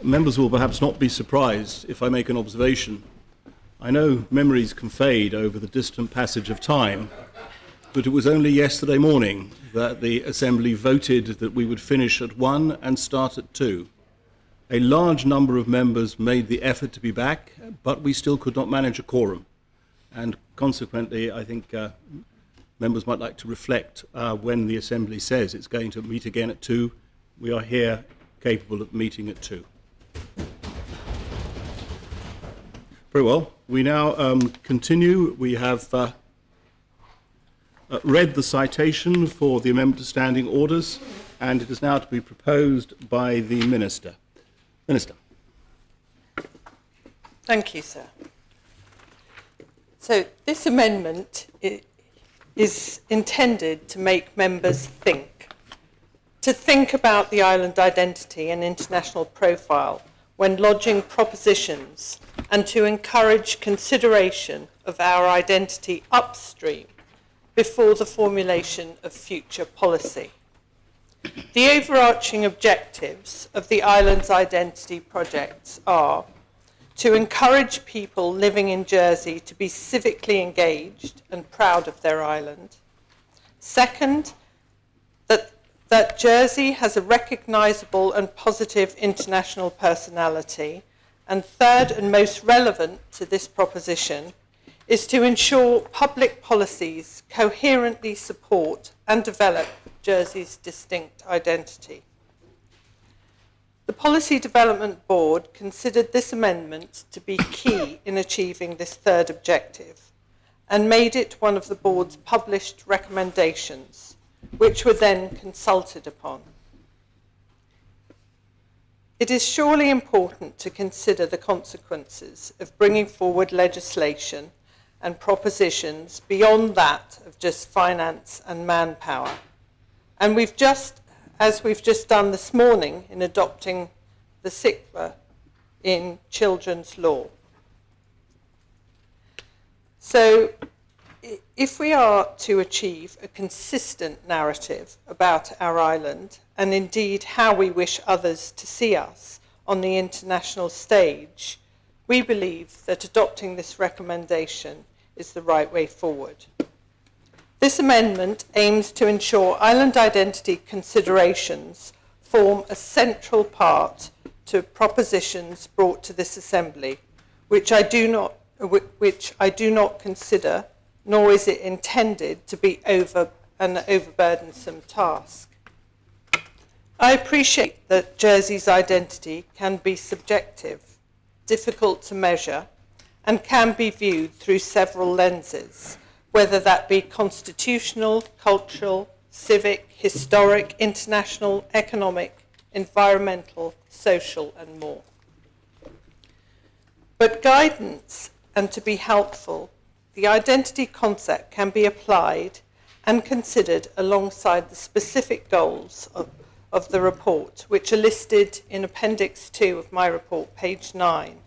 Members will perhaps not be surprised if I make an observation. I know memories can fade over the distant passage of time, but it was only yesterday morning that the Assembly voted that we would finish at 1 and start at 2. A large number of members made the effort to be back, but we still could not manage a quorum. And consequently, I think members might like to reflect when the Assembly says it's going to meet again at 2. We are here capable of meeting at 2. Very well. We now continue. We have read the citation for the amendment to standing orders, and it is now to be proposed by the Minister. Minister. Thank you, sir. So this amendment is intended to make members think about the island identity and international profile when lodging propositions, and to encourage consideration of our identity upstream before the formulation of future policy. The overarching objectives of the island's identity projects are to encourage people living in Jersey to be civically engaged and proud of their island. Second, that Jersey has a recognisable and positive international personality. And third, and most relevant to this proposition, is to ensure public policies coherently support and develop Jersey's distinct identity. The Policy Development Board considered this amendment to be key in achieving this third objective and made it one of the board's published recommendations, which were then consulted upon. It is surely important to consider the consequences of bringing forward legislation and propositions beyond that of just finance and manpower. And as we've just done this morning in adopting the SICPA in children's law. So if we are to achieve a consistent narrative about our island, and indeed how we wish others to see us on the international stage, we believe that adopting this recommendation is the right way forward. This amendment aims to ensure island identity considerations form a central part to propositions brought to this Assembly, which I do not consider, nor is it intended to be an overburdensome task. I appreciate that Jersey's identity can be subjective, difficult to measure, and can be viewed through several lenses, whether that be constitutional, cultural, civic, historic, international, economic, environmental, social, and more. But guidance, and to be helpful, the identity concept can be applied and considered alongside the specific goals of the report, which are listed in Appendix 2 of my report, page 9.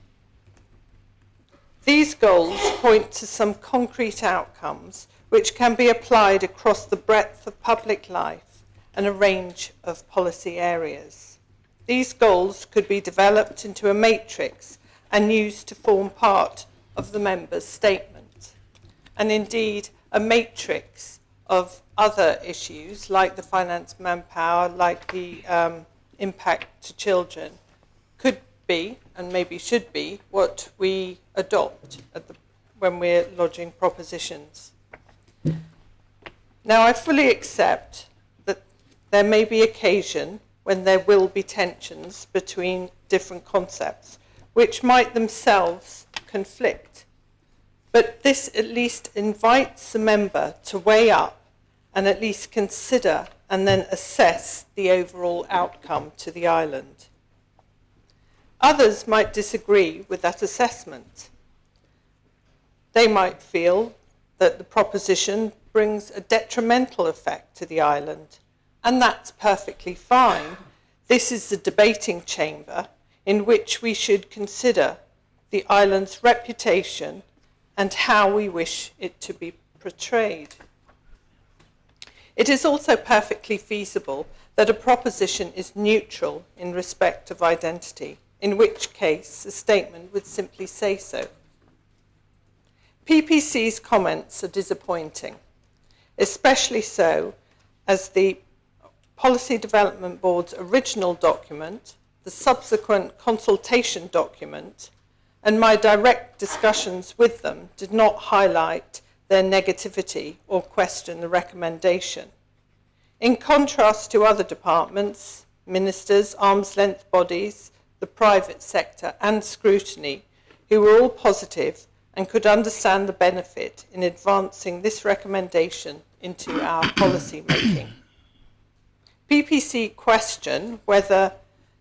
These goals point to some concrete outcomes which can be applied across the breadth of public life and a range of policy areas. These goals could be developed into a matrix and used to form part of the member's statement. And indeed, a matrix of other issues like the finance manpower, like the impact to children, could be, and maybe should be, what we adopt when we're lodging propositions. Now, I fully accept that there may be occasion when there will be tensions between different concepts, which might themselves conflict. But this at least invites the member to weigh up and at least consider and then assess the overall outcome to the island. Others might disagree with that assessment. They might feel that the proposition brings a detrimental effect to the island, and that's perfectly fine. This is the debating chamber in which we should consider the island's reputation and how we wish it to be portrayed. It is also perfectly feasible that a proposition is neutral in respect of identity, in which case a statement would simply say so. PPC's comments are disappointing, especially so as the Policy Development Board's original document, the subsequent consultation document, and my direct discussions with them did not highlight their negativity or question the recommendation. In contrast to other departments, ministers, arm's-length bodies, the private sector and scrutiny, who were all positive and could understand the benefit in advancing this recommendation into our policy making. PPC question whether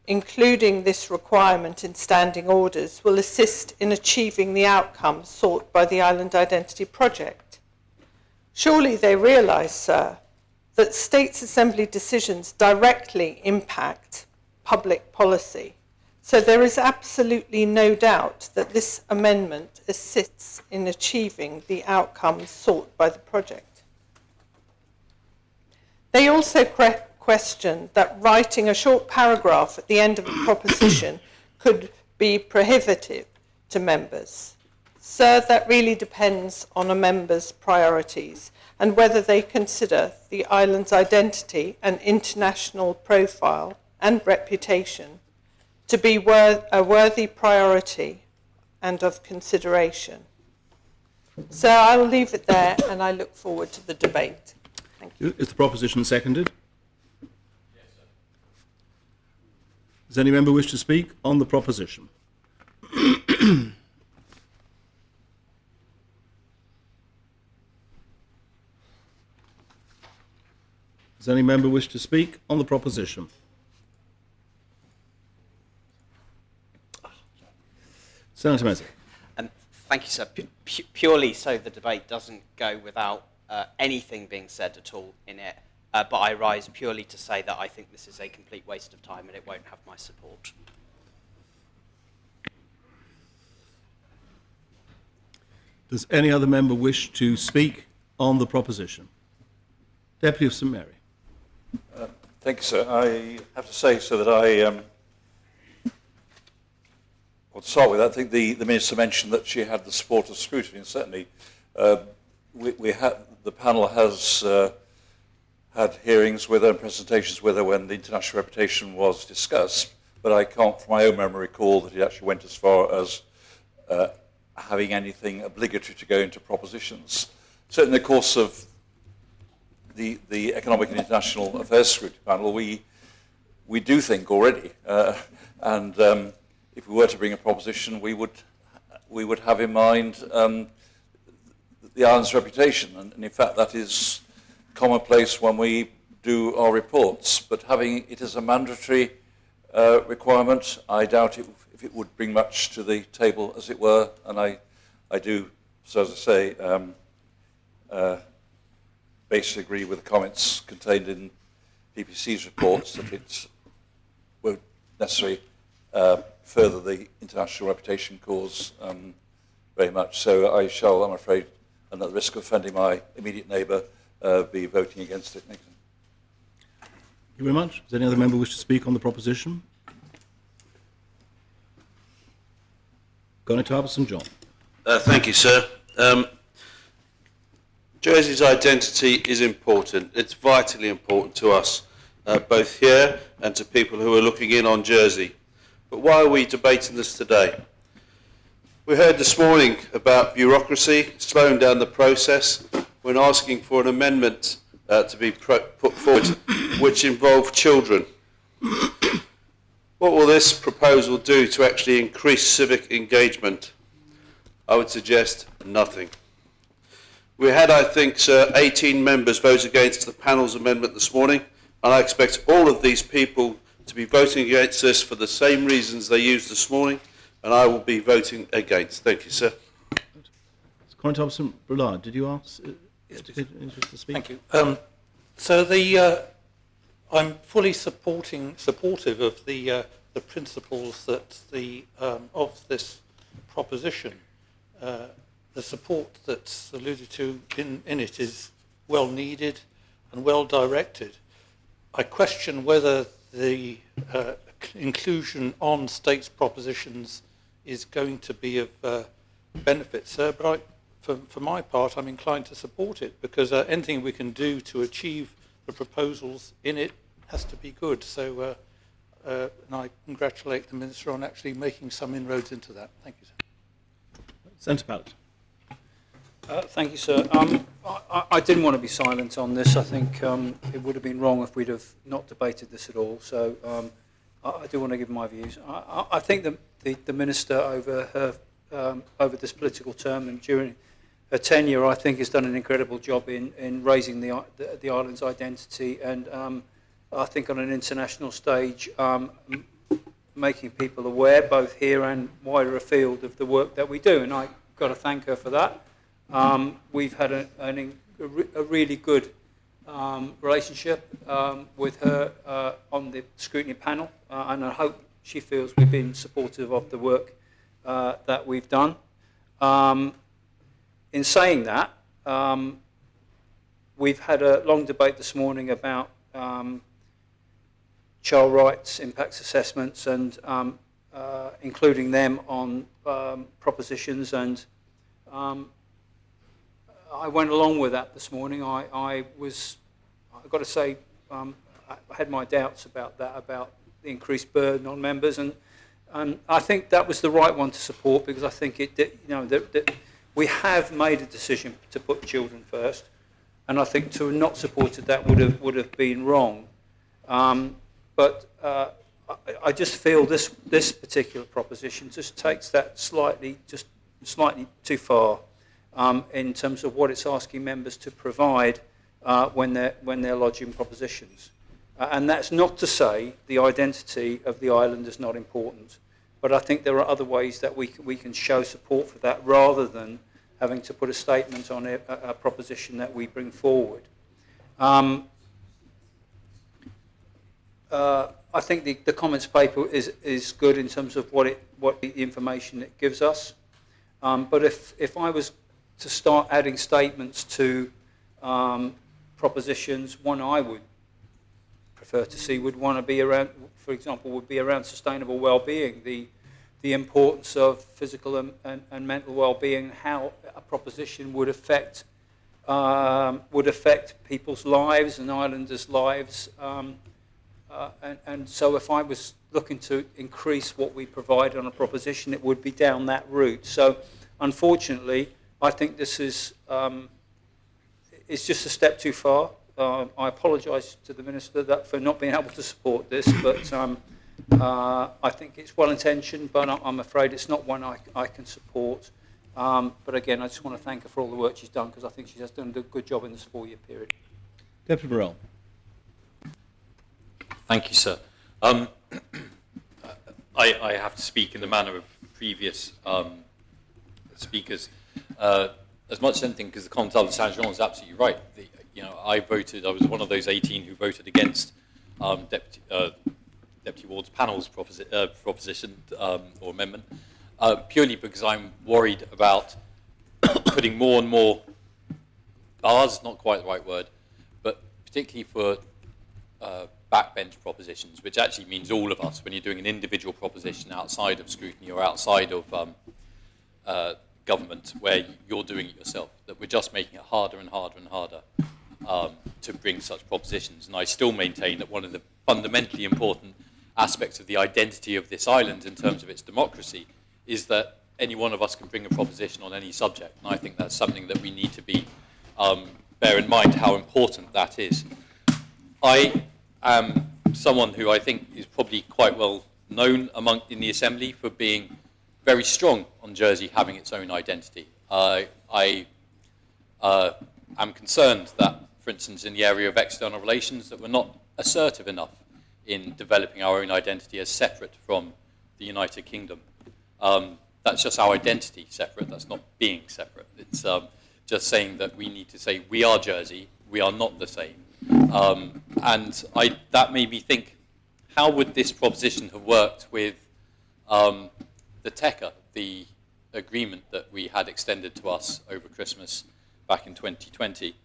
including this requirement in standing orders will assist in achieving the outcomes sought by the Island Identity Project. Surely they realise, sir, that States Assembly decisions directly impact public policy. So there is absolutely no doubt that this amendment assists in achieving the outcomes sought by the project. They also question that writing a short paragraph at the end of a proposition could be prohibitive to members. Sir, that really depends on a member's priorities and whether they consider the island's identity and international profile and reputation to be a worthy priority and of consideration. So I will leave it there and I look forward to the debate. Thank you. Is the proposition seconded? Yes, sir. Does any member wish to speak on the proposition? Does any member wish to speak on the proposition? Senator Mezzi. Thank you, sir. Purely so the debate doesn't go without anything being said at all in it, but I rise purely to say that I think this is a complete waste of time and it won't have my support. Does any other member wish to speak on the proposition? Deputy of St Mary. Thank you, sir. I have to say, so that I well, to start with, I think the Minister mentioned that she had the support of scrutiny, and certainly the panel has had hearings with her and presentations with her when the international reputation was discussed, but I can't, from my own memory, recall that it actually went as far as having anything obligatory to go into propositions. Certainly in the course of the Economic and International Affairs Scrutiny Panel, we do think already, and if we were to bring a proposition, we would have in mind the island's reputation, and in fact that is commonplace when we do our reports. But having it as a mandatory requirement, I doubt if it would bring much to the table, as it were. And I do, so as I say, basically agree with the comments contained in PPC's reports that it won't necessarily further the international reputation cause very much. So I shall, I'm afraid, and at the risk of offending my immediate neighbour, be voting against it. Thank you very much. Does any other member wish to speak on the proposition? Going to Harbison John. Thank you, sir. Jersey's identity is important. It's vitally important to us, both here and to people who are looking in on Jersey. But why are we debating this today? We heard this morning about bureaucracy slowing down the process when asking for an amendment to be put forward which involved children. What will this proposal do to actually increase civic engagement? I would suggest nothing. We had, I think, sir, 18 members vote against the panel's amendment this morning, and I expect all of these people to be voting against this for the same reasons they used this morning, and I will be voting against. Thank you, sir. Corrine Thompson-Brillard, did you ask to speak? Thank you. So I'm fully supportive of the principles that of this proposition. The support that's alluded to in it is well needed and well directed. I question whether the inclusion on states' propositions is going to be of benefit, sir, but for my part, I'm inclined to support it, because anything we can do to achieve the proposals in it has to be good. So, and I congratulate the Minister on actually making some inroads into that. Thank you, sir. Senator Pallett. Thank you, sir. I didn't want to be silent on this. I think it would have been wrong if we'd have not debated this at all. So I do want to give my views. I think that the Minister over this political term and during her tenure, I think, has done an incredible job in raising the island's identity, and I think on an international stage, making people aware, both here and wider afield, of the work that we do. And I've got to thank her for that. We've had a really good relationship with her on the scrutiny panel, and I hope she feels we've been supportive of the work that we've done. In saying that, we've had a long debate this morning about child rights impacts assessments and including them on propositions, and I went along with that this morning. I've got to say, I had my doubts about that, about the increased burden on members, and I think that was the right one to support, because I think that we have made a decision to put children first, and I think to have not supported that would have been wrong. But I just feel this particular proposition just takes that slightly too far in terms of what it's asking members to provide when they're lodging propositions. And that's not to say the identity of the island is not important, but I think there are other ways that we can show support for that, rather than having to put a statement on a proposition that we bring forward. I think the comments paper is good in terms of what the information it gives us. But if I was to start adding statements to propositions, one I would prefer to see would want to be around, for example, would be around sustainable well-being, the importance of physical and mental well-being, how a proposition would affect people's lives and islanders' lives. And so if I was looking to increase what we provide on a proposition, it would be down that route. So unfortunately, I think this is it's just a step too far. I apologise to the Minister for not being able to support this, but I think it's well-intentioned, but I'm afraid it's not one I can support. But again, I just want to thank her for all the work she's done, because I think she has done a good job in this 4-year period. Deputy Burrell. Thank you, sir. I have to speak in the manner of previous speakers. As much as anything, because the Constable de Saint-Jean is absolutely right. I was one of those 18 who voted against Deputy Ward's panel's proposition or amendment, purely because I'm worried about putting more and more bars, not quite the right word, but particularly for backbench propositions, which actually means all of us, when you're doing an individual proposition outside of scrutiny or outside of government, where you're doing it yourself, that we're just making it harder and harder and harder to bring such propositions. And I still maintain that one of the fundamentally important aspects of the identity of this island in terms of its democracy is that any one of us can bring a proposition on any subject. And I think that's something that we need to be bear in mind how important that is. I am someone who I think is probably quite well known in the Assembly for being very strong on Jersey having its own identity. I am concerned that, for instance, in the area of external relations, that we're not assertive enough in developing our own identity as separate from the United Kingdom. That's just our identity separate, that's not being separate. It's just saying that we need to say we are Jersey, we are not the same. And that made me think, how would this proposition have worked with the TECA, the agreement that we had extended to us over Christmas back in 2020,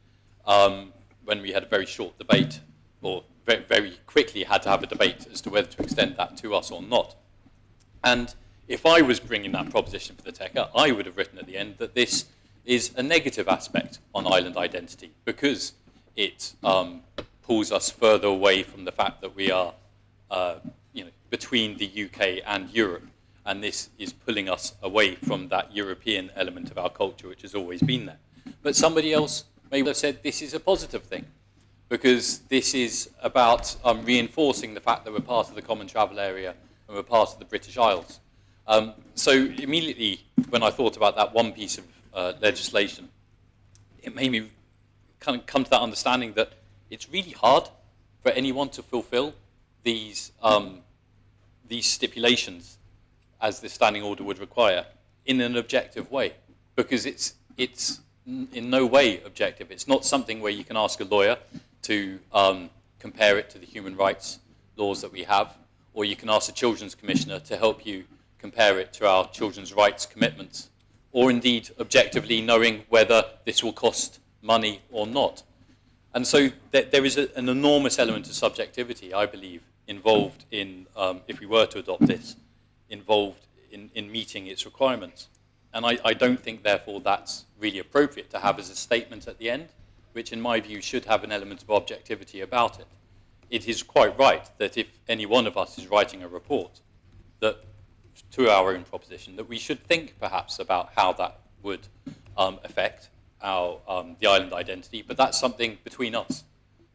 when we had a very short debate, or very, very quickly had to have a debate as to whether to extend that to us or not. And if I was bringing that proposition for the TECA, I would have written at the end that this is a negative aspect on island identity because it pulls us further away from the fact that we are between the UK and Europe. And this is pulling us away from that European element of our culture, which has always been there. But somebody else may have said this is a positive thing, because this is about reinforcing the fact that we're part of the Common Travel Area and we're part of the British Isles. So immediately, when I thought about that one piece of legislation, it made me kind of come to that understanding that it's really hard for anyone to fulfil these stipulations as the standing order would require in an objective way, because it's in no way objective. It's not something where you can ask a lawyer to compare it to the human rights laws that we have, or you can ask a children's commissioner to help you compare it to our children's rights commitments, or indeed objectively knowing whether this will cost money or not. And so there is an enormous element of subjectivity, I believe, involved in, if we were to adopt this, involved in meeting its requirements. And I don't think, therefore, that's really appropriate to have as a statement at the end, which in my view should have an element of objectivity about it. It is quite right that if any one of us is writing a report that, to our own proposition, that we should think perhaps about how that would affect our, the island identity, but that's something between us.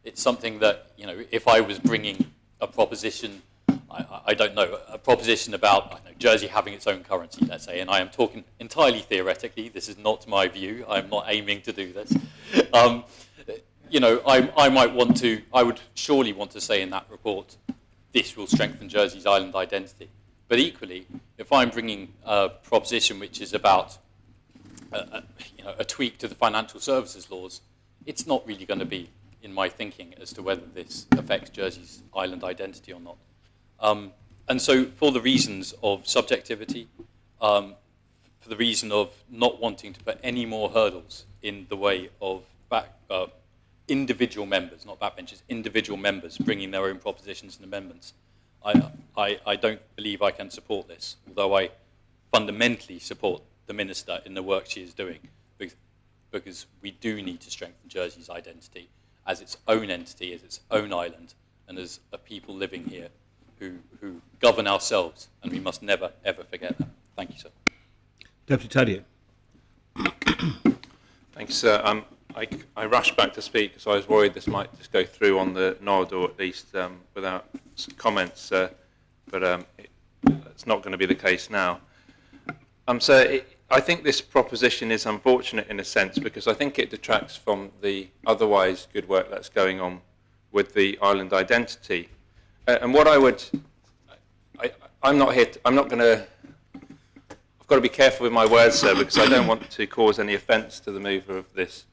It's something that, if I was bringing a proposition, I don't know, a proposition about Jersey having its own currency, let's say, and I am talking entirely theoretically, this is not my view, I'm not aiming to do this. I would surely want to say in that report, this will strengthen Jersey's island identity. But equally, if I'm bringing a proposition which is about a tweak to the financial services laws, it's not really going to be in my thinking as to whether this affects Jersey's island identity or not. And so for the reasons of subjectivity, for the reason of not wanting to put any more hurdles in the way of individual members, not backbenchers, individual members bringing their own propositions and amendments, I don't believe I can support this, although I fundamentally support the Minister in the work she is doing, because we do need to strengthen Jersey's identity as its own entity, as its own island, and as a people living here who govern ourselves, and we must never, ever forget that. Thank you, sir. Deputy Taddeo. Thanks, sir. I rushed back to speak because I was worried this might just go through on the nod, or at least without comments, but it's not going to be the case now. I think this proposition is unfortunate in a sense because I think it detracts from the otherwise good work that's going on with the island identity. And what I'm not going to, I've got to be careful with my words, sir, because I don't want to cause any offence to the mover of this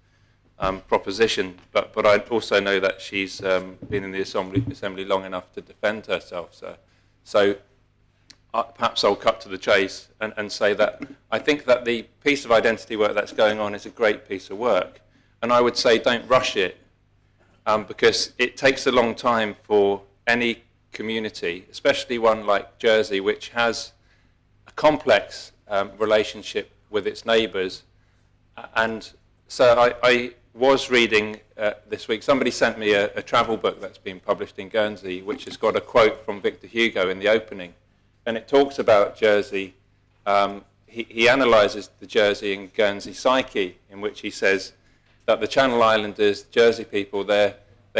proposition, but I also know that she's been in the assembly long enough to defend herself, sir. So perhaps I'll cut to the chase and say that I think that the piece of identity work that's going on is a great piece of work, and I would say don't rush it, because it takes a long time for any community, especially one like Jersey, which has a complex relationship with its neighbours. And so I was reading this week, somebody sent me a travel book that's been published in Guernsey, which has got a quote from Victor Hugo in the opening. And it talks about Jersey. He analyses the Jersey and Guernsey psyche, in which he says that the Channel Islanders, Jersey people, they're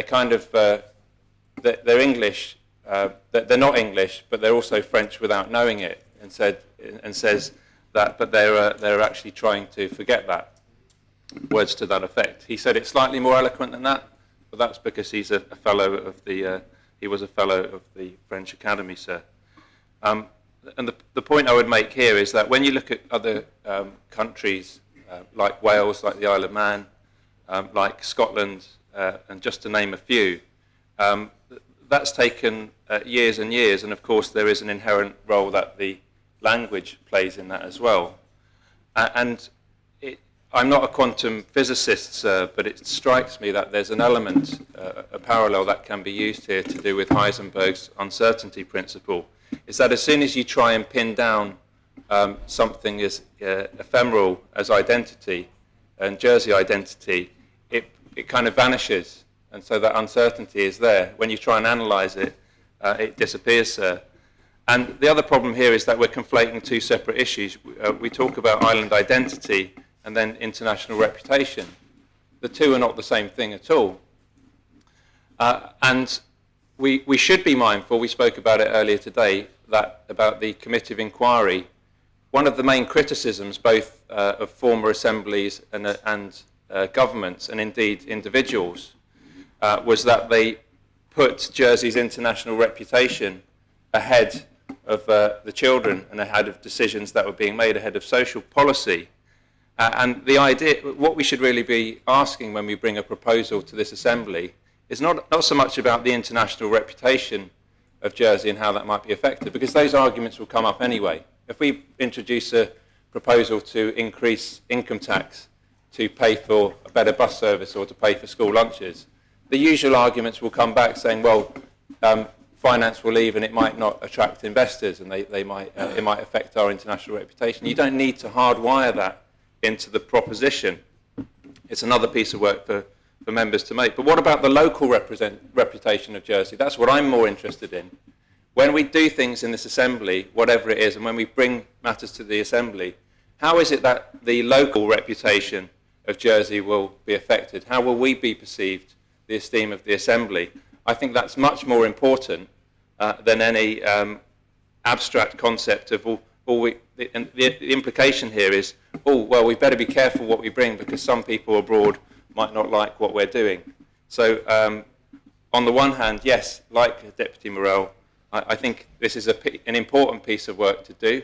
kind of, they're English, they're not English, but they're also French without knowing it, and says that, but they're actually trying to forget that. Words to that effect. He said it's slightly more eloquent than that, but that's because he's a fellow of the, he was a fellow of the French Academy, sir. And the point I would make here is that when you look at other countries like Wales, like the Isle of Man, like Scotland, and just to name a few, that's taken years and years, and of course there is an inherent role that the language plays in that as well. And I'm not a quantum physicist, sir, but it strikes me that there's an element, a parallel that can be used here to do with Heisenberg's uncertainty principle, is that as soon as you try and pin down something as ephemeral as identity and Jersey identity, it kind of vanishes, and so that uncertainty is there. When you try and analyse it, it disappears, sir. And the other problem here is that we're conflating two separate issues. We talk about island identity and then international reputation. The two are not the same thing at all. And we should be mindful, we spoke about it earlier today, that about the committee of inquiry. One of the main criticisms, both of former assemblies and governments, and indeed individuals, was that they put Jersey's international reputation ahead of the children and ahead of decisions that were being made, ahead of social policy. And the idea, what we should really be asking when we bring a proposal to this assembly is not so much about the international reputation of Jersey and how that might be affected, because those arguments will come up anyway. If we introduce a proposal to increase income tax to pay for a better bus service or to pay for school lunches, the usual arguments will come back saying, well, finance will leave and it might not attract investors and it might affect our international reputation. You don't need to hardwire that into the proposition. It's another piece of work for members to make. But what about the local reputation of Jersey? That's what I'm more interested in. When we do things in this assembly, whatever it is, and when we bring matters to the assembly, how is it that the local reputation of Jersey will be affected? How will we be perceived, the esteem of the assembly? I think that's much more important than any abstract concept of and the implication here is, well, we better be careful what we bring because some people abroad might not like what we're doing. So on the one hand, yes, like Deputy Morell, I think this is an important piece of work to do.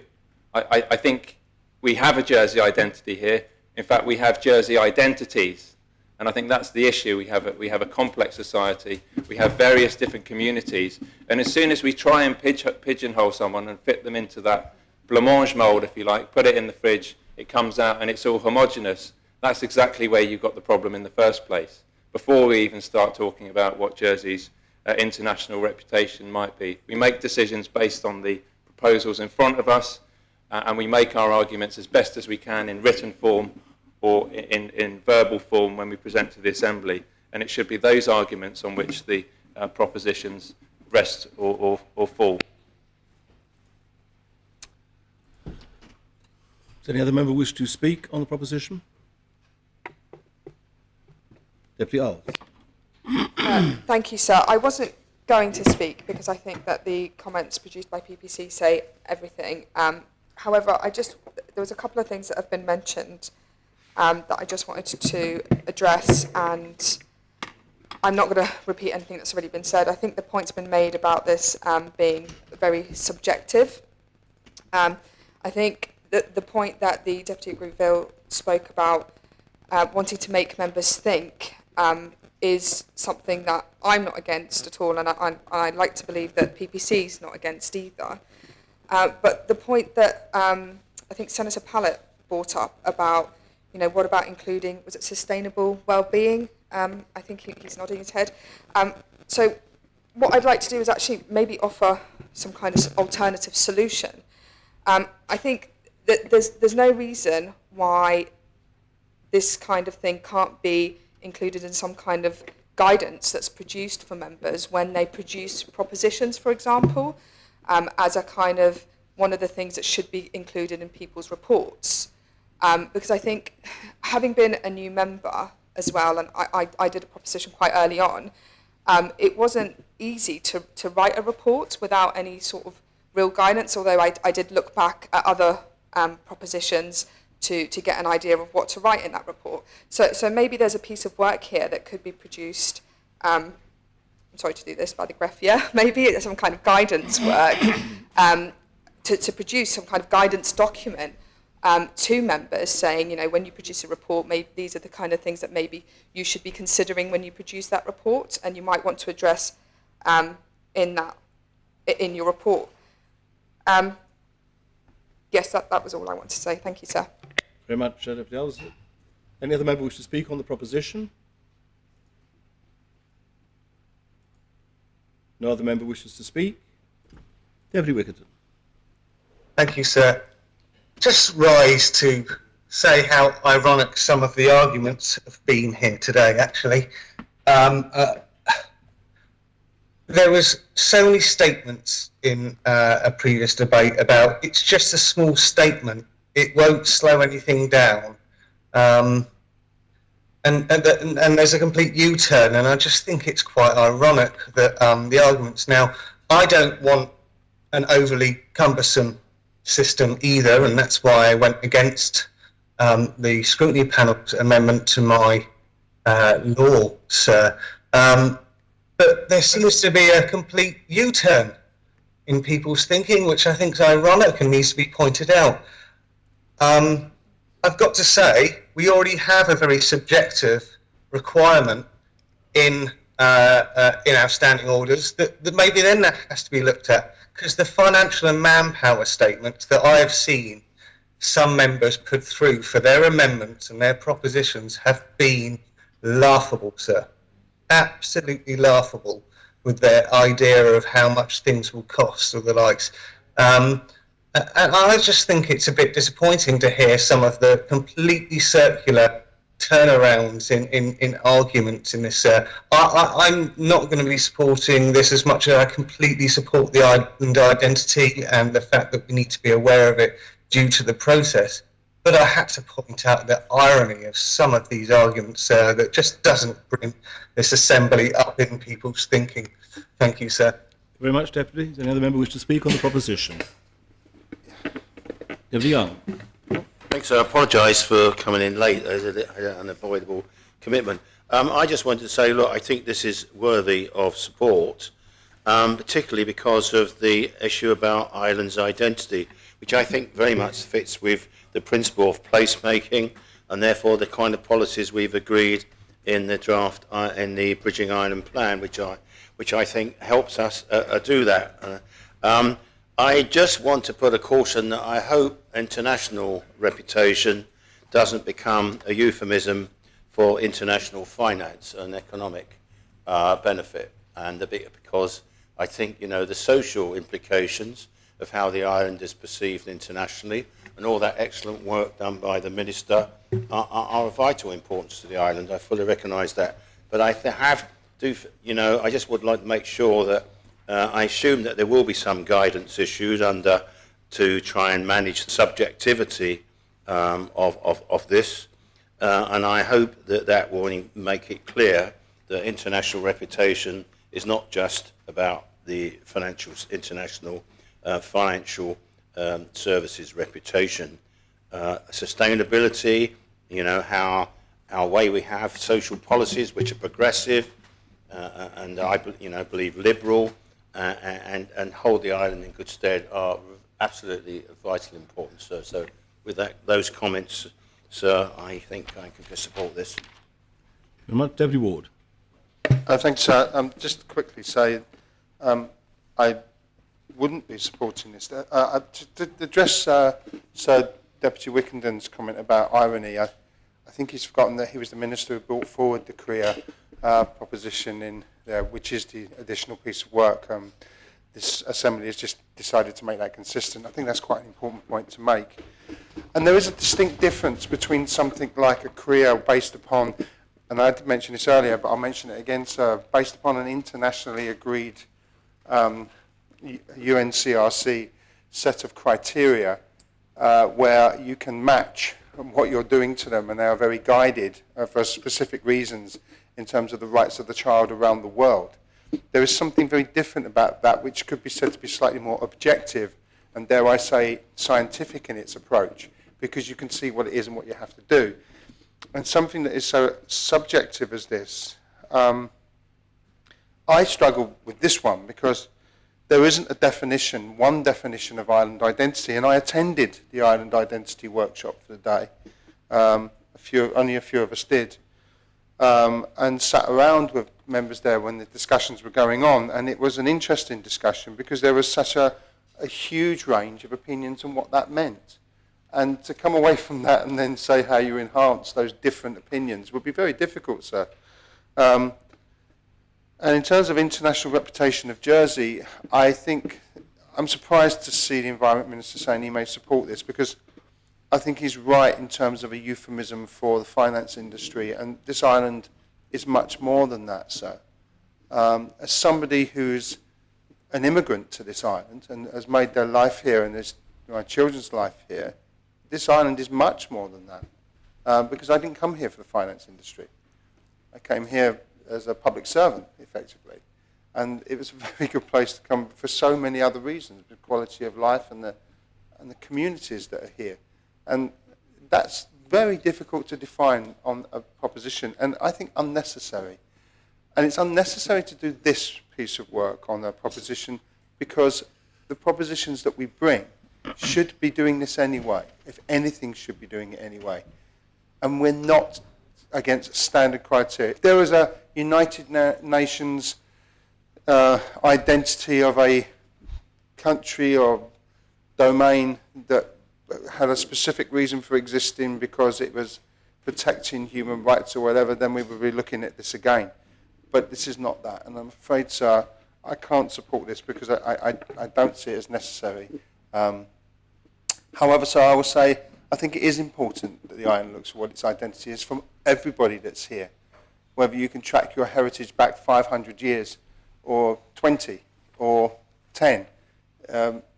I think we have a Jersey identity here. In fact, we have Jersey identities. And I think that's the issue. We have a complex society. We have various different communities. And as soon as we try and pigeonhole someone and fit them into that blancmange mould, if you like, put it in the fridge, it comes out and it's all homogenous, that's exactly where you got the problem in the first place, before we even start talking about what Jersey's international reputation might be. We make decisions based on the proposals in front of us, and we make our arguments as best as we can in written form or in verbal form when we present to the Assembly. And it should be those arguments on which the propositions rest or fall. Does any other member wish to speak on the proposition? Deputy Earl. Thank you, sir. I wasn't going to speak because I think that the comments produced by PPC say everything. However, there was a couple of things that have been mentioned that I just wanted to address, and I'm not going to repeat anything that's already been said. I think the point's been made about this being very subjective. I think that the point that the Deputy Greenville spoke about wanting to make members think is something that I'm not against at all, and I'd like to believe that PPC is not against either. But the point that I think Senator Pallett brought up about, what about including, was it sustainable well-being? I think he's nodding his head. So what I'd like to do is actually maybe offer some kind of alternative solution. I think that there's no reason why this kind of thing can't be included in some kind of guidance that's produced for members when they produce propositions, for example, as a kind of one of the things that should be included in people's reports. Because I think, having been a new member as well, and I did a proposition quite early on, it wasn't easy to write a report without any sort of real guidance, although I did look back at other propositions to get an idea of what to write in that report. So maybe there's a piece of work here that could be produced, I'm sorry to do this by the greffier, maybe it's some kind of guidance work to produce some kind of guidance document to members saying, when you produce a report, maybe these are the kind of things that maybe you should be considering when you produce that report, and you might want to address in your report. Yes, that was all I want to say. Thank you, sir. Very much, Deputy Earl. Any other member wish to speak on the proposition? No other member wishes to speak. Deputy Wickerton. Thank you, sir. Just rise to say how ironic some of the arguments have been here today, actually. There was so many statements in a previous debate about it's just a small statement, it won't slow anything down. And there's a complete U-turn, and I just think it's quite ironic that the arguments now, I don't want an overly cumbersome system either, and that's why I went against the scrutiny panel's amendment to my law, sir. But there seems to be a complete U-turn in people's thinking, which I think is ironic and needs to be pointed out. I've got to say, we already have a very subjective requirement in our standing orders that maybe then that has to be looked at, because the financial and manpower statements that I have seen some members put through for their amendments and their propositions have been laughable, sir. Absolutely laughable, with their idea of how much things will cost or the likes. And I just think it's a bit disappointing to hear some of the completely circular turnarounds in arguments in this. I'm not going to be supporting this as much as I completely support the island identity and the fact that we need to be aware of it due to the process. But I had to point out the irony of some of these arguments that just doesn't bring this assembly up in people's thinking. Thank you, sir. Thank you very much, Deputy. Does any other member wish to speak on the proposition? Deputy Young. Thanks. I apologise for coming in late. There's an unavoidable commitment. I just wanted to say, look, I think this is worthy of support, particularly because of the issue about Ireland's identity, which I think very much fits with the principle of placemaking and therefore the kind of policies we've agreed in the draft in the Bridging Ireland Plan, which I think helps us do that. I just want to put a caution that I hope international reputation doesn't become a euphemism for international finance and economic benefit, and because I think the social implications of how the island is perceived internationally and all that excellent work done by the Minister are of vital importance to the island. I fully recognise that. But I just would like to make sure that I assume that there will be some guidance issued to try and manage the subjectivity of this. And I hope that will make it clear that international reputation is not just about the international financial services reputation. Sustainability, our way we have social policies which are progressive and I believe liberal and hold the island in good stead are absolutely of vital importance, sir. So with those comments, sir, I think I can support this. Deputy Ward. Thanks, sir. Just quickly say, I wouldn't be supporting this. To address Sir Deputy Wickenden's comment about irony, I think he's forgotten that he was the minister who brought forward the Korea proposition in there, which is the additional piece of work. This Assembly has just decided to make that consistent. I think that's quite an important point to make. And there is a distinct difference between something like a Korea based upon, and I did mention this earlier, but I'll mention it again, sir, based upon an internationally agreed UNCRC set of criteria where you can match what you're doing to them, and they are very guided for specific reasons in terms of the rights of the child around the world. There is something very different about that which could be said to be slightly more objective and, dare I say, scientific in its approach, because you can see what it is and what you have to do. And something that is so subjective as this, I struggle with this one because there isn't a definition, one definition of island identity, and I attended the island identity workshop for the day. Only a few of us did, and sat around with members there when the discussions were going on, and it was an interesting discussion because there was such a huge range of opinions on what that meant. And to come away from that and then say how you enhance those different opinions would be very difficult, sir. And in terms of international reputation of Jersey, I think I'm surprised to see the Environment Minister saying he may support this, because I think he's right in terms of a euphemism for the finance industry, and this island is much more than that, sir. As somebody who's an immigrant to this island and has made their life here and my children's life here, this island is much more than that, because I didn't come here for the finance industry. I came here as a public servant, effectively, and it was a very good place to come for so many other reasons, the quality of life and the communities that are here. And that's very difficult to define on a proposition, and I think unnecessary. And it's unnecessary to do this piece of work on a proposition, because the propositions that we bring should be doing this anyway. If anything, should be doing it anyway. And we're not against standard criteria. If there was a United Nations identity of a country or domain that had a specific reason for existing because it was protecting human rights or whatever, then we would be looking at this again. But this is not that, and I'm afraid, sir, I can't support this because I don't see it as necessary. However, sir, I will say I think it is important that the island looks at what its identity is from everybody that's here, whether you can track your heritage back 500 years or 20 or 10.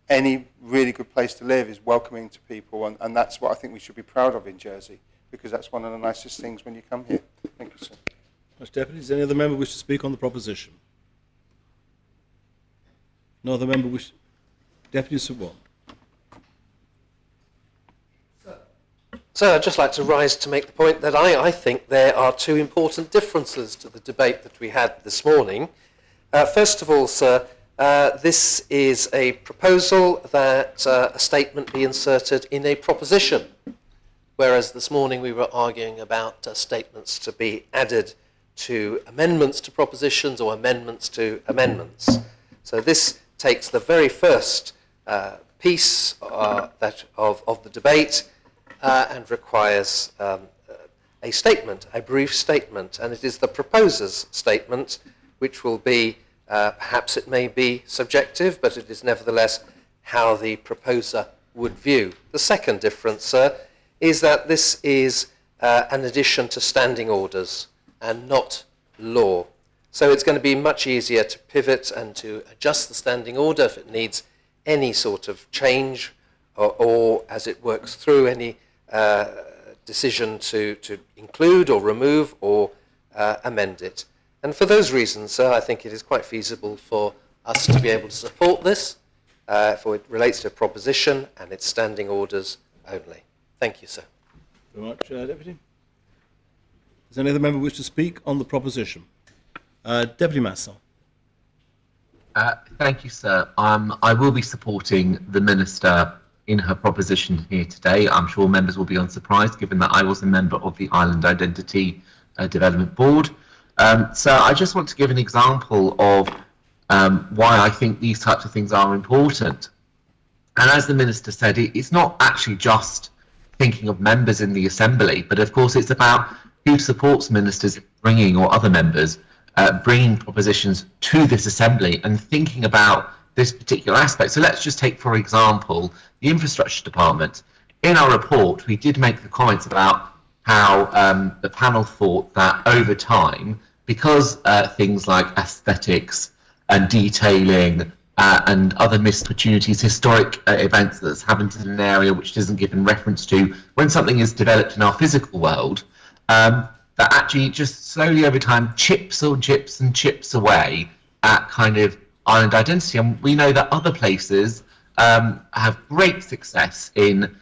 Any really good place to live is welcoming to people, and that's what I think we should be proud of in Jersey, because that's one of the nicest things when you come here. Thank you, sir. Mr. Deputy, does any other member wish to speak on the proposition? No other member wish. Deputy Sir. So I'd just like to rise to make the point that I think there are two important differences to the debate that we had this morning. First of all, sir, this is a proposal that a statement be inserted in a proposition, whereas this morning we were arguing about statements to be added to amendments to propositions or amendments to amendments. So this takes the very first piece of the debate and requires a statement, a brief statement, and it is the proposer's statement which will be, perhaps it may be subjective, but it is nevertheless how the proposer would view. The second difference, sir, is that this is an addition to standing orders and not law. So it's going to be much easier to pivot and to adjust the standing order if it needs any sort of change or as it works through any decision to include or remove or amend it. And for those reasons, I think it is quite feasible for us to be able to support this, for it relates to a proposition and its standing orders only. Thank you, sir. Very much, Deputy. Does any other member wish to speak on the proposition? Deputy Masson. Thank you, sir. I will be supporting the Minister in her proposition here today. I'm sure members will be unsurprised, given that I was a member of the Island Identity Development Board. So I just want to give an example of why I think these types of things are important. And as the Minister said, it's not actually just thinking of members in the Assembly, but of course it's about who supports ministers bringing, or other members, bringing propositions to this Assembly and thinking about this particular aspect. So let's just take, for example, the Infrastructure Department. In our report, we did make the comments about how the panel thought that over time, because things like aesthetics and detailing and other missed opportunities, historic events that's happened in an area which isn't given reference to, when something is developed in our physical world, that actually just slowly over time chips away at kind of island identity. And we know that other places have great success in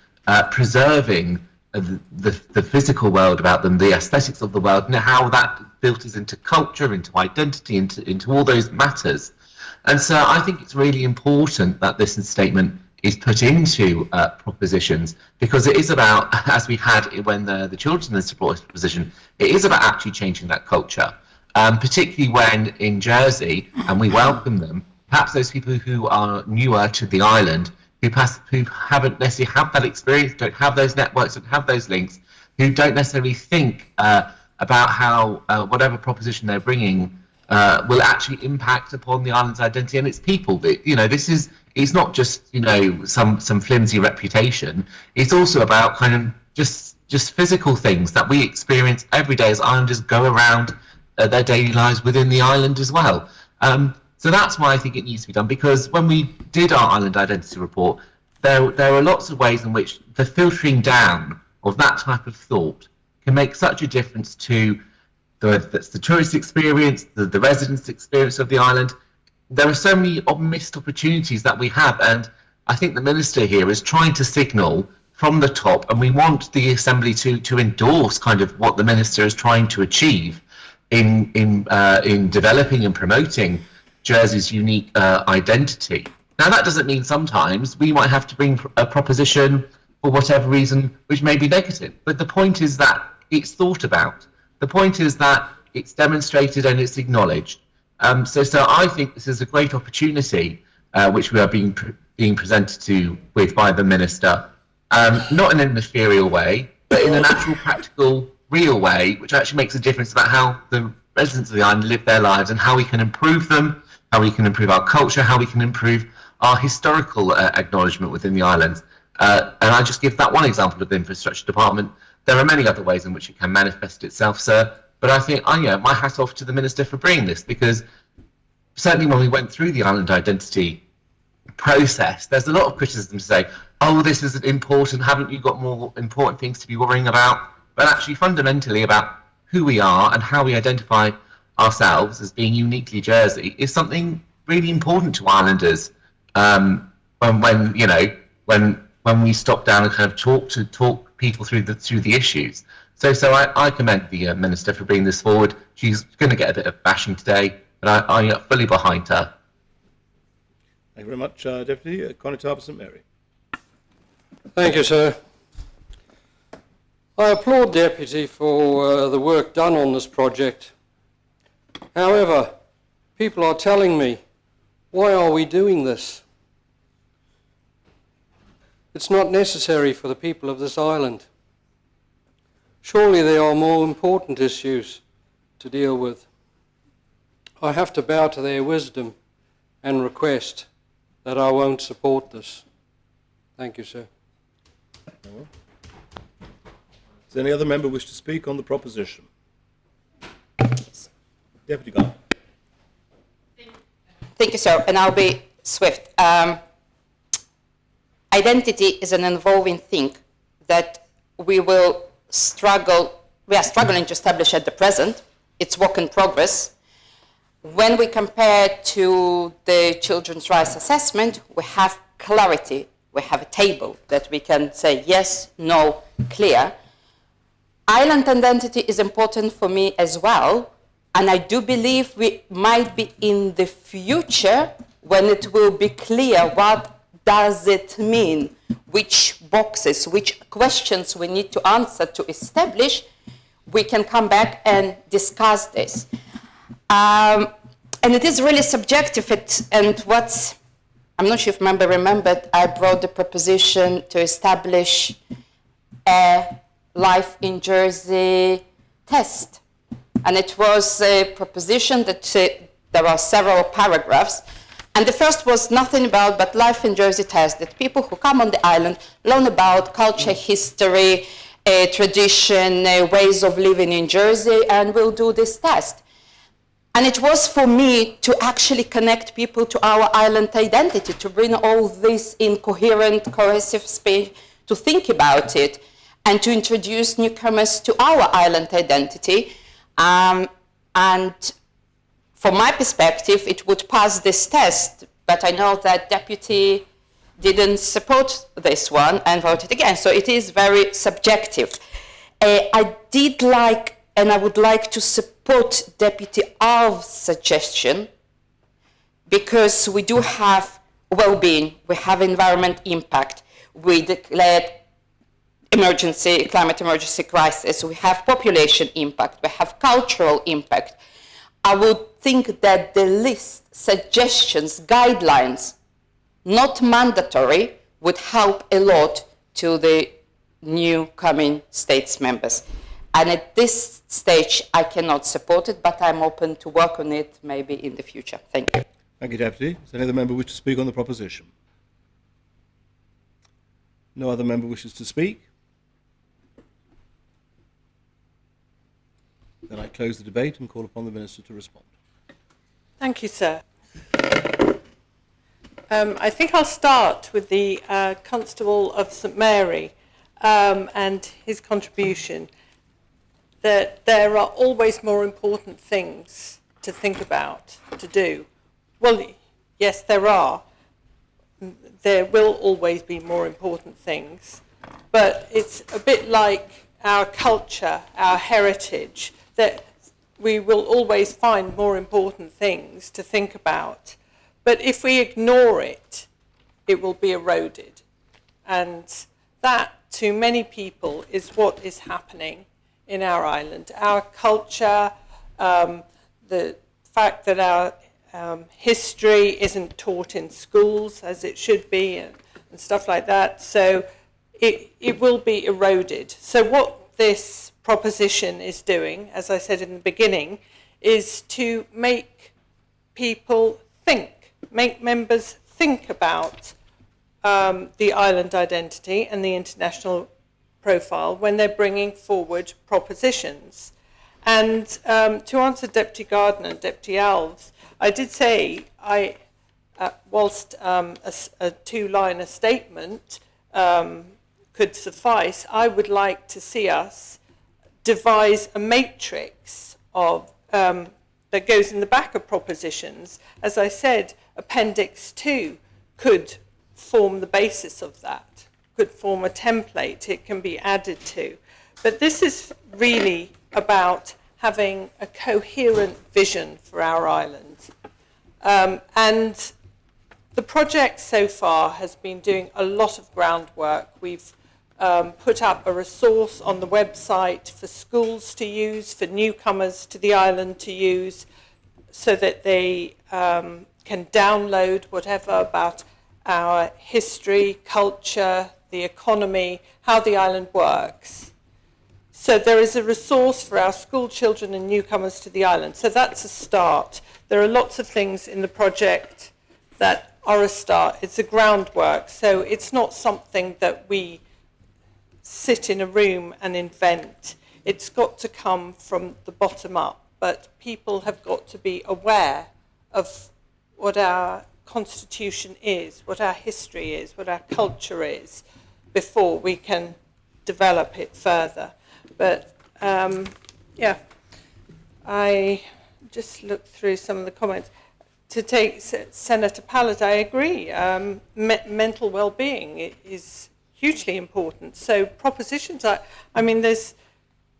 preserving the physical world about them, the aesthetics of the world, and how that filters into culture, into identity, into all those matters. And so I think it's really important that this statement is put into propositions, because it is about, as we had when the children's minister brought this proposition, it is about actually changing that culture, particularly when in Jersey, and we welcome them, perhaps those people who are newer to the island who haven't necessarily had that experience, don't have those networks, don't have those links, who don't necessarily think about how whatever proposition they're bringing will actually impact upon the island's identity and its people. It's not just some flimsy reputation. It's also about kind of just physical things that we experience every day as islanders go around their daily lives within the island as well. So that's why I think it needs to be done, because when we did our island identity report, there are lots of ways in which the filtering down of that type of thought can make such a difference to the tourist experience, the residents' experience of the island. There are so many missed opportunities that we have, and I think the Minister here is trying to signal from the top, and we want the Assembly to endorse kind of what the Minister is trying to achieve in developing and promoting Jersey's unique identity. Now, that doesn't mean sometimes we might have to bring a proposition for whatever reason which may be negative, but the point is that it's thought about. The point is that it's demonstrated and it's acknowledged. So I think this is a great opportunity which we are being presented with by the Minister, not in an inferior way, but in an actual practical, real way, which actually makes a difference about how the residents of the island live their lives and how we can improve them, how we can improve our culture, how we can improve our historical acknowledgement within the islands. And I just give that one example of the Infrastructure Department. There are many other ways in which it can manifest itself, sir. But I think, my hat off to the Minister for bringing this, because certainly when we went through the island identity process, there's a lot of criticism to say, oh, this isn't important, haven't you got more important things to be worrying about? But actually fundamentally about who we are and how we identify ourselves as being uniquely Jersey is something really important to islanders. When we stop down and kind of talk people through the issues. So I commend the Minister for bringing this forward. She's going to get a bit of bashing today, but I'm fully behind her. Thank you very much, Deputy. Conor Tarver, St Mary. Thank you, sir. I applaud Deputy for the work done on this project. However, people are telling me, why are we doing this? It's not necessary for the people of this island. Surely there are more important issues to deal with. I have to bow to their wisdom and request that I won't support this. Thank you, sir. Does any other member wish to speak on the proposition? Deputy Garner. Thank you, sir, and I'll be swift. Identity is an evolving thing that we are struggling to establish at the present. It's work in progress. When we compare to the Children's Rights Assessment, we have clarity. We have a table that we can say yes, no, clear. Island identity is important for me as well, and I do believe we might be in the future when it will be clear what does it mean, which boxes, which questions we need to answer to establish, we can come back and discuss this. And it is really subjective, I'm not sure if member remembered, I brought the proposition to establish a Life in Jersey test. And it was a proposition that there are several paragraphs. And the first was nothing about but Life in Jersey test, that people who come on the island learn about culture, history, tradition, ways of living in Jersey, and will do this test. And it was for me to actually connect people to our island identity, to bring all this in coherent, cohesive space, to think about it, and to introduce newcomers to our island identity. And from my perspective, it would pass this test, but I know that Deputy didn't support this one and voted against, so it is very subjective. I did like, and I would like to support Deputy Alves' suggestion, because we do have well-being, we have environment impact, we declared climate emergency crisis, we have population impact, we have cultural impact. I would think that the list, suggestions, guidelines, not mandatory, would help a lot to the new coming states members. And at this stage, I cannot support it, but I'm open to work on it maybe in the future. Thank you. Thank you, Deputy. Does any other member wish to speak on the proposition? No other member wishes to speak? Then I close the debate and call upon the Minister to respond. Thank you, sir. I think I'll start with the Constable of St Mary and his contribution, that there are always more important things to think about, to do. Well, yes, there are. There will always be more important things, but it's a bit like our culture, our heritage, that we will always find more important things to think about. But if we ignore it, it will be eroded. And that, to many people, is what is happening in our island. Our culture, the fact that our history isn't taught in schools as it should be, and stuff like that. So it will be eroded. So what this proposition is doing, as I said in the beginning, is to make people think, make members think about the island identity and the international profile when they're bringing forward propositions. And to answer Deputy Gardner and Deputy Alves, I did say, whilst a two-liner statement could suffice, I would like to see us devise a matrix of that goes in the back of propositions. As I said, Appendix 2 could form the basis of that, could form a template it can be added to. But this is really about having a coherent vision for our island. And the project so far has been doing a lot of groundwork. We've put up a resource on the website for schools to use, for newcomers to the island to use, so that they can download whatever about our history, culture, the economy, how the island works. So there is a resource for our school children and newcomers to the island. So that's a start. There are lots of things in the project that are a start. It's a groundwork. So it's not something that we sit in a room and invent. It's got to come from the bottom up. But people have got to be aware of what our constitution is, what our history is, what our culture is, before we can develop it further. But yeah, I just looked through some of the comments. To take Senator Pallett, I agree. Mental well-being is hugely important. So propositions, I mean, there's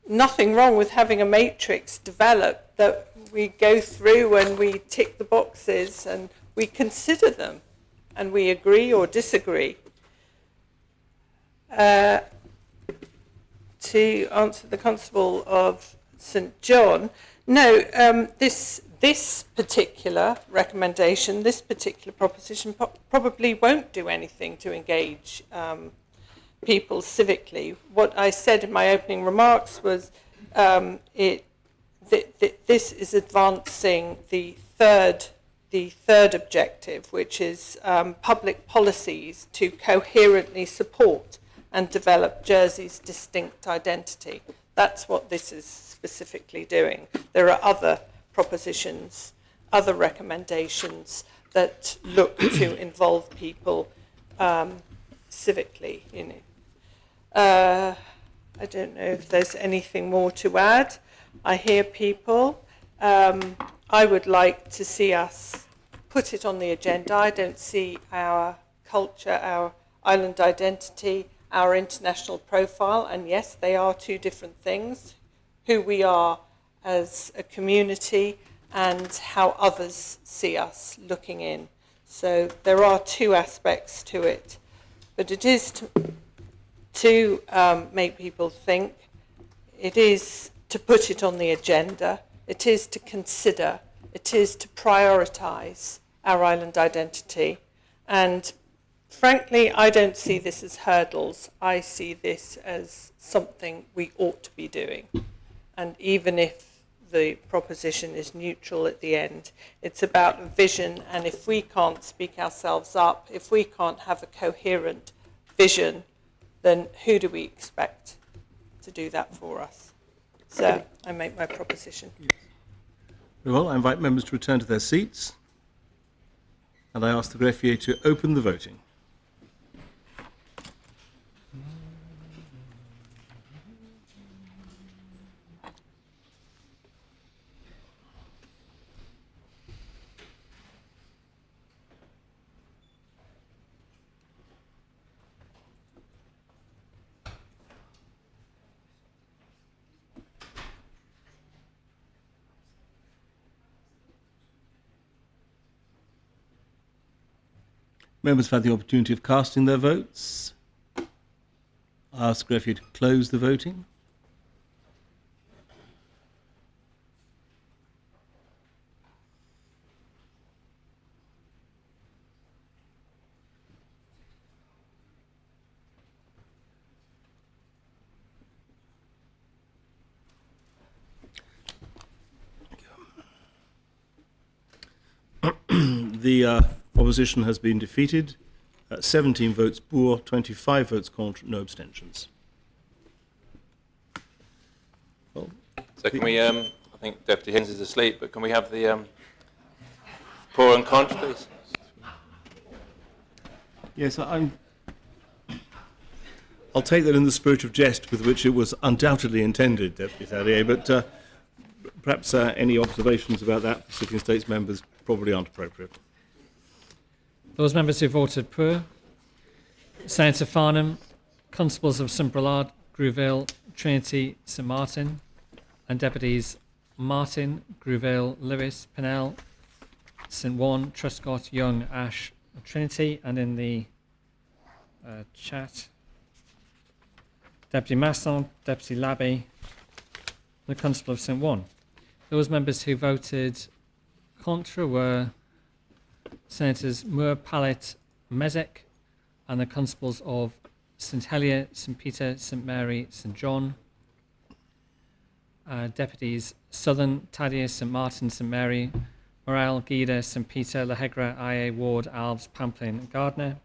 nothing wrong with having a matrix developed that we go through and we tick the boxes and we consider them and we agree or disagree. To answer the Constable of St John, no, this particular recommendation, this particular proposition probably won't do anything to engage people civically. What I said in my opening remarks was this is advancing the third objective, which is public policies to coherently support and develop Jersey's distinct identity. That's what this is specifically doing. There are other propositions, other recommendations that look to involve people civically in it. I don't know if there's anything more to add. I hear people. I would like to see us put it on the agenda. I don't see our culture, our island identity, our international profile, and yes, they are two different things, who we are as a community and how others see us looking in. So there are two aspects to it, but it is to make people think, it is to put it on the agenda, it is to consider, it is to prioritise our island identity, and frankly, I don't see this as hurdles. I see this as something we ought to be doing. And even if the proposition is neutral at the end, it's about vision. And if we can't speak ourselves up, if we can't have a coherent vision, then who do we expect to do that for us? So I make my proposition. Very well, I invite members to return to their seats. And I ask the greffier to open the voting. Members have had the opportunity of casting their votes. I ask the greffier to close the voting. The opposition has been defeated. 17 votes pour, 25 votes contre, no abstentions. Well, So can we, I think Deputy Higgins is asleep, but can we have the pour and contre, please? yes, I'll take that in the spirit of jest with which it was undoubtedly intended, Deputy Thaddeus, but perhaps any observations about that for sitting States members probably aren't appropriate. Those members who voted pour: Senator Farnham, Constables of St Brelade, Grouville, Trinity, St Martin, and Deputies Martin, Grouville, Lewis, Pennell, St Warren, Truscott, Young, Ash, Trinity, and in the chat, Deputy Masson, Deputy Labby, the Constable of St Warren. Those members who voted contra were Senators Moore, Pallet, Mezek, and the Constables of St Helier, St Peter, St Mary, St John. Deputies Southern, Thaddeus, St Martin, St Mary, Morale, Guida, St Peter, Lahegra, IA, Ward, Alves, Pamplin, and Gardner.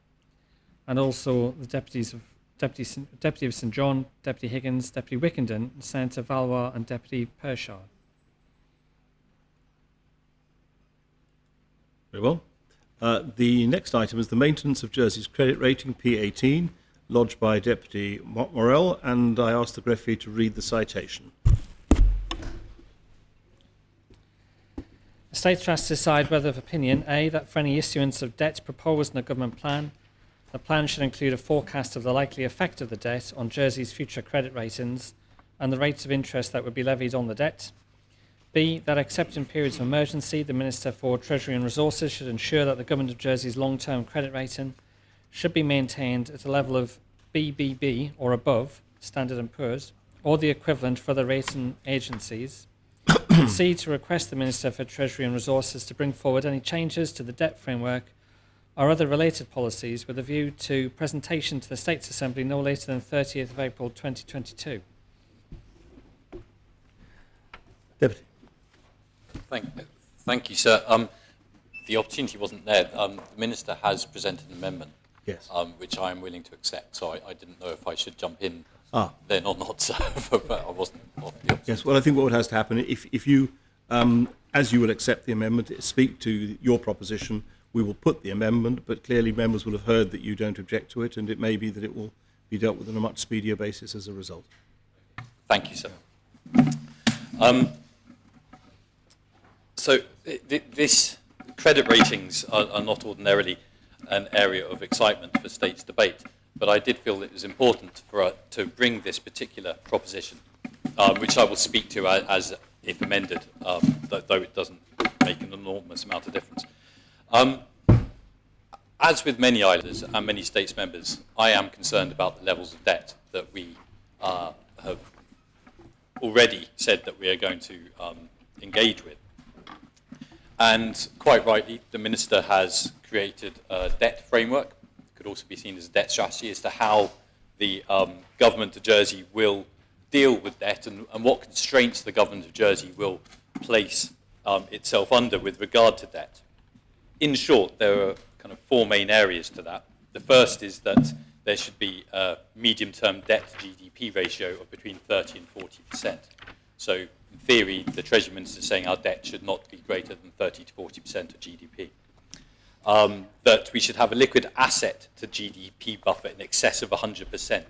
And also the deputies of Deputy of St John, Deputy Higgins, Deputy Wickenden, Senator Valois, and Deputy Pershar. Very well. The next item is the maintenance of Jersey's credit rating, P18, lodged by Deputy Morel, and I ask the greffier to read the citation. The State has to decide whether of opinion, A, that for any issuance of debt proposed in a government plan, the plan should include a forecast of the likely effect of the debt on Jersey's future credit ratings and the rates of interest that would be levied on the debt. B, that except in periods of emergency, the Minister for Treasury and Resources should ensure that the Government of Jersey's long-term credit rating should be maintained at a level of BBB or above, Standard & Poor's, or the equivalent for the rating agencies. C, to request the Minister for Treasury and Resources to bring forward any changes to the debt framework or other related policies with a view to presentation to the States Assembly no later than 30th of April 2022. Deputy. Thank you, sir. The opportunity wasn't there. The Minister has presented an amendment, yes, which I am willing to accept, so I didn't know if I should jump in then or not, so, but I wasn't off the opportunity. Yes, well, I think what has to happen, if you, as you will accept the amendment, speak to your proposition, we will put the amendment, but clearly members will have heard that you don't object to it, and it may be that it will be dealt with on a much speedier basis as a result. Thank you, sir. So this credit ratings are not ordinarily an area of excitement for States debate, but I did feel it was important for to bring this particular proposition, which I will speak to as if amended, though it doesn't make an enormous amount of difference. As with many islanders and many States members, I am concerned about the levels of debt that we have already said that we are going to engage with. And quite rightly, the Minister has created a debt framework. could also be seen as a debt strategy as to how the government of Jersey will deal with debt and what constraints the government of Jersey will place itself under with regard to debt. In short, there are kind of four main areas to that. The first is that there should be a medium-term debt to GDP ratio of between 30 and 40%. So in theory, the Treasury Minister is saying our debt should not be greater than 30 to 40% of GDP. That we should have a liquid asset to GDP buffer in excess of 100%.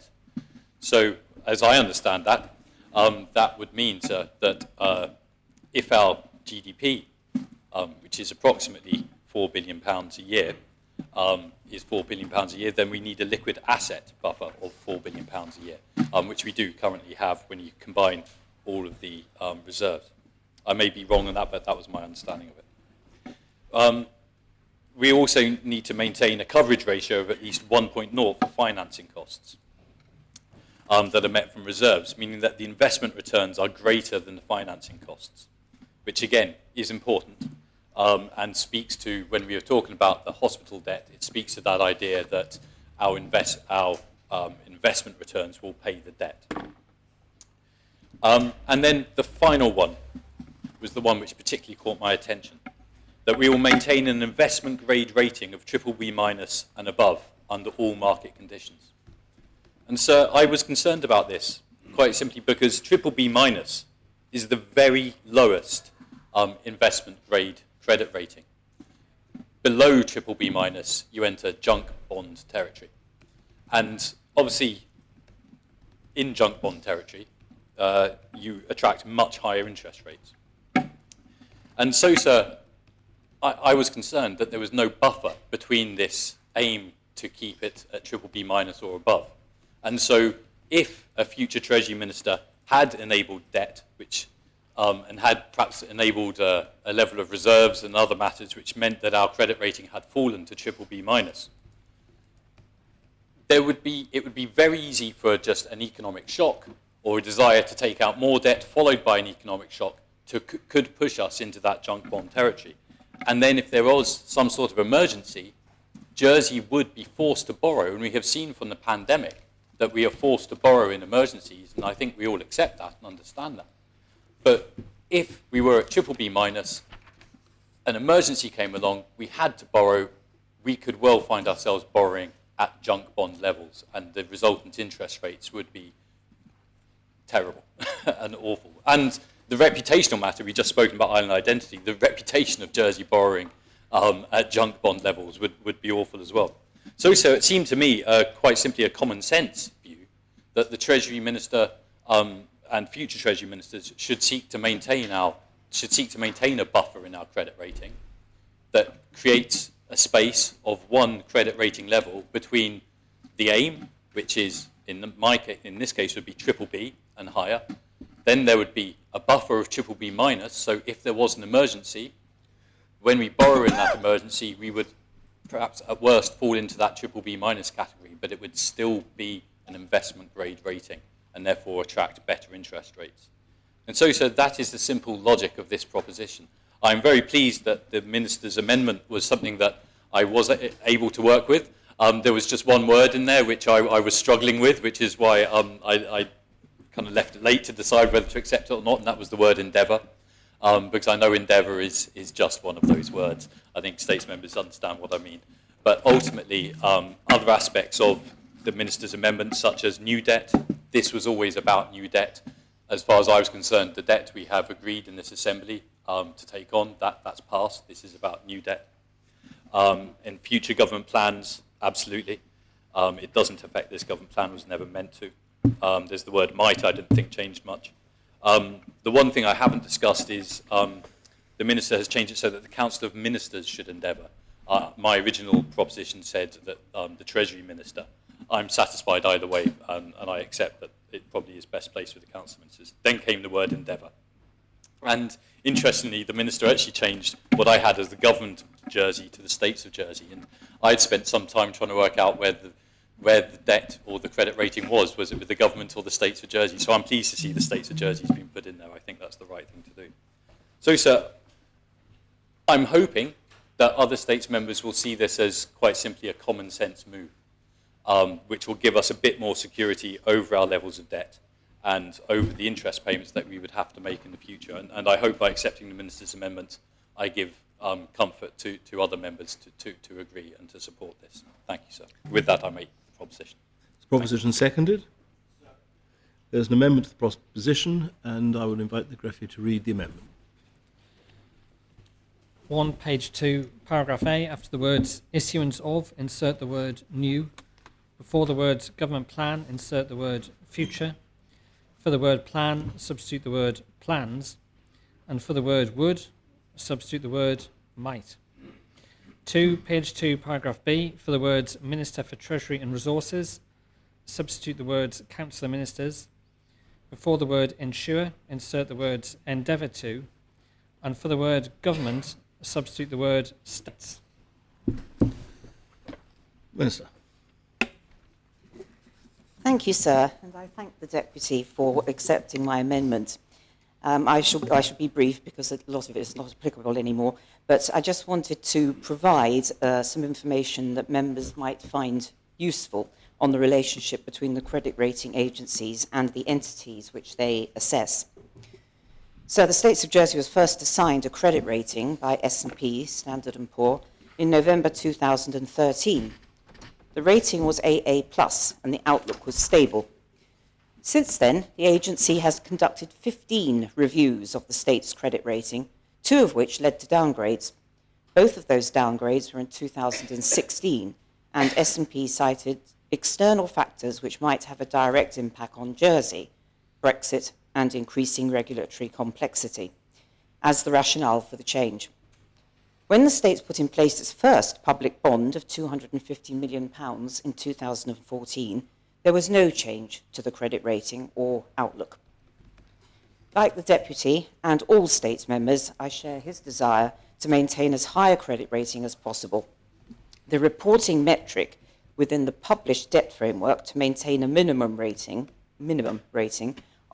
So as I understand that, that would mean, sir, that if our GDP, which is approximately £4 billion a year, is £4 billion a year, then we need a liquid asset buffer of £4 billion a year, which we do currently have when you combine all of the reserves. I may be wrong on that, but that was my understanding of it. We also need to maintain a coverage ratio of at least 1.0 for financing costs that are met from reserves, meaning that the investment returns are greater than the financing costs, which again is important and speaks to, when we were talking about the hospital debt, it speaks to that idea that our investment returns will pay the debt. And then the final one was the one which particularly caught my attention, that we will maintain an investment grade rating of BBB- and above under all market conditions. And so I was concerned about this quite simply because BBB- is the very lowest investment grade credit rating. Below BBB-, you enter junk bond territory. And obviously, in junk bond territory, you attract much higher interest rates. And so, sir, I was concerned that there was no buffer between this aim to keep it at BBB- or above. And so if a future Treasury Minister had enabled debt, which and had perhaps enabled a level of reserves and other matters which meant that our credit rating had fallen to BBB-, it would be very easy for just an economic shock or a desire to take out more debt followed by an economic shock could push us into that junk bond territory. And then if there was some sort of emergency, Jersey would be forced to borrow, and we have seen from the pandemic that we are forced to borrow in emergencies, and I think we all accept that and understand that. But if we were at BBB-, an emergency came along, we had to borrow, we could well find ourselves borrowing at junk bond levels, and the resultant interest rates would be terrible and awful. And the reputational matter, we just spoken about island identity, the reputation of Jersey borrowing at junk bond levels would be awful as well. So it seemed to me quite simply a common sense view that the Treasury Minister and future Treasury Ministers should seek to maintain a buffer in our credit rating that creates a space of one credit rating level between the aim, which is in this case would be BBB and higher. Then there would be a buffer of BBB-, so if there was an emergency, when we borrow in that emergency, we would perhaps at worst fall into that BBB- category, but it would still be an investment grade rating and therefore attract better interest rates. And so that is the simple logic of this proposition. I'm very pleased that the Minister's amendment was something that I was able to work with. There was just one word in there which I was struggling with, which is why I kind of left it late to decide whether to accept it or not, and that was the word endeavour, because I know endeavour is just one of those words. I think states members understand what I mean. But ultimately, other aspects of the Minister's amendment, such as new debt, this was always about new debt. As far as I was concerned, the debt we have agreed in this Assembly to take on, that's passed. This is about new debt. In future government plans, absolutely. It doesn't affect this government plan, was never meant to. There's the word might, I didn't think changed much. The one thing I haven't discussed is the Minister has changed it so that the Council of Ministers should endeavour. My original proposition said that the Treasury Minister. I'm satisfied either way, and I accept that it probably is best placed with the Council of Ministers. Then came the word endeavour. And interestingly, the Minister actually changed what I had as the government of Jersey to the States of Jersey. And I'd spent some time trying to work out where the debt or the credit rating was it with the government or the States of Jersey? So I'm pleased to see the States of Jersey has been put in there. I think that's the right thing to do. So, sir, I'm hoping that other states members will see this as quite simply a common sense move. which will give us a bit more security over our levels of debt and over the interest payments that we would have to make in the future. And I hope by accepting the Minister's amendment, I give comfort to other members to agree and to support this. Thank you, sir. With that, I make the proposition. Is proposition seconded? There's an amendment to the proposition, and I will invite the greffier to read the amendment. 1, page 2, paragraph A, after the words issuance of, insert the word new. Before the words government plan, insert the word future. For the word plan, substitute the word plans. And for the word would, substitute the word might. 2, page 2, paragraph B, for the words Minister for Treasury and Resources, substitute the words Councillor Ministers. Before the word ensure, insert the words endeavour to. And for the word government, substitute the word states. Minister. Thank you, sir, and I thank the Deputy for accepting my amendment. I shall be brief because a lot of it is not applicable anymore, but I just wanted to provide some information that members might find useful on the relationship between the credit rating agencies and the entities which they assess. So the States of Jersey was first assigned a credit rating by S&P, Standard & Poor, in November 2013. The rating was AA+, and the outlook was stable. Since then, the agency has conducted 15 reviews of the state's credit rating, 2 of which led to downgrades. Both of those downgrades were in 2016, and S&P cited external factors which might have a direct impact on Jersey, Brexit, and increasing regulatory complexity, as the rationale for the change. When the States put in place its first public bond of £250 million in 2014, there was no change to the credit rating or outlook. Like the Deputy and all States members, I share his desire to maintain as high a credit rating as possible. The reporting metric within the published debt framework to maintain a minimum rating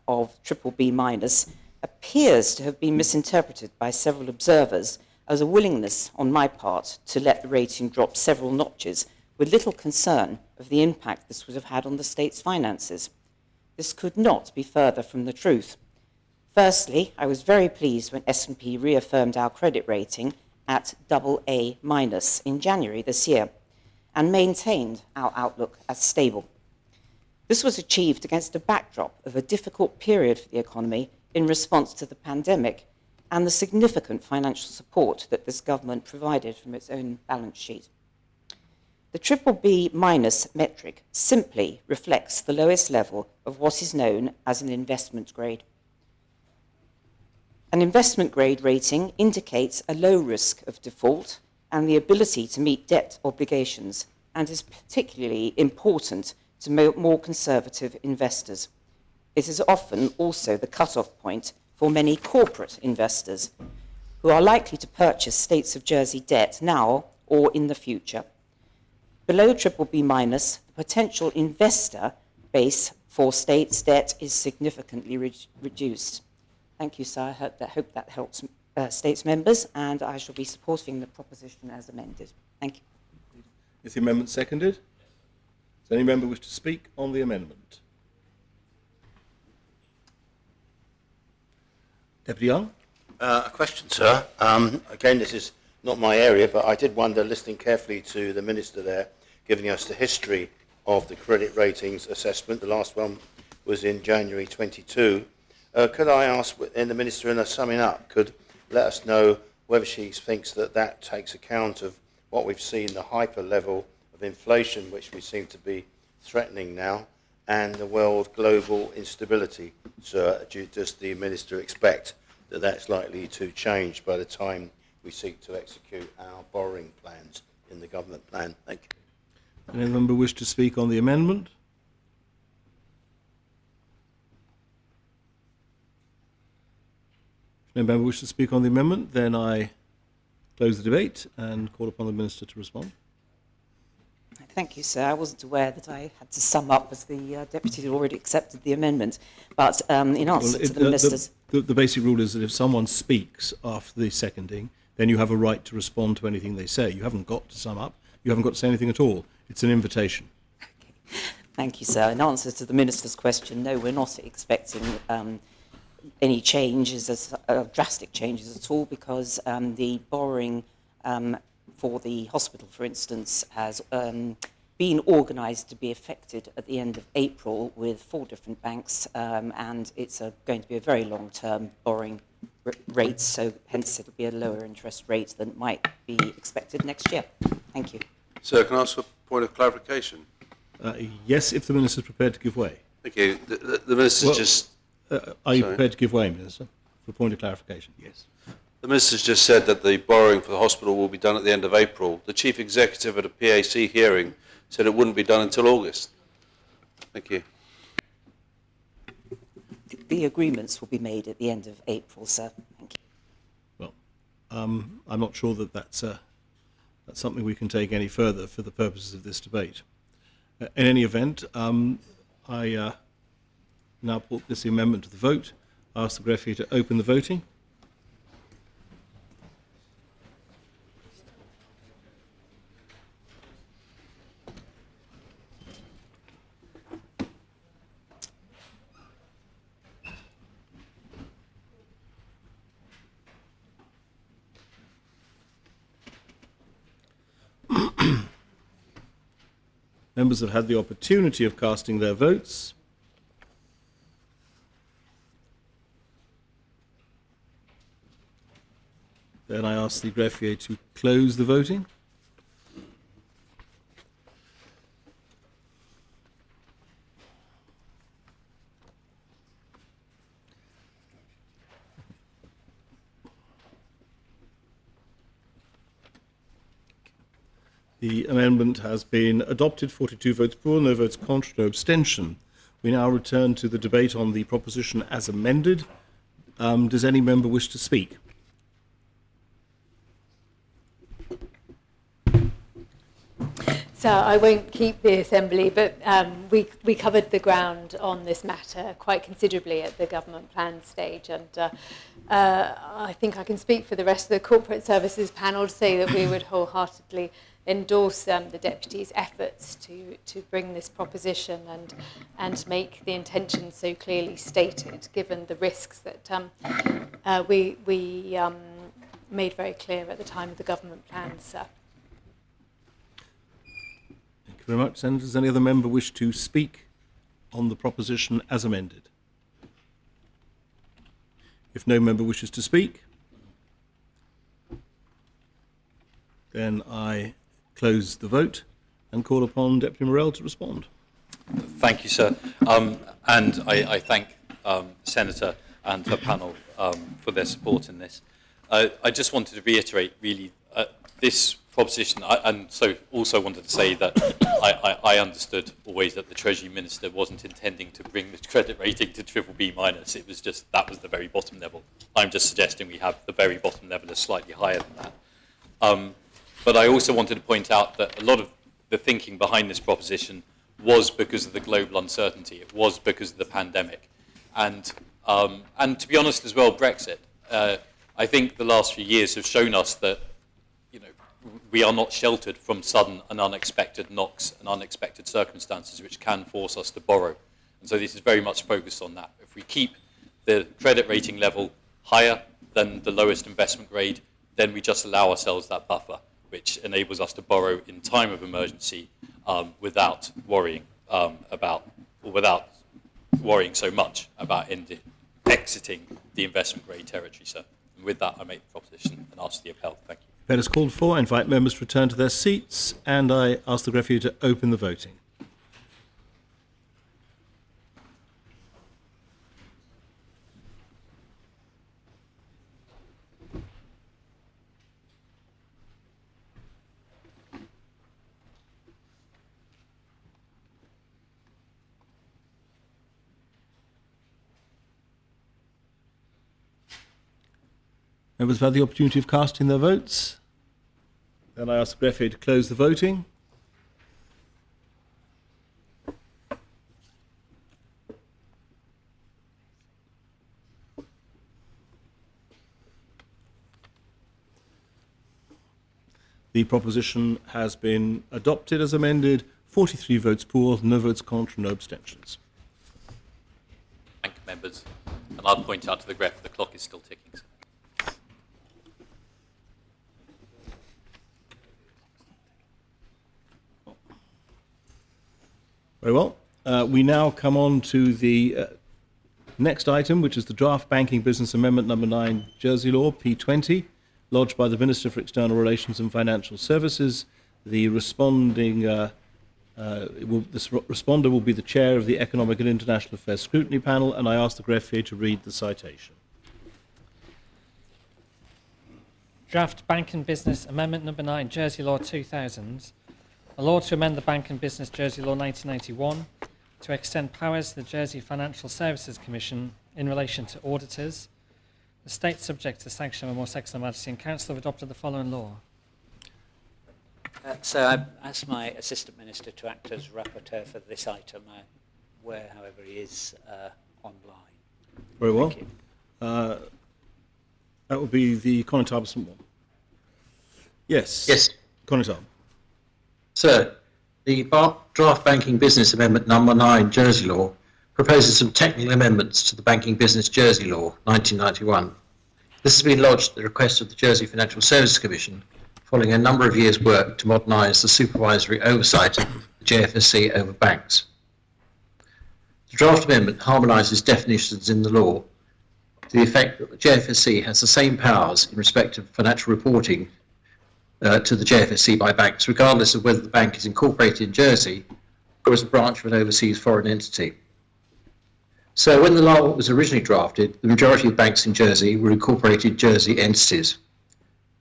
of BBB- appears to have been misinterpreted by several observers as a willingness on my part to let the rating drop several notches with little concern of the impact this would have had on the state's finances. This could not be further from the truth. Firstly, I was very pleased when S&P reaffirmed our credit rating at AA- in January this year and maintained our outlook as stable. This was achieved against a backdrop of a difficult period for the economy in response to the pandemic and the significant financial support that this government provided from its own balance sheet. The BBB- metric simply reflects the lowest level of what is known as an investment grade. An investment grade rating indicates a low risk of default and the ability to meet debt obligations, and is particularly important to more conservative investors. It is often also the cut-off point for many corporate investors who are likely to purchase States of Jersey debt now or in the future. Below BBB-, the potential investor base for States debt is significantly reduced. Thank you, sir. I hope that helps States members, and I shall be supporting the proposition as amended. Thank you. Is the amendment seconded? Does any member wish to speak on the amendment? Deputy Young? A question, sir. Again, this is not my area, but I did wonder, listening carefully to the Minister there, giving us the history of the credit ratings assessment. The last one was in January 22. Could I ask, and the Minister, in a summing up, could let us know whether she thinks that that takes account of what we've seen, the hyper level of inflation, which we seem to be threatening now, and the world global instability. Sir, does the Minister expect that that's likely to change by the time we seek to execute our borrowing plans in the government plan? Thank you. Any member wish to speak on the amendment? If no member wishes to speak on the amendment, then I close the debate and call upon the Minister to respond. Thank you, sir. I wasn't aware that I had to sum up as the Deputy had already accepted the amendment. But in answer to the Minister's... The basic rule is that if someone speaks after the seconding, then you have a right to respond to anything they say. You haven't got to sum up. You haven't got to say anything at all. It's an invitation. Thank you, sir. In answer to the Minister's question, no, we're not expecting any changes, drastic changes at all, because the borrowing for the hospital, for instance, has been organised to be effected at the end of April with 4 different banks, and it's going to be a very long-term borrowing rate, so hence it'll be a lower interest rate than might be expected next year. Thank you. Sir, can I ask for a point of clarification? Yes, if the Minister is prepared to give way. Thank you. The Minister's just... Are you prepared to give way, Minister, for a point of clarification? Yes. The Minister's just said that the borrowing for the hospital will be done at the end of April. The Chief Executive at a PAC hearing said it wouldn't be done until August. Thank you. The agreements will be made at the end of April, sir. Thank you. Well, I'm not sure that that's something we can take any further for the purposes of this debate. In any event, I now put this amendment to the vote. I ask the greffier to open the voting. Members have had the opportunity of casting their votes. Then I ask the greffier to close the voting. The amendment has been adopted, 42 votes for, no votes contrary, no abstention. We now return to the debate on the proposition as amended. Does any member wish to speak? So I won't keep the Assembly, but we covered the ground on this matter quite considerably at the government plan stage, and I think I can speak for the rest of the Corporate Services panel to say that we would wholeheartedly endorse the Deputy's efforts to bring this proposition and make the intention so clearly stated, given the risks that we made very clear at the time of the government plans, sir. Thank you very much. Senator, does any other member wish to speak on the proposition as amended? If no member wishes to speak, then I close the vote and call upon Deputy Morell to respond. Thank you, sir. And I thank Senator and her panel for their support in this. I just wanted to reiterate, really, this proposition, and so also wanted to say that I understood always that the Treasury Minister wasn't intending to bring the credit rating to BBB-. It was just, that was the very bottom level. I'm just suggesting we have the very bottom level is slightly higher than that. But I also wanted to point out that a lot of the thinking behind this proposition was because of the global uncertainty. It was because of the pandemic. And to be honest as well, Brexit. I think the last few years have shown us that we are not sheltered from sudden and unexpected knocks and unexpected circumstances which can force us to borrow. And so this is very much focused on that. If we keep the credit rating level higher than the lowest investment grade, then we just allow ourselves that buffer, which enables us to borrow in time of emergency without worrying without worrying so much about exiting the investment grade territory, sir. And with that, I make the proposition and ask the appel. Thank you. Debate is called for. I invite members to return to their seats, and I ask the greffier to open the voting. Members have had the opportunity of casting their votes. Then I ask the greffier to close the voting. The proposition has been adopted as amended, 43 votes for, no votes contra, no abstentions. Thank you, members. And I'll point out to the graph the clock is still ticking. Very well. We now come on to the next item, which is the Draft Banking Business Amendment Number 9, Jersey Law, P20, lodged by the Minister for External Relations and Financial Services. The responding responder will be the chair of the Economic and International Affairs Scrutiny Panel, and I ask the greffier to read the citation. Draft Banking Business Amendment Number 9, Jersey Law 2000, a law to amend the Bank and Business Jersey Law 1991 to extend powers to the Jersey Financial Services Commission in relation to auditors. The state subject to sanction of a more excellent Majesty and Council have adopted the following law. So I've asked my Assistant Minister to act as rapporteur for this item, where, however, he is online. Very well. Thank you. That would be the Conatable one. Yes. Yes. Conatable. Sir, the Draft Banking Business Amendment Number 9 Jersey Law proposes some technical amendments to the Banking Business Jersey Law 1991. This has been lodged at the request of the Jersey Financial Services Commission following a number of years' work to modernise the supervisory oversight of the JFSC over banks. The draft amendment harmonises definitions in the law to the effect that the JFSC has the same powers in respect of financial reporting to the JFSC by banks, regardless of whether the bank is incorporated in Jersey or as a branch of an overseas foreign entity. So when the law was originally drafted, the majority of banks in Jersey were incorporated Jersey entities,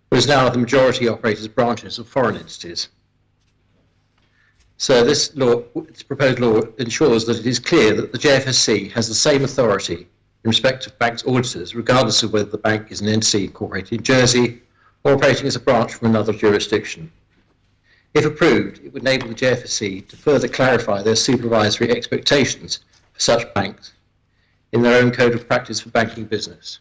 whereas now the majority operate as branches of foreign entities. So this proposed law ensures that it is clear that the JFSC has the same authority in respect of banks' auditors, regardless of whether the bank is an entity incorporated in Jersey or operating as a branch from another jurisdiction. If approved, it would enable the JFSC to further clarify their supervisory expectations for such banks in their own code of practice for banking business.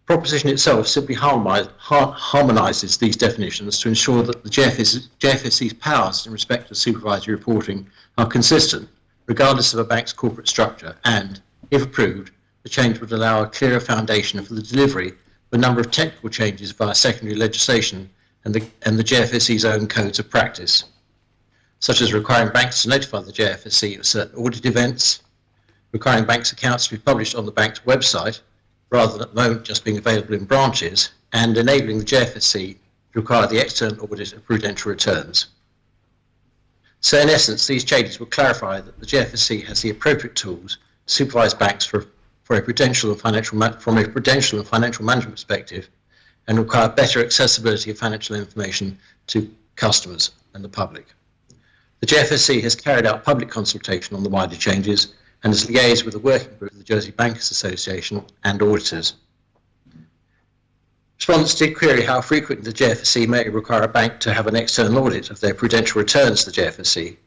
The proposition itself simply harmonises these definitions to ensure that the JFSC's powers in respect of supervisory reporting are consistent, regardless of a bank's corporate structure, and, if approved, the change would allow a clearer foundation for the delivery of a number of technical changes via secondary legislation and the JFSC's own codes of practice, such as requiring banks to notify the JFSC of certain audit events, requiring banks' accounts to be published on the bank's website, rather than at the moment just being available in branches, and enabling the JFSC to require the external audit of prudential returns. So in essence, these changes will clarify that the JFSC has the appropriate tools to supervise banks from a prudential and financial management perspective, and require better accessibility of financial information to customers and the public. The JFSC has carried out public consultation on the wider changes and has liaised with the working group of the Jersey Bankers Association and auditors. Respondents did query how frequently the JFSC may require a bank to have an external audit of their prudential returns to the JFSC,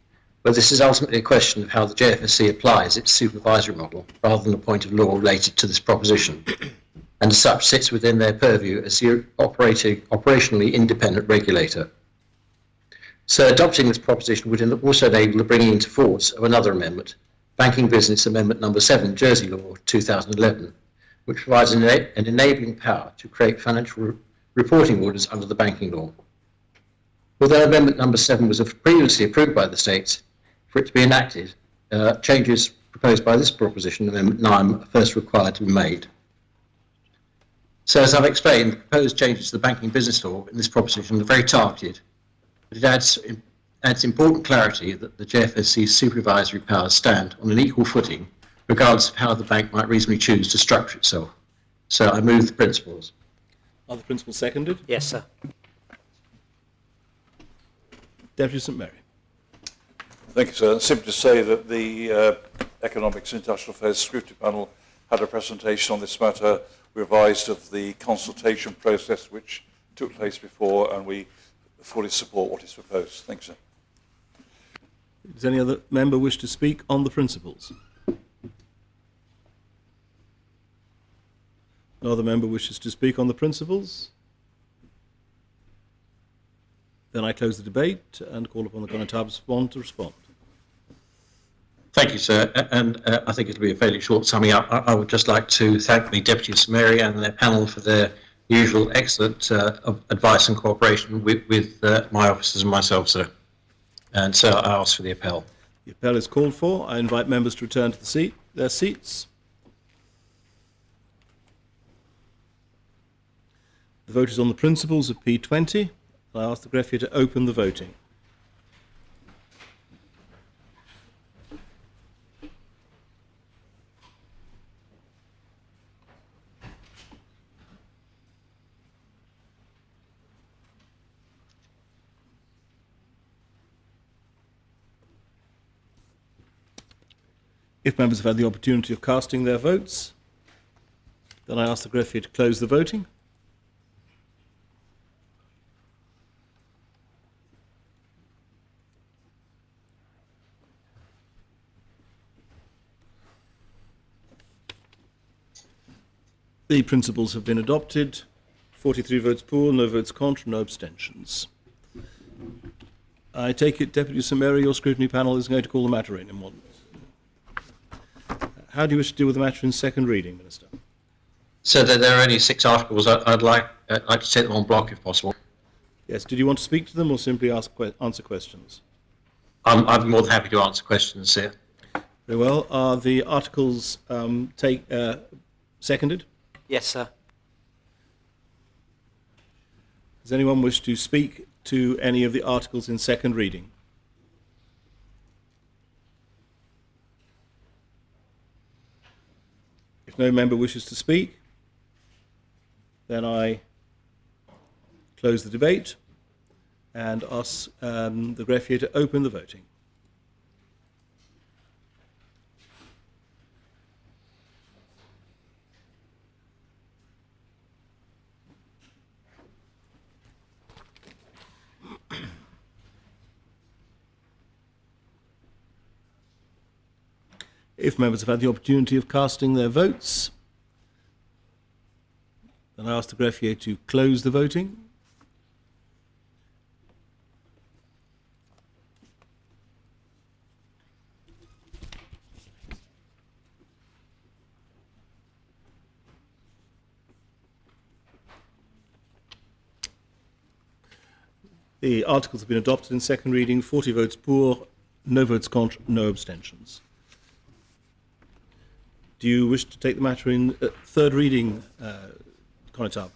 but this is ultimately a question of how the JFSC applies its supervisory model rather than a point of law related to this proposition, and as such sits within their purview as the operationally independent regulator. So adopting this proposition would also enable the bringing into force of another amendment, Banking Business Amendment Number 7, Jersey Law 2011, which provides an enabling power to create financial reporting orders under the banking law. Although Amendment Number 7 was previously approved by the states, for it to be enacted, changes proposed by this proposition, Amendment 9, are first required to be made. So as I've explained, the proposed changes to the banking business law in this proposition are very targeted, but it adds important clarity that the JFSC's supervisory powers stand on an equal footing, regardless of how the bank might reasonably choose to structure itself. So I move the principles. Are the principles seconded? Yes, sir. Deputy St Mary. Thank you, sir. Simply to say that the Economics and International Affairs Scrutiny Panel had a presentation on this matter, revised of the consultation process which took place before, and we fully support what is proposed. Thank you, sir. Does any other member wish to speak on the principles? No other member wishes to speak on the principles? Then I close the debate and call upon the Connotables Bond to respond. Thank you, sir. And I think it'll be a fairly short summing up. I would just like to thank the Deputy Sumeri and their panel for their usual excellent advice and cooperation with my officers and myself, sir. And so I ask for the appel. The appel is called for. I invite members to return to their seats. The vote is on the principles of P20. I ask the greffier to open the voting. If members have had the opportunity of casting their votes, then I ask the greffier to close the voting. The principles have been adopted. 43 votes for, no votes contra, no abstentions. I take it, Deputy Sumeri, your scrutiny panel is going to call the matter in one. How do you wish to deal with the matter in second reading, Minister? So there are only 6 articles. I'd like to take them en bloc if possible. Yes. Did you want to speak to them or simply answer questions? I'm more than happy to answer questions, sir. Very well. Are the articles seconded? Yes, sir. Does anyone wish to speak to any of the articles in second reading? If no member wishes to speak, then I close the debate and ask the greffier to open the voting. If members have had the opportunity of casting their votes, then I ask the greffier to close the voting. The articles have been adopted in second reading, 40 votes pour, no votes contra, no abstentions. Do you wish to take the matter in third reading, Connotab?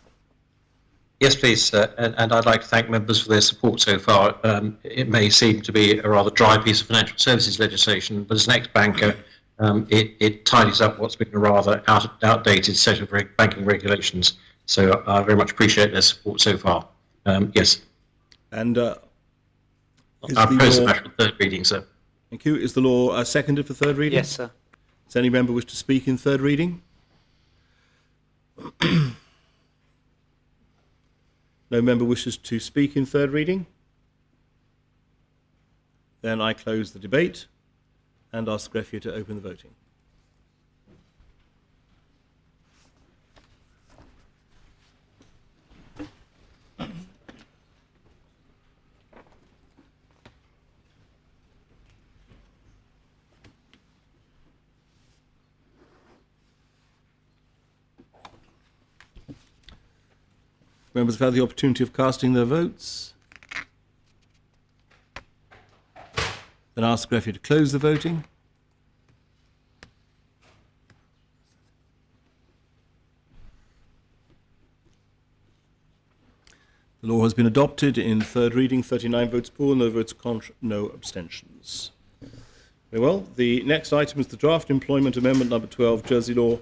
Yes, please, and I'd like to thank members for their support so far. It may seem to be a rather dry piece of financial services legislation, but as an ex-banker, it tidies up what's been a rather outdated set of banking regulations. So I very much appreciate their support so far. Yes. And I propose the matter for third reading, sir. Thank you. Is the law seconded for third reading? Yes, sir. Does any member wish to speak in third reading? No member wishes to speak in third reading? Then I close the debate and ask the greffier to open the voting. Members have had the opportunity of casting their votes. Then ask the greffier to close the voting. The law has been adopted in third reading, 39 votes for, no votes contra, no abstentions. Very well. The next item is the Draft Employment Amendment number 12, Jersey Law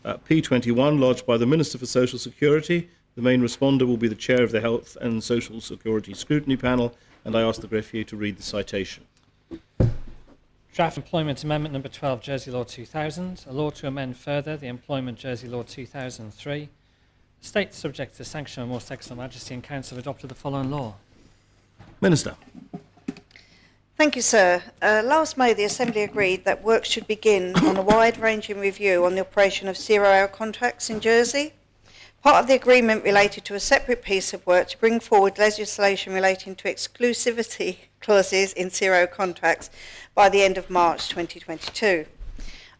P21, lodged by the Minister for Social Security. The main responder will be the Chair of the Health and Social Security Scrutiny Panel, and I ask the greffier to read the citation. Draft Employment Amendment number 12, Jersey Law 2000, a law to amend further the Employment Jersey Law 2003. The state subject to sanction of Most Excellent Majesty and Council have adopted the following law. Minister. Thank you, sir. Last May, the Assembly agreed that work should begin on a wide-ranging review on the operation of zero-hour contracts in Jersey. Part of the agreement related to a separate piece of work to bring forward legislation relating to exclusivity clauses in zero contracts by the end of March 2022.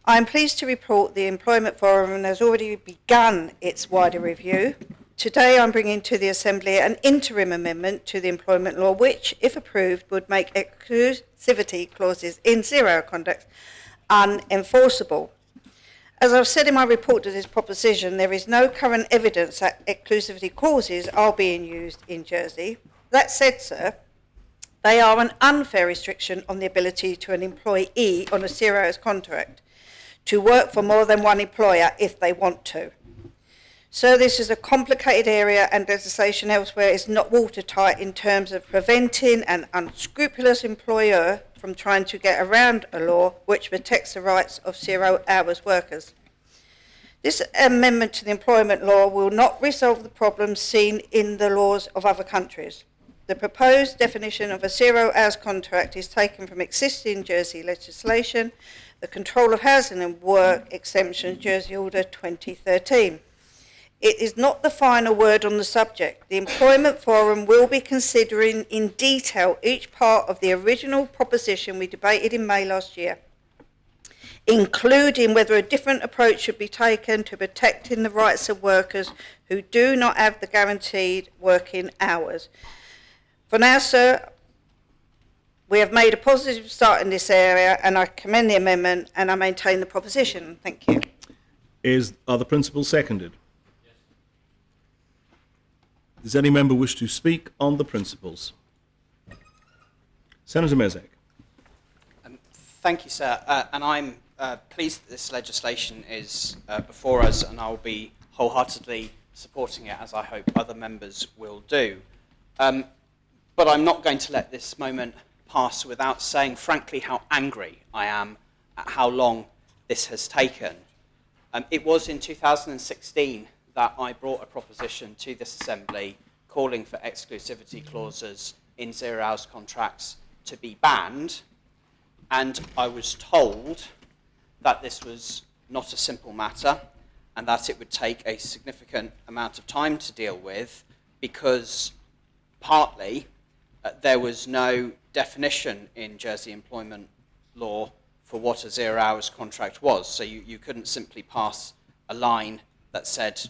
I am pleased to report the Employment Forum has already begun its wider review. Today I'm bringing to the Assembly an interim amendment to the employment law which, if approved, would make exclusivity clauses in zero contracts unenforceable. As I've said in my report to this proposition, there is no current evidence that exclusivity clauses are being used in Jersey. That said, sir, they are an unfair restriction on the ability to an employee on a zero-hours contract to work for more than one employer if they want to. So this is a complicated area and legislation elsewhere is not watertight in terms of preventing an unscrupulous employer from trying to get around a law which protects the rights of zero-hours workers. This amendment to the employment law will not resolve the problems seen in the laws of other countries. The proposed definition of a zero-hours contract is taken from existing Jersey legislation, the Control of Housing and Work Exemption Jersey Order 2013. It is not the final word on the subject. The Employment Forum will be considering in detail each part of the original proposition we debated in May last year, including whether a different approach should be taken to protecting the rights of workers who do not have the guaranteed working hours. For now, sir, we have made a positive start in this area and I commend the amendment and I maintain the proposition. Thank you. Are the principles seconded? Does any member wish to speak on the principles? Senator Mezek. Thank you, sir. And I'm pleased that this legislation is before us, and I'll be wholeheartedly supporting it, as I hope other members will do. But I'm not going to let this moment pass without saying, frankly, how angry I am at how long this has taken. It was in 2016 that I brought a proposition to this Assembly calling for exclusivity clauses in zero-hours contracts to be banned, and I was told that this was not a simple matter and that it would take a significant amount of time to deal with because partly there was no definition in Jersey employment law for what a zero-hours contract was, so you couldn't simply pass a line that said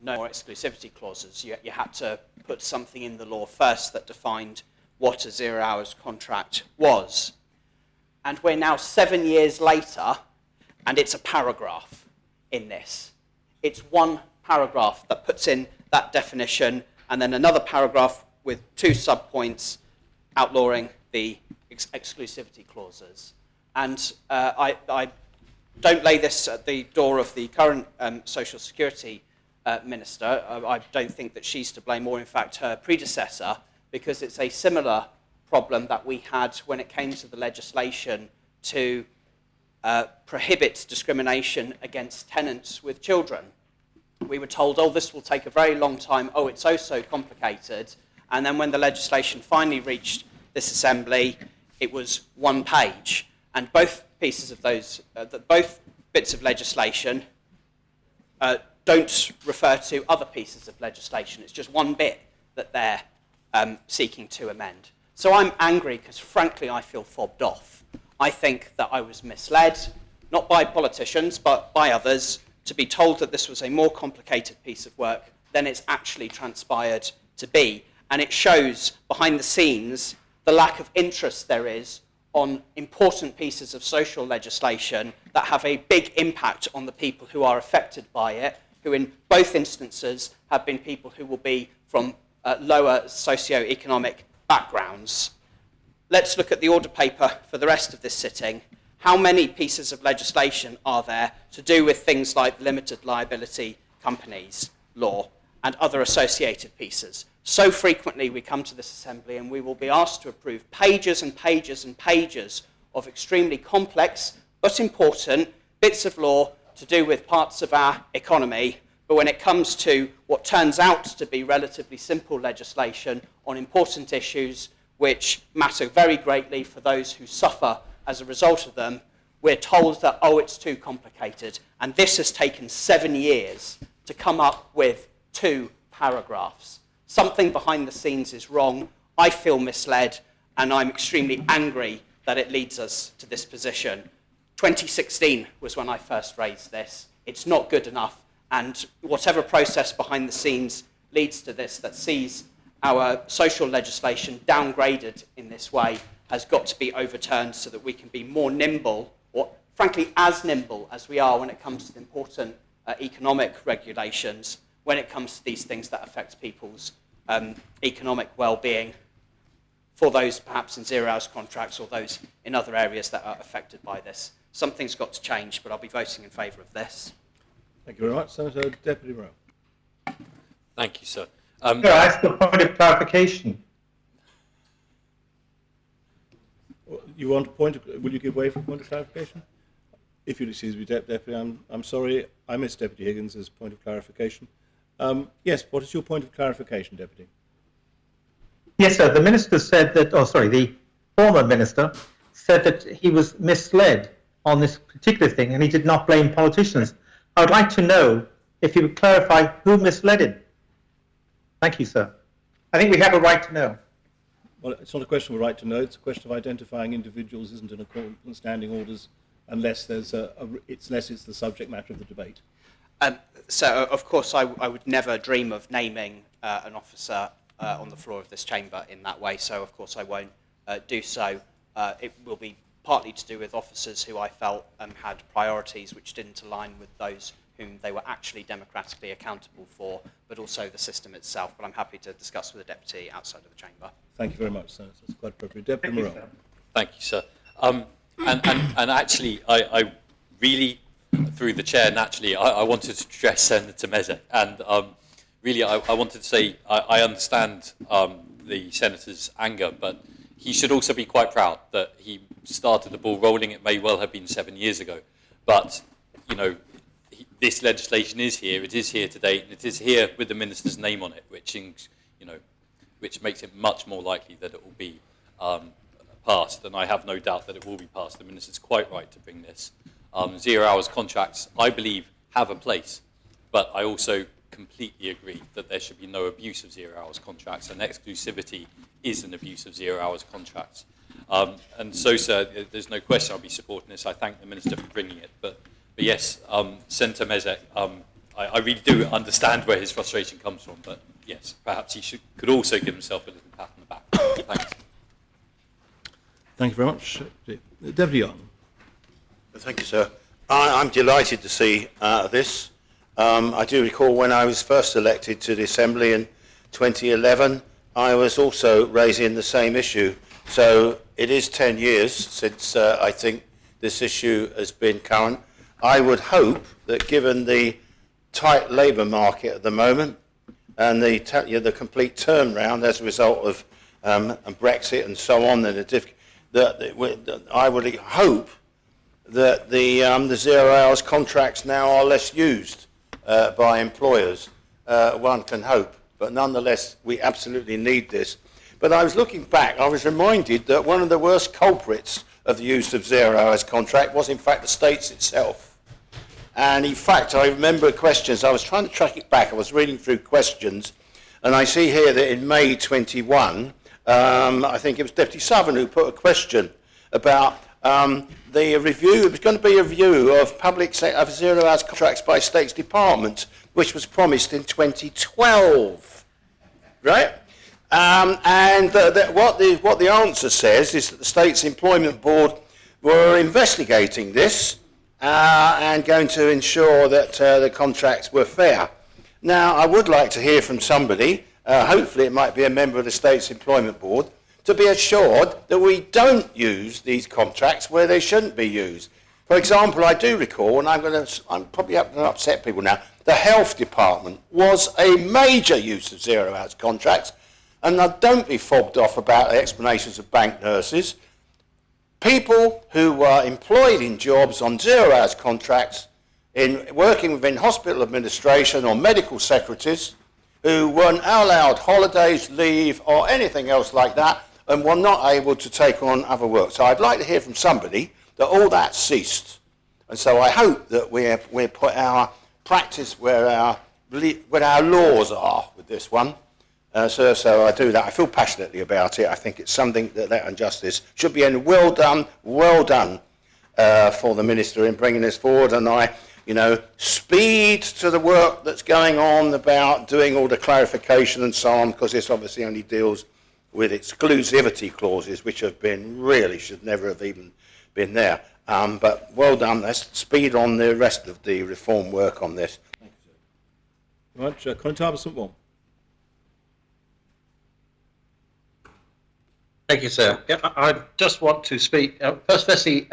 no more exclusivity clauses. You had to put something in the law first that defined what a zero-hours contract was. And we're now 7 years later, and it's a paragraph in this. It's one paragraph that puts in that definition, and then another paragraph with two subpoints outlawing the exclusivity clauses. And I don't lay this at the door of the current Social Security Minister. I don't think that she's to blame, or in fact her predecessor, because it's a similar problem that we had when it came to the legislation to prohibit discrimination against tenants with children. We were told, oh, this will take a very long time, oh, it's so complicated. And then when the legislation finally reached this Assembly, it was one page. And both pieces of those, both bits of legislation don't refer to other pieces of legislation. It's just one bit that they're seeking to amend. So I'm angry because, frankly, I feel fobbed off. I think that I was misled, not by politicians, but by others, to be told that this was a more complicated piece of work than it's actually transpired to be. And it shows, behind the scenes, the lack of interest there is on important pieces of social legislation that have a big impact on the people who are affected by it, who in both instances have been people who will be from lower socio-economic backgrounds. Let's look at the order paper for the rest of this sitting. How many pieces of legislation are there to do with things like limited liability companies law and other associated pieces? So frequently we come to this Assembly and we will be asked to approve pages and pages and pages of extremely complex but important bits of law to do with parts of our economy, but when it comes to what turns out to be relatively simple legislation on important issues which matter very greatly for those who suffer as a result of them, we're told that, oh, it's too complicated. And this has taken 7 years to come up with 2 paragraphs. Something behind the scenes is wrong. I feel misled, and I'm extremely angry that it leads us to this position. 2016 was when I first raised this. It's not good enough, and whatever process behind the scenes leads to this that sees our social legislation downgraded in this way has got to be overturned so that we can be more nimble, or frankly as nimble as we are when it comes to important economic regulations, when it comes to these things that affect people's economic well-being, for those perhaps in zero-hours contracts or those in other areas that are affected by this. Something's got to change, but I'll be voting in favour of this. Thank you very much. Senator Deputy Moreau. Thank you, sir. Can I ask a point of clarification? You want a point of, will you give way for a point of clarification? If you'll excuse me, Deputy, I'm sorry, I missed Deputy Higgins' point of clarification. Yes, what is your point of clarification, Deputy? Yes, sir. The minister said that, the former minister said that he was misled on this particular thing and he did not blame politicians. I would like to know if he would clarify who misled him. Thank you, sir. I think we have a right to know. Well, it's not a question of a right to know, it's a question of identifying individuals isn't in accordance with standing orders unless there's unless it's the subject matter of the debate. So, of course, I would never dream of naming an officer on the floor of this chamber in that way, so of course I won't do so. It will be partly to do with officers who I felt had priorities which didn't align with those whom they were actually democratically accountable for, but also the system itself. But I'm happy to discuss with the Deputy outside of the chamber. Thank you very much, Senator. That's quite appropriate. Deputy Moreau. Thank you, sir. And actually, I really, through the chair, naturally, I wanted to address Senator Mezek. And really, I wanted to say I understand the senator's anger, but he should also be quite proud that he started the ball rolling. It may well have been 7 years ago, but you know, this legislation is here. It is here today, and it is here with the minister's name on it, which makes it much more likely that it will be passed. And I have no doubt that it will be passed. The minister's quite right to bring this. 0 hours contracts, I believe, have a place, but I also completely agree that there should be no abuse of 0 hours contracts, and exclusivity is an abuse of 0 hours contracts. And so, sir, there's no question I'll be supporting this. I thank the minister for bringing it. But yes, Senator Mezek, I really do understand where his frustration comes from, but yes, perhaps he could also give himself a little pat on the back. Thanks. Thank you very much. Deputy Young. Thank you, sir. I'm delighted to see this. I do recall when I was first elected to the Assembly in 2011, I was also raising the same issue. So it is 10 years since I think this issue has been current. I would hope that given the tight labour market at the moment and the complete turnaround as a result of Brexit and so on, that I would hope that the 0 hours contracts now are less used by employers. One can hope, but nonetheless, we absolutely need this. But I was looking back, I was reminded that one of the worst culprits of the use of 0 hours contract was in fact the States itself. And in fact, I remember questions, I was trying to track it back, I was reading through questions, and I see here that in May 21, I think it was Deputy Southern who put a question about the review. It was going to be a review of public of 0 hours contracts by State's Department, which was promised in 2012, right? What the answer says is that the State's Employment Board were investigating this and going to ensure that the contracts were fair. Now, I would like to hear from somebody, hopefully it might be a member of the State's Employment Board, to be assured that we don't use these contracts where they shouldn't be used. For example, I do recall, and I'm probably going to upset people now, the Health Department was a major use of 0 hours contracts, and now don't be fobbed off about the explanations of bank nurses. People who were employed in jobs on 0 hours contracts, in working within hospital administration or medical secretaries, who weren't allowed holidays, leave, or anything else like that, and were not able to take on other work. So I'd like to hear from somebody that all that ceased. And so I hope that we put our practice where our what our laws are with this one. So I do that. I feel passionately about it. I think it's something that and justice should be ended. Well done for the Minister in bringing this forward. And speed to the work that's going on about doing all the clarification and so on, because this obviously only deals with exclusivity clauses, which have been really should never have even been there. But well done. Let's speed on the rest of the reform work on this. Thank you, sir. Right, Colin Tarbert, St. Wall. Thank you, sir. Yeah, I just want to speak. Firstly,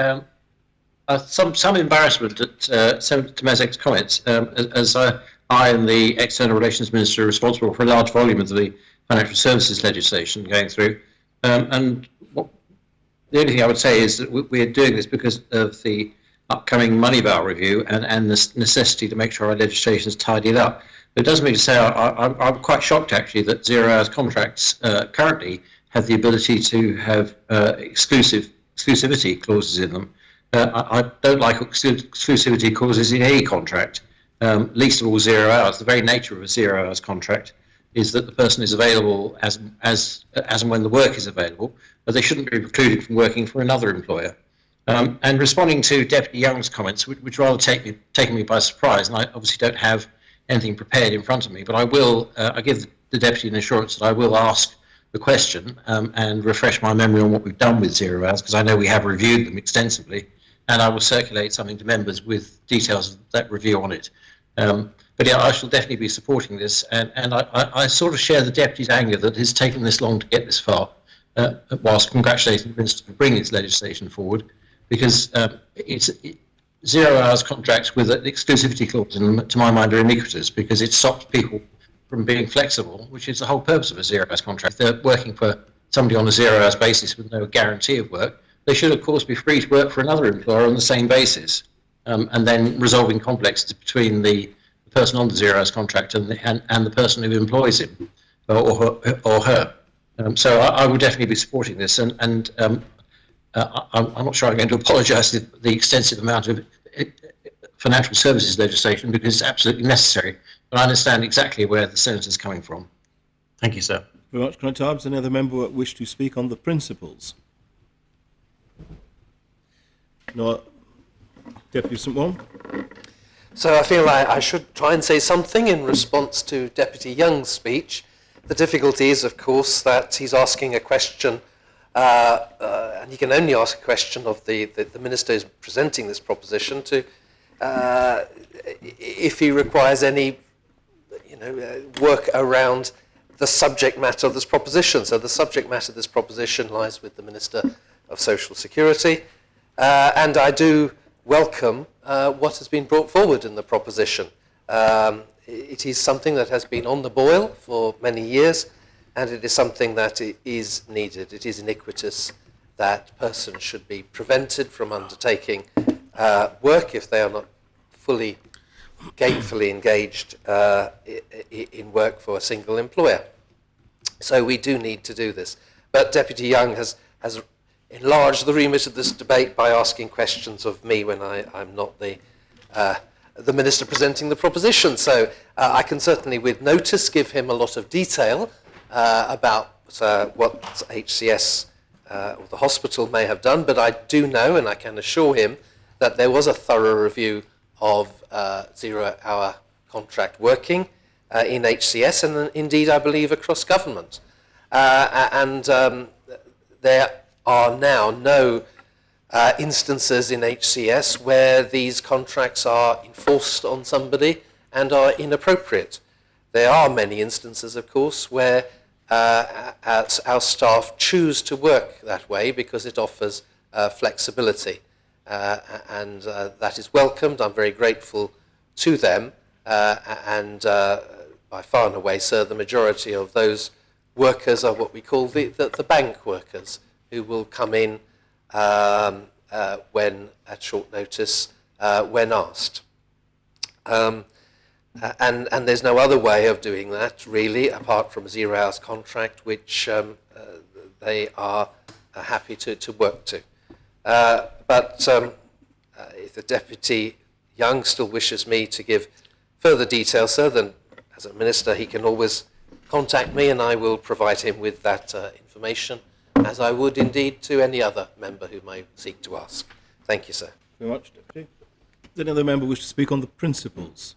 some embarrassment at Senator Tomaszek's comments, as I and the External Relations Minister are responsible for a large volume of the financial services legislation going through. The only thing I would say is that we're doing this because of the upcoming Moneyval review and the necessity to make sure our legislation is tidied up. It doesn't mean to say I'm quite shocked, actually, that zero-hours contracts currently have the ability to have exclusivity clauses in them. I don't like exclusivity clauses in any contract, least of all 0 hours. The very nature of a 0 hours contract is that the person is available as and when the work is available, but they shouldn't be precluded from working for another employer. And responding to Deputy Young's comments, which rather taken me by surprise, and I obviously don't have anything prepared in front of me, but I will. I give the Deputy an assurance that I will ask the question and refresh my memory on what we've done with 0 hours, because I know we have reviewed them extensively, and I will circulate something to members with details of that review on it. But yeah, I shall definitely be supporting this, and I sort of share the Deputy's anger that it's taken this long to get this far, whilst congratulating the Minister for bringing this legislation forward, because 0 hours contracts with an exclusivity clause in them, to my mind, are iniquitous, because it stops people from being flexible, which is the whole purpose of a 0 hours contract. If they're working for somebody on a 0 hours basis with no guarantee of work, they should, of course, be free to work for another employer on the same basis, and then resolving conflicts between the person on the 0 hours contract and the person who employs him or her. So I would definitely be supporting this, and I'm not sure I'm going to apologise for the extensive amount of financial services legislation, because it's absolutely necessary, but I understand exactly where the Senator is coming from. Thank you, sir. Very much, Colin Tarbert. Any other member wish to speak on the principles? No, Deputy St. Wall. So I feel I should try and say something in response to Deputy Young's speech. The difficulty is, of course, that he's asking a question, and he can only ask a question of the Minister who's presenting this proposition to, if he requires any work around the subject matter of this proposition. So the subject matter of this proposition lies with the Minister of Social Security, and I do welcome what has been brought forward in the proposition. It is something that has been on the boil for many years, and it is something that is needed. It is iniquitous that persons should be prevented from undertaking work if they are not fully gainfully engaged in work for a single employer. So we do need to do this. But Deputy Young has enlarged the remit of this debate by asking questions of me when I'm not the Minister presenting the proposition. So I can certainly, with notice, give him a lot of detail about what HCS or the hospital may have done, but I do know, and I can assure him, that there was a thorough review of 0 hour contract working in HCS, and indeed, I believe, across government. There are now no instances in HCS where these contracts are enforced on somebody and are inappropriate. There are many instances, of course, where our staff choose to work that way because it offers flexibility. And that is welcomed. I'm very grateful to them. And by far and away, sir, the majority of those workers are what we call the bank workers, who will come in when at short notice when asked. And there's no other way of doing that, really, apart from a 0 hours contract, which they are happy to work to. But if the Deputy Young still wishes me to give further detail, sir, then as a minister, he can always contact me and I will provide him with that information, as I would indeed to any other member who may seek to ask. Thank you, sir. Thank you very much, Deputy. Does any other member wish to speak on the principles?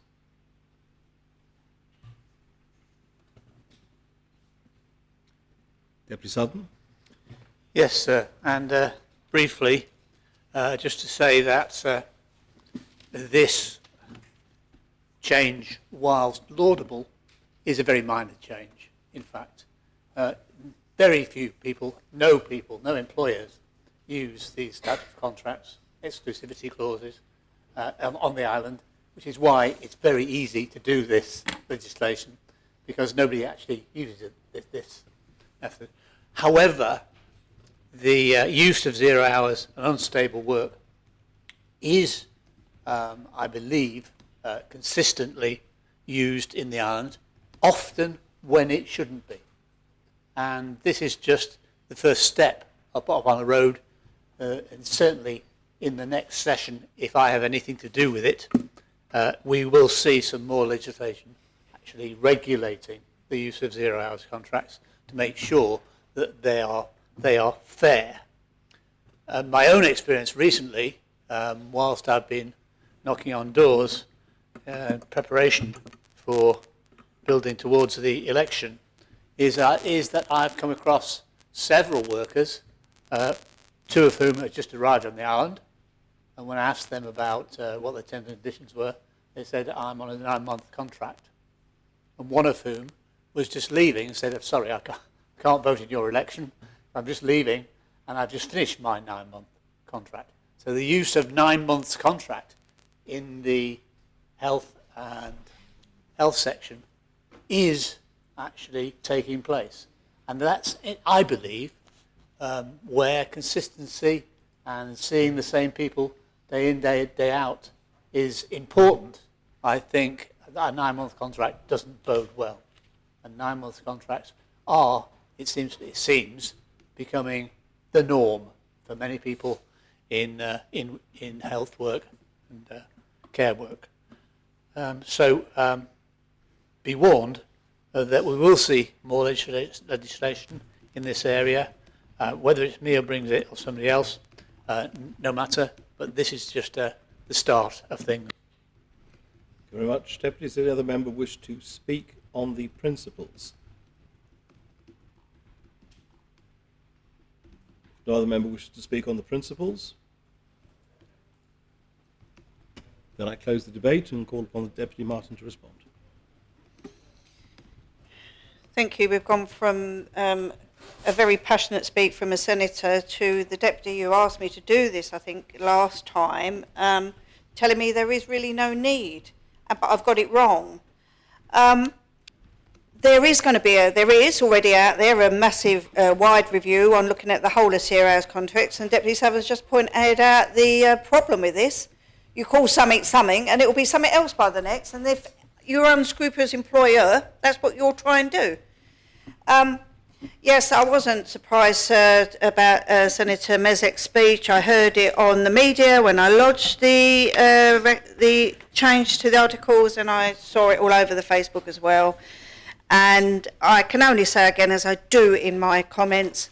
Deputy Sutton? Yes, sir. And briefly, just to say that this change, whilst laudable, is a very minor change. In fact, very few people, no employers use these types of contracts, exclusivity clauses on the island, which is why it's very easy to do this legislation, because nobody actually uses this method. However, the use of 0 hours and unstable work is, I believe, consistently used in the island, often when it shouldn't be. And this is just the first step up on a road, and certainly in the next session, if I have anything to do with it, we will see some more legislation actually regulating the use of 0 hours contracts to make sure that they are fair. My own experience recently, whilst I've been knocking on doors, preparation for building towards the election, is that I've come across several workers, two of whom had just arrived on the island, and when I asked them about what their terms and conditions were, they said, I'm on a 9-month contract. And one of whom was just leaving and said, sorry, I can't vote in your election, I'm just leaving, and I've just finished my 9-month contract. So the use of 9 months contract in the health section is actually taking place. And that's, I believe, where consistency and seeing the same people day in, day out is important. I think a 9-month contract doesn't bode well. And 9-month contracts are, it seems, becoming the norm for many people in health work and care work. Be warned that we will see more legislation in this area, whether it's me who brings it or somebody else, no matter, but this is just the start of things. Thank you very much. Deputy, does any other member wish to speak on the principles? No other member wishes to speak on the principles? Then I close the debate and call upon the Deputy Martin to respond. Thank you. We've gone from a very passionate speak from a senator to the deputy who asked me to do this, I think, last time, telling me there is really no need, but I've got it wrong. There is already out there a massive wide review on looking at the whole of 0 hours contracts, and Deputy Savers just pointed out the problem with this. You call something something and it will be something else by the next, and if you're an unscrupulous employer, that's what you'll try and do. Yes, I wasn't surprised about Senator Mezek's speech. I heard it on the media when I lodged the change to the articles, and I saw it all over the Facebook as well. And I can only say again, as I do in my comments,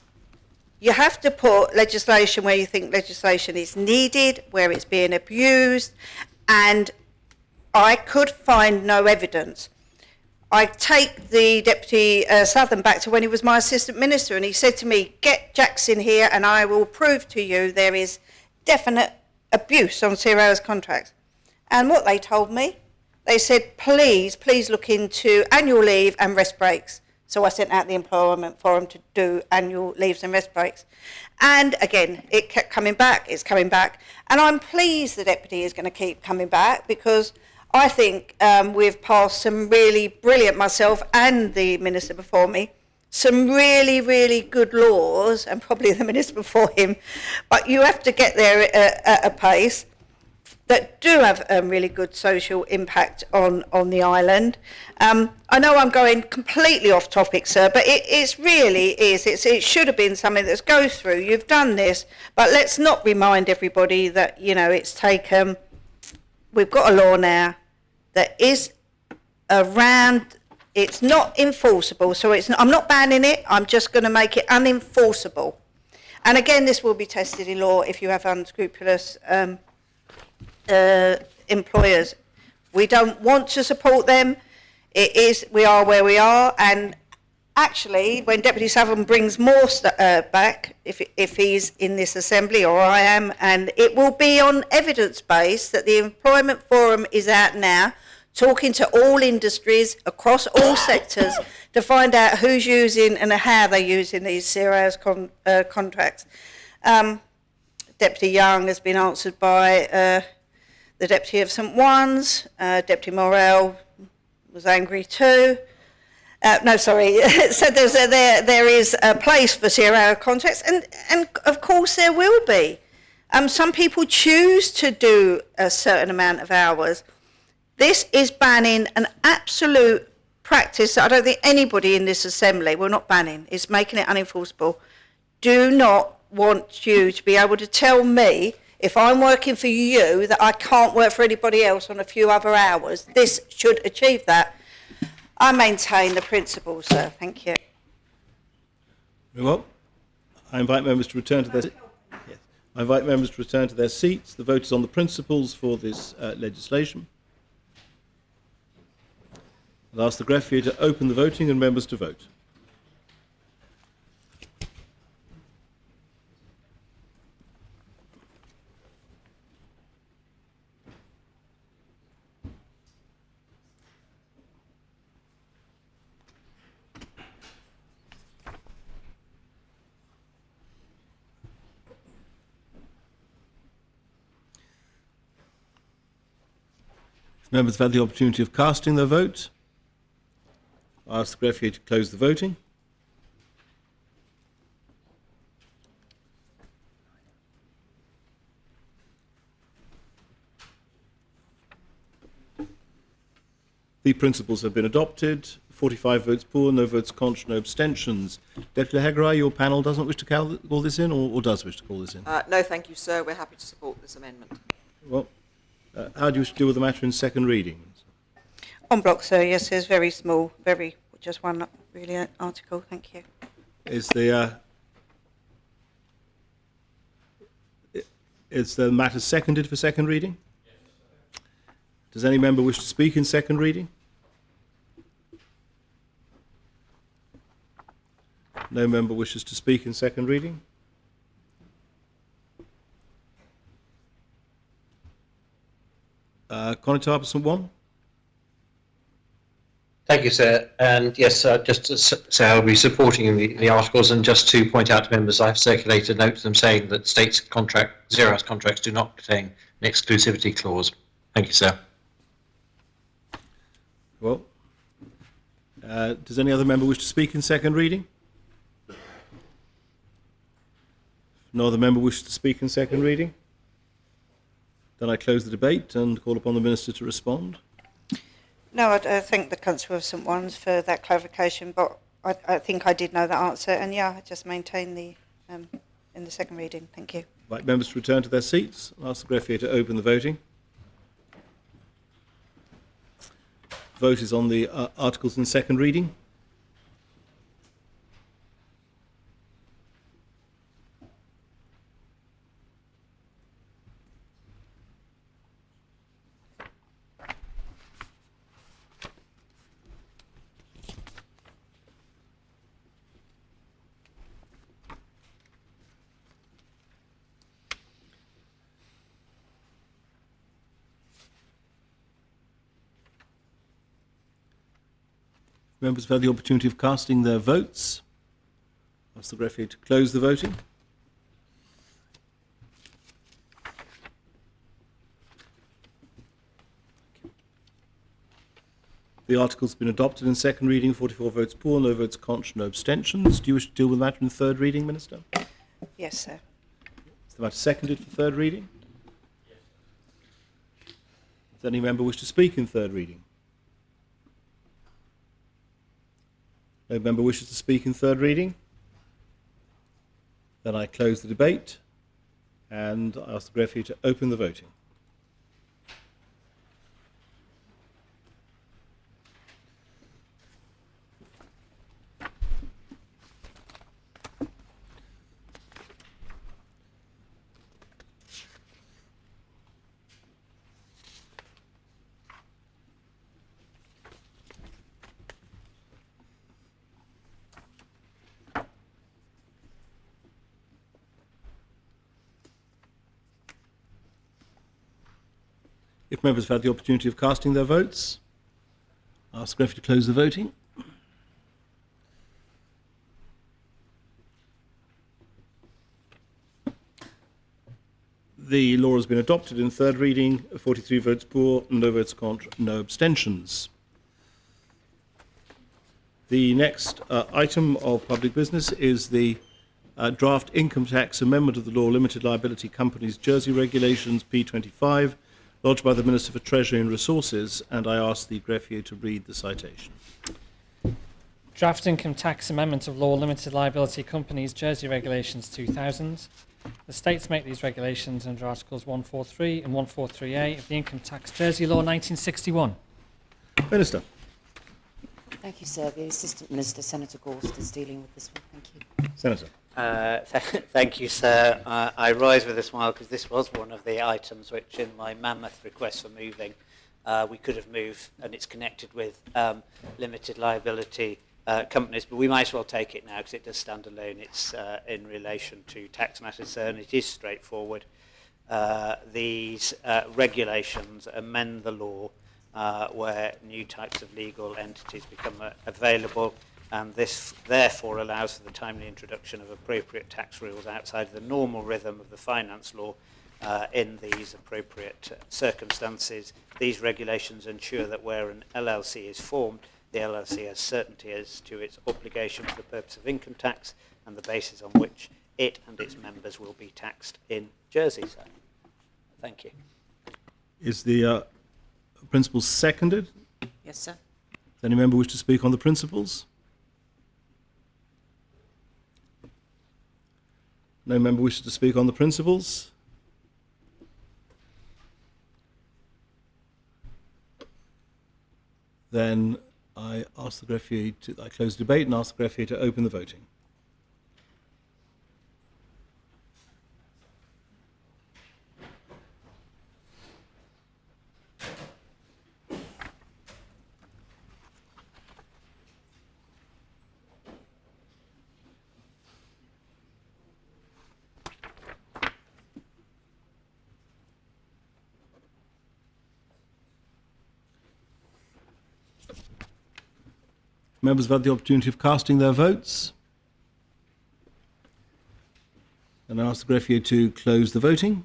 you have to put legislation where you think legislation is needed, where it's being abused, and I could find no evidence. I take the Deputy Southern back to when he was my Assistant Minister, and he said to me, get Jackson here and I will prove to you there is definite abuse on 0 hours contracts. And what they told me, they said, please look into annual leave and rest breaks. So I sent out the Employment Forum to do annual leaves and rest breaks. And again, it kept coming back, it's coming back. And I'm pleased the Deputy is going to keep coming back, because I think we've passed some really brilliant, myself and the Minister before me, some really, really good laws, and probably the Minister before him, but you have to get there at a pace that do have a really good social impact on the island. I know I'm going completely off topic, sir, but it really is. It should have been something that goes through. You've done this, but let's not remind everybody that, you know, it's taken, we've got a law now that is around, it's not enforceable, so I'm not banning it, I'm just going to make it unenforceable. And again, this will be tested in law if you have unscrupulous employers. We don't want to support them. We are where we are, and actually, when Deputy Sutherland brings more back, if he's in this assembly or I am, and it will be on evidence base that the Employment Forum is out now, talking to all industries across all sectors to find out who's using and how they're using these zero-hours contracts. Deputy Young has been answered by the Deputy of St One's. Deputy Morell was angry too. No, sorry. So there is a place for zero-hour contracts, and of course there will be. Some people choose to do a certain amount of hours. This is banning an absolute practice that I don't think anybody in this assembly, well, not banning, it's making it unenforceable. Do not want you to be able to tell me, if I'm working for you, that I can't work for anybody else on a few other hours. This should achieve that. I maintain the principle, sir. Thank you. Very well. I invite members to return to their seats. The vote is on the principles for this legislation. I'll ask the greffier to open the voting and members to vote. If members have had the opportunity of casting their vote, I ask the greffier to close the voting. The principles have been adopted. 45 votes for, no votes contra, no abstentions. Deputy Hegarei, your panel doesn't wish to call this in, or does wish to call this in? No, thank you, sir. We're happy to support this amendment. Well, how do you wish to deal with the matter in second reading? On block, sir, yes, there's very small, just one really article, thank you. Is the matter seconded for second reading? Does any member wish to speak in second reading? No member wishes to speak in second reading. Conor Tarperson, one. Thank you, sir. And yes, just to say I'll be supporting the articles, and just to point out to members, I've circulated a note to them saying that states zero-hours contracts do not contain an exclusivity clause. Thank you, sir. Well, does any other member wish to speak in second reading? No other member wishes to speak in second reading? Then I close the debate and call upon the Minister to respond. No, I thank the Councillor of St One's for that clarification, but I think I did know that answer, and yeah, I just maintain the in the second reading. Thank you. Right, members to return to their seats. I'll ask the greffier to open the voting. Vote is on the articles in second reading. Members have had the opportunity of casting their votes. Ask the greffier to close the voting. The article's been adopted in second reading, 44 votes for, no votes contra, no abstentions. Do you wish to deal with the matter in third reading, Minister? Yes, sir. Is the matter seconded for third reading? Yes. Does any member wish to speak in third reading? No member wishes to speak in third reading? Then I close the debate and I ask the greffier to open the voting. If members have had the opportunity of casting their votes, I ask the referee to close the voting. The law has been adopted in third reading, 43 votes for, no votes contra, no abstentions. The next item of public business is the draft income tax amendment of the law Limited Liability Companies Jersey Regulations P25, lodged by the Minister for Treasury and Resources, and I ask the greffier to read the citation. Draft income tax amendment of law Limited Liability Companies Jersey Regulations 2000. The states make these regulations under Articles 143 and 143A of the Income Tax Jersey Law 1961. Minister. Thank you, sir. The Assistant Minister, Senator Gorst, is dealing with this one. Thank you. Senator. Thank you, sir. I rise with a smile because this was one of the items which, in my mammoth request for moving, we could have moved, and it's connected with limited liability companies, but we might as well take it now because it does stand alone. It's in relation to tax matters, sir, and it is straightforward. These regulations amend the law where new types of legal entities become available, and this therefore allows for the timely introduction of appropriate tax rules outside the normal rhythm of the finance law in these appropriate circumstances. These regulations ensure that where an LLC is formed, the LLC has certainty as to its obligation for the purpose of income tax and the basis on which it and its members will be taxed in Jersey. So, thank you. Is the principle seconded? Yes, sir. Does any member wish to speak on the principles? No member wishes to speak on the principles. Then I ask the greffier to, I close the debate and ask the greffier to open the voting. Members have had the opportunity of casting their votes. And I ask the greffier to close the voting.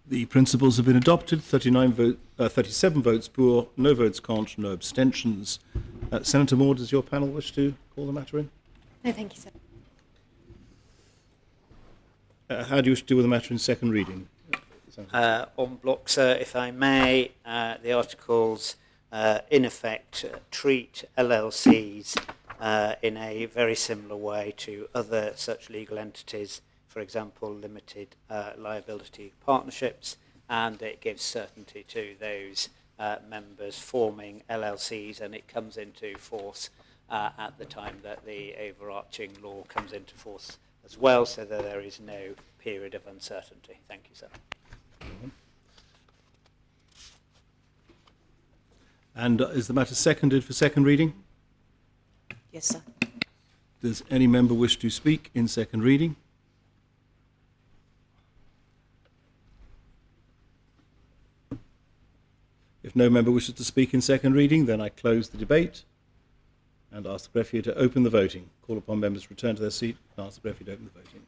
The principles have been adopted, 37 votes for, no votes contra, no abstentions. Senator Moore, does your panel wish to call the matter in? No, thank you, sir. How do you wish to deal with the matter in second reading? On block, sir, if I may, the articles in effect treat LLCs in a very similar way to other such legal entities, for example, limited liability partnerships, and it gives certainty to those members forming LLCs, and it comes into force at the time that the overarching law comes into force as well, so that there is no period of uncertainty. Thank you, sir. And is the matter seconded for second reading? Yes, sir. Does any member wish to speak in second reading? If no member wishes to speak in second reading, then I close the debate and ask the greffier to open the voting. Call upon members to return to their seat and ask the greffier to open the voting.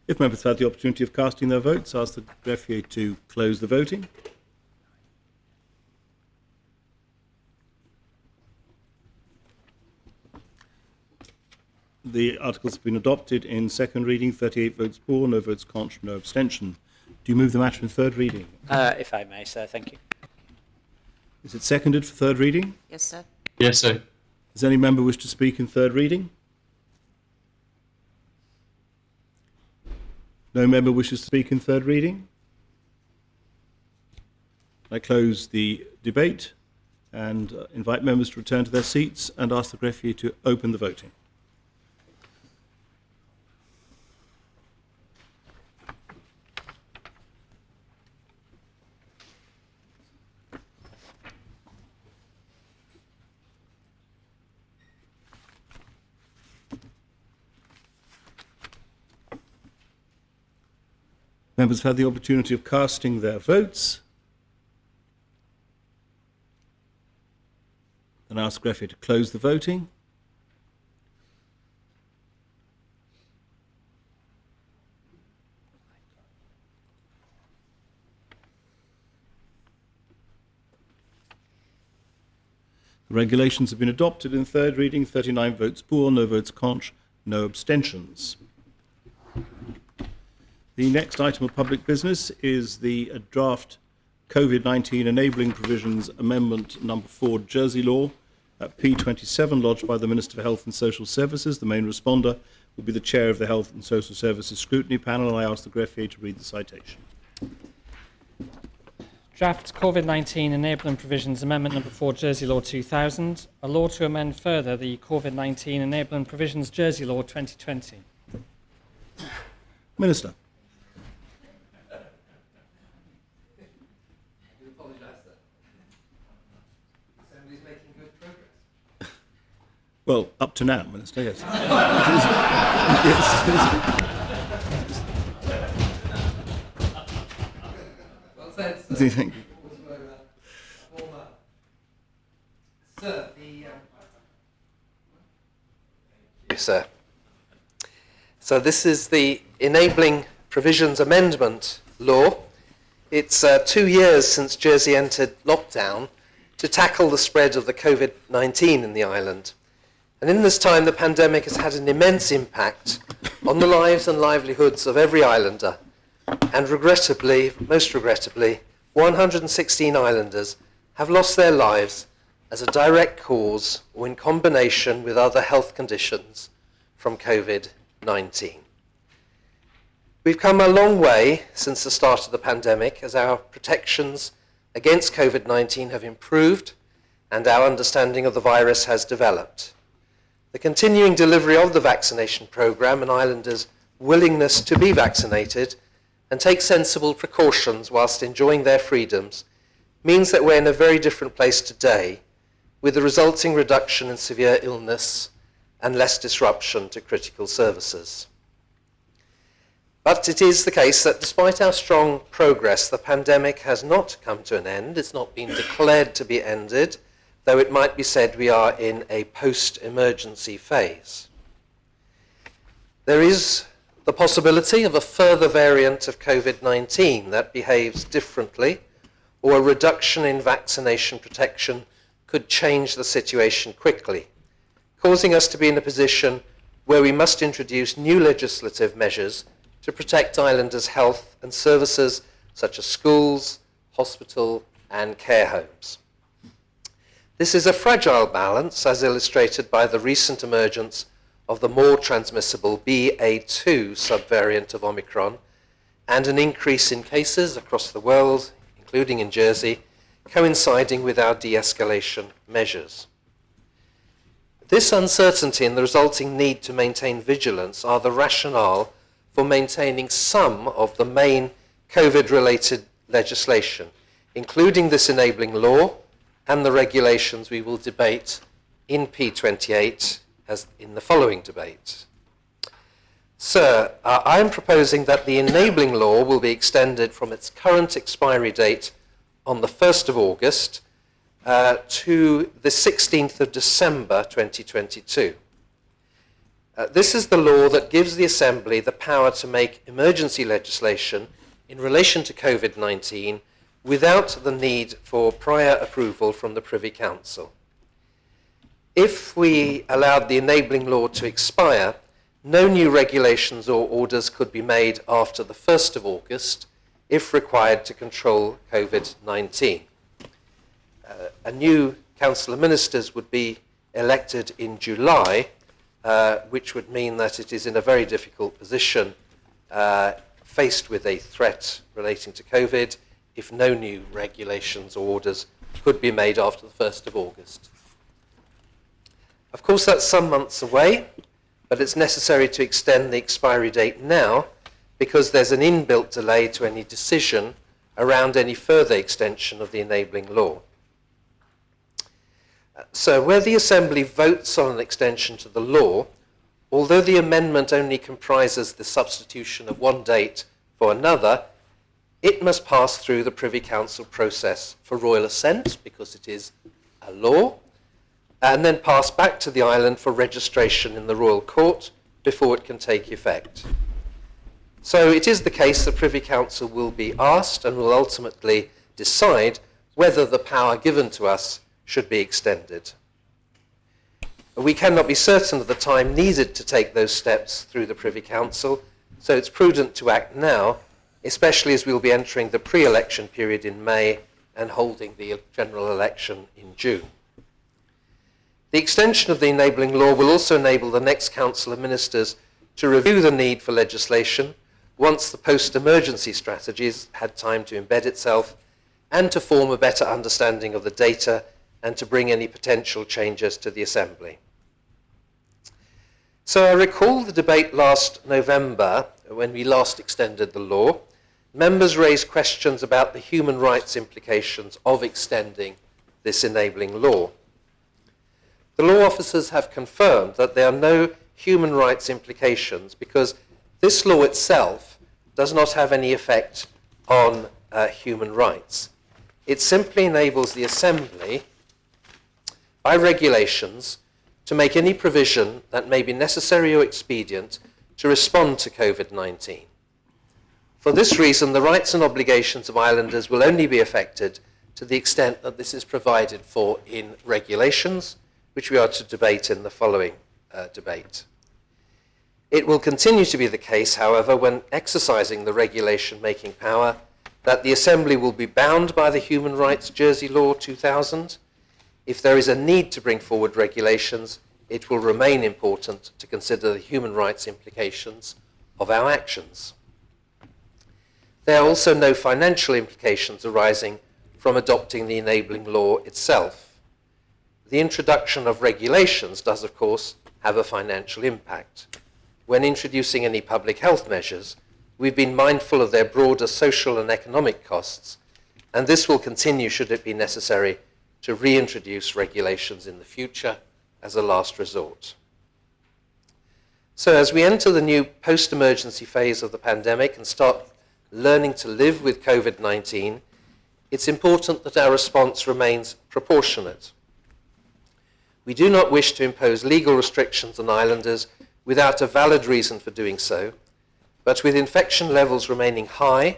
If members have had the opportunity of casting their votes, ask the greffier to close the voting. The articles have been adopted in second reading, 38 votes for, no votes contra, no abstention. Do you move the matter in third reading? If I may, sir, thank you. Is it seconded for third reading? Yes, sir. Yes, sir. Does any member wish to speak in third reading? No member wishes to speak in third reading? I close the debate and invite members to return to their seats and ask the greffier to open the voting. Members have had the opportunity of casting their votes. And ask the greffier to close the voting. The regulations have been adopted in third reading, 39 votes for, no votes contra, no abstentions. The next item of public business is the draft COVID-19 Enabling Provisions Amendment Number 4 Jersey Law at P27 lodged by the Minister for Health and Social Services. The main responder will be the Chair of the Health and Social Services Scrutiny Panel, and I ask the greffier to read the citation. Draft COVID-19 Enabling Provisions Amendment Number 4 Jersey Law 2000, a law to amend further the COVID-19 Enabling Provisions Jersey Law 2020. Minister. Well, up to now, Minister, yes. Well said, sir. Thank you. Sir, sir. So this is the Enabling Provisions Amendment Law. It's 2 years since Jersey entered lockdown to tackle the spread of the COVID-19 in the island. And in this time, the pandemic has had an immense impact on the lives and livelihoods of every islander. And regrettably, most regrettably, 116 islanders have lost their lives as a direct cause or in combination with other health conditions from COVID-19. We've come a long way since the start of the pandemic as our protections against COVID-19 have improved and our understanding of the virus has developed. The continuing delivery of the vaccination programme and islanders' willingness to be vaccinated and take sensible precautions whilst enjoying their freedoms means that we're in a very different place today, with the resulting reduction in severe illness and less disruption to critical services. But it is the case that despite our strong progress, the pandemic has not come to an end. It's not been declared to be ended, though it might be said we are in a post-emergency phase. There is the possibility of a further variant of COVID-19 that behaves differently, or a reduction in vaccination protection could change the situation quickly, causing us to be in a position where we must introduce new legislative measures to protect islanders' health and services such as schools, hospital and care homes. This is a fragile balance, as illustrated by the recent emergence of the more transmissible BA2 subvariant of Omicron and an increase in cases across the world, including in Jersey, coinciding with our de-escalation measures. This uncertainty and the resulting need to maintain vigilance are the rationale for maintaining some of the main COVID-related legislation, including this enabling law and the regulations we will debate in P28 as in the following debate. Sir, I am proposing that the enabling law will be extended from its current expiry date on the 1st of August to the 16th of December 2022. This is the law that gives the Assembly the power to make emergency legislation in relation to COVID-19 without the need for prior approval from the Privy Council. If we allowed the enabling law to expire, no new regulations or orders could be made after the 1st of August if required to control COVID-19. A new Council of Ministers would be elected in July, which would mean that it is in a very difficult position faced with a threat relating to COVID if no new regulations or orders could be made after the 1st of August. Of course, that's some months away, but it's necessary to extend the expiry date now because there's an inbuilt delay to any decision around any further extension of the enabling law. So where the Assembly votes on an extension to the law, although the amendment only comprises the substitution of one date for another, it must pass through the Privy Council process for royal assent, because it is a law, and then pass back to the island for registration in the Royal Court before it can take effect. So it is the case that Privy Council will be asked and will ultimately decide whether the power given to us should be extended. We cannot be certain of the time needed to take those steps through the Privy Council, so it's prudent to act now, especially as we will be entering the pre-election period in May and holding the general election in June. The extension of the enabling law will also enable the next Council of Ministers to review the need for legislation once the post-emergency strategy has had time to embed itself and to form a better understanding of the data and to bring any potential changes to the Assembly. So I recall the debate last November, when we last extended the law. Members raised questions about the human rights implications of extending this enabling law. The law officers have confirmed that there are no human rights implications because this law itself does not have any effect on human rights. It simply enables the Assembly, by regulations, to make any provision that may be necessary or expedient to respond to COVID-19. For this reason, the rights and obligations of islanders will only be affected to the extent that this is provided for in regulations, which we are to debate in the following debate. It will continue to be the case, however, when exercising the regulation-making power, that the Assembly will be bound by the Human Rights Jersey Law 2000. If there is a need to bring forward regulations, it will remain important to consider the human rights implications of our actions. There are also no financial implications arising from adopting the enabling law itself. The introduction of regulations does, of course, have a financial impact. When introducing any public health measures, we've been mindful of their broader social and economic costs, and this will continue should it be necessary to reintroduce regulations in the future as a last resort. So as we enter the new post-emergency phase of the pandemic and start learning to live with COVID-19, it's important that our response remains proportionate. We do not wish to impose legal restrictions on islanders without a valid reason for doing so, but with infection levels remaining high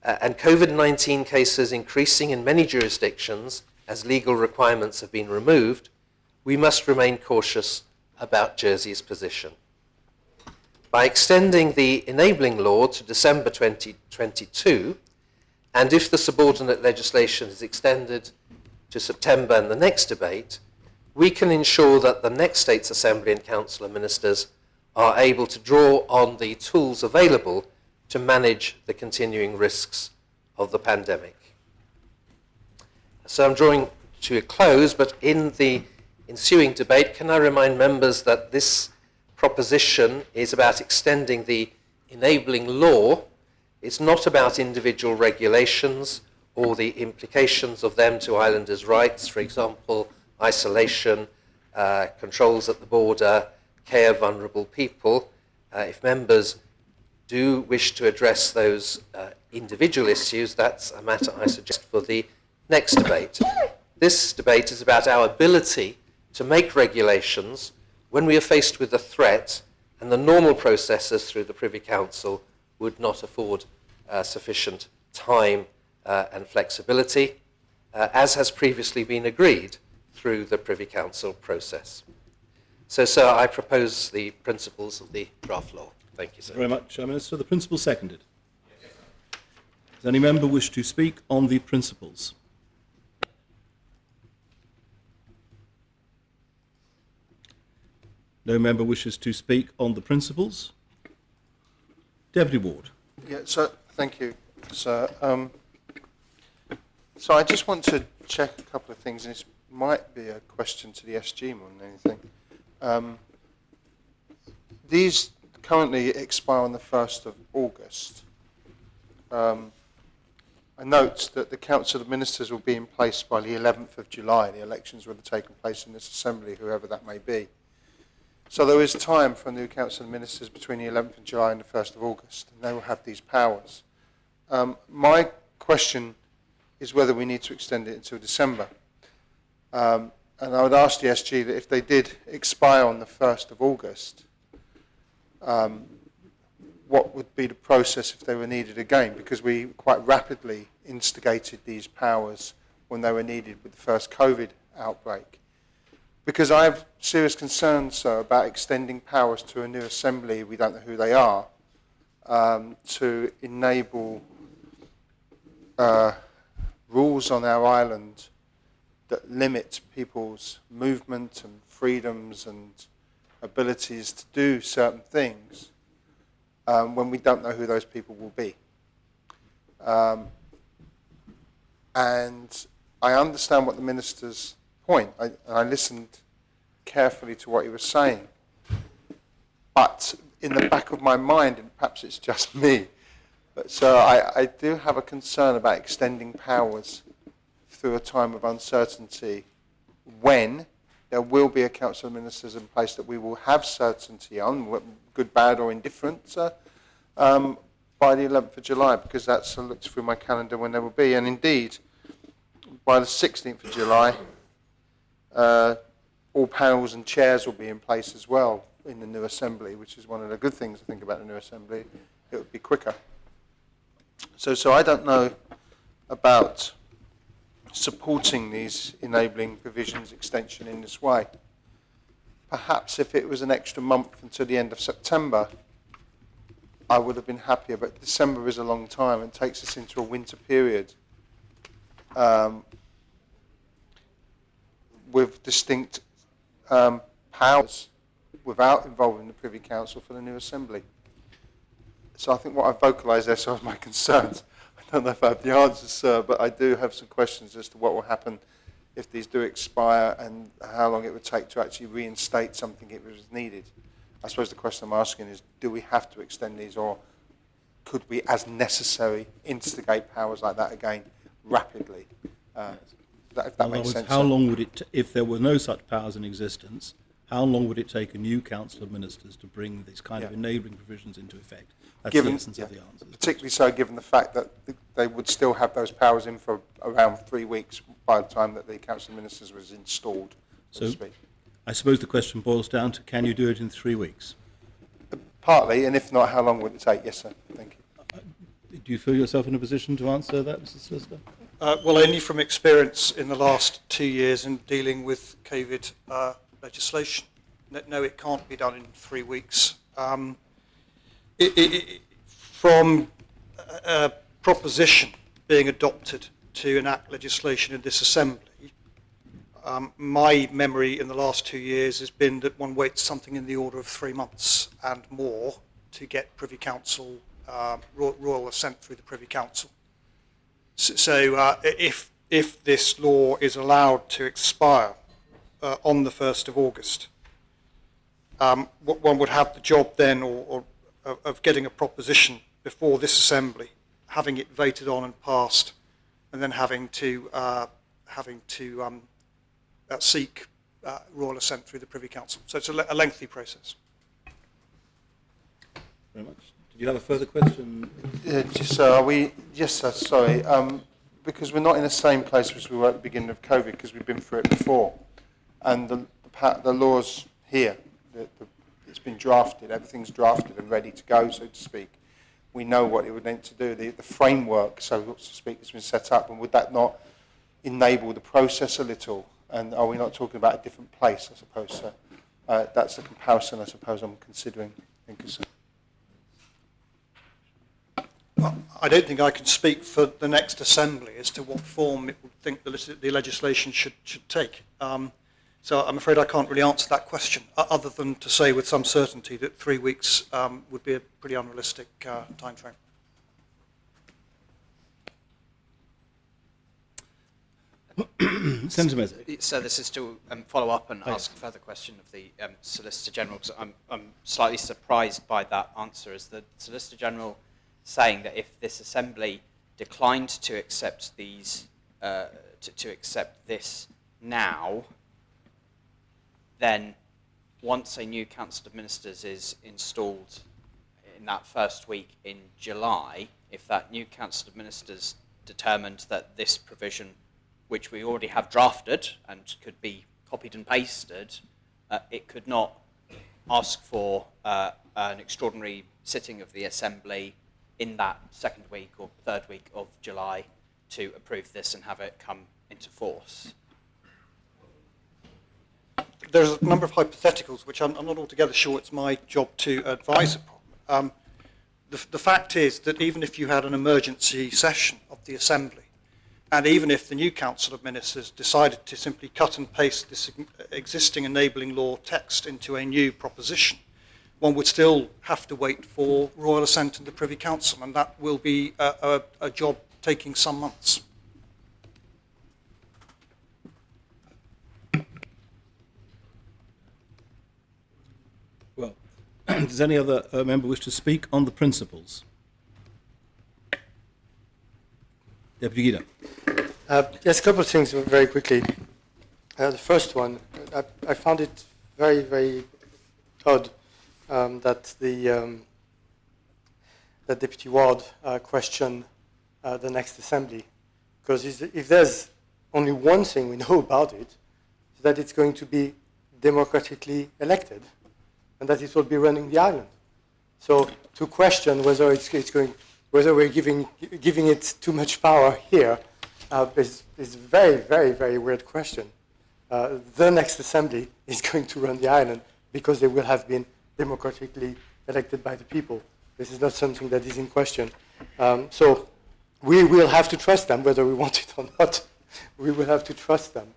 and COVID-19 cases increasing in many jurisdictions as legal requirements have been removed, we must remain cautious about Jersey's position. By extending the enabling law to December 2022, and if the subordinate legislation is extended to September and the next debate, we can ensure that the next States Assembly and Council of Ministers are able to draw on the tools available to manage the continuing risks of the pandemic. So I'm drawing to a close, but in the ensuing debate, can I remind members that this proposition is about extending the enabling law. It's not about individual regulations or the implications of them to islanders' rights, for example, isolation, controls at the border, care of vulnerable people. If members do wish to address those individual issues, that's a matter I suggest for the next debate. This debate is about our ability to make regulations when we are faced with a threat and the normal processes through the Privy Council would not afford sufficient time and flexibility, as has previously been agreed through the Privy Council process. So, sir, I propose the principles of the draft law. Thank you, sir. Very much, Minister. The principle seconded. Does any member wish to speak on the principles? No member wishes to speak on the principles. Deputy Ward. Yeah, so thank you, sir. So I just want to check a couple of things, and this might be a question to the SG more than anything. These currently expire on the 1st of August. I note that the Council of Ministers will be in place by the 11th of July. The elections will have taken place in this Assembly, whoever that may be. So there is time for a new Council of Ministers between the 11th of July and the 1st of August, and they will have these powers. My question is whether we need to extend it until December. And I would ask the SG that if they did expire on the 1st of August, what would be the process if they were needed again? Because we quite rapidly instigated these powers when they were needed with the first COVID outbreak. Because I have serious concerns, sir, about extending powers to a new assembly, we don't know who they are, to enable rules on our island that limit people's movement and freedoms and abilities to do certain things when we don't know who those people will be. And I understand what the Minister's point. I listened carefully to what he was saying. But in the back of my mind, and perhaps it's just me, but so I do have a concern about extending powers through a time of uncertainty when there will be a Council of Ministers in place that we will have certainty on, good, bad or indifferent, by the 11th of July, because that's looked through my calendar when there will be. And indeed, by the 16th of July, all panels and chairs will be in place as well in the new Assembly, which is one of the good things I think about the new Assembly. It would be quicker. So I don't know about supporting these enabling provisions extension in this way. Perhaps if it was an extra month until the end of September, I would have been happier, but December is a long time and takes us into a winter period with distinct powers without involving the Privy Council for the new Assembly. So I think what I've vocalised there are my concerns. I don't know if I have the answers, sir, but I do have some questions as to what will happen if these do expire and how long it would take to actually reinstate something if it was needed. I suppose the question I'm asking is, do we have to extend these, or could we, as necessary, instigate powers like that again rapidly? If that makes sense. How long would it, if there were no such powers in existence, how long would it take a new Council of Ministers to bring these kind of enabling provisions into effect? That's the essence of the answer. Particularly so given the fact that they would still have those powers in for around 3 weeks by the time that the Council of Ministers was installed, so to speak. I suppose the question boils down to, can you do it in 3 weeks? Partly, and if not, how long would it take? Yes, sir. Thank you. Do you feel yourself in a position to answer that, Mr. Solicitor? Well, only from experience in the last 2 years in dealing with COVID legislation. No, it can't be done in 3 weeks. From a proposition being adopted to enact legislation in this Assembly, my memory in the last 2 years has been that one waits something in the order of 3 months and more to get Privy Council, royal assent through the Privy Council. So if this law is allowed to expire on the 1st of August, one would have the job then of getting a proposition before this Assembly, having it voted on and passed, and then having to seek royal assent through the Privy Council. So it's a lengthy process. Very much. Did you have a further question? Yes, sir, sorry. Because we're not in the same place as we were at the beginning of COVID, because we've been through it before. And the law's here. It's been drafted. Everything's drafted and ready to go, so to speak. We know what it would need to do. The framework, so to speak, has been set up. And would that not enable the process a little? And are we not talking about a different place, I suppose, sir? That's the comparison, I suppose, I'm considering. Thank you, sir. I don't think I can speak for the next Assembly as to what form it would think the legislation should take. So I'm afraid I can't really answer that question, other than to say with some certainty that 3 weeks would be a pretty unrealistic time frame. Senator Mezek. So this is to follow up and ask a further question of the Solicitor General, because I'm slightly surprised by that answer. Is the Solicitor General saying that if this Assembly declined to accept these, to accept this now, then once a new Council of Ministers is installed in that first week in July, if that new Council of Ministers determined that this provision, which we already have drafted and could be copied and pasted, it could not ask for an extraordinary sitting of the Assembly in that second week or third week of July to approve this and have it come into force. There's a number of hypotheticals which I'm not altogether sure it's my job to advise upon. The fact is that even if you had an emergency session of the Assembly, and even if the new Council of Ministers decided to simply cut and paste this existing enabling law text into a new proposition, one would still have to wait for royal assent in the Privy Council, and that will be a job taking some months. Well, does any other member wish to speak on the principles? Deputy Guida. Yes, a couple of things very quickly. The first one, I found it very, very odd that that Deputy Ward questioned the next Assembly, because if there's only one thing we know about it, is that it's going to be democratically elected, and that it will be running the island. So to question whether whether we're giving it too much power here is a very, very, very weird question. The next Assembly is going to run the island because they will have been democratically elected by the people. This is not something that is in question. So we will have to trust them, whether we want it or not. We will have to trust them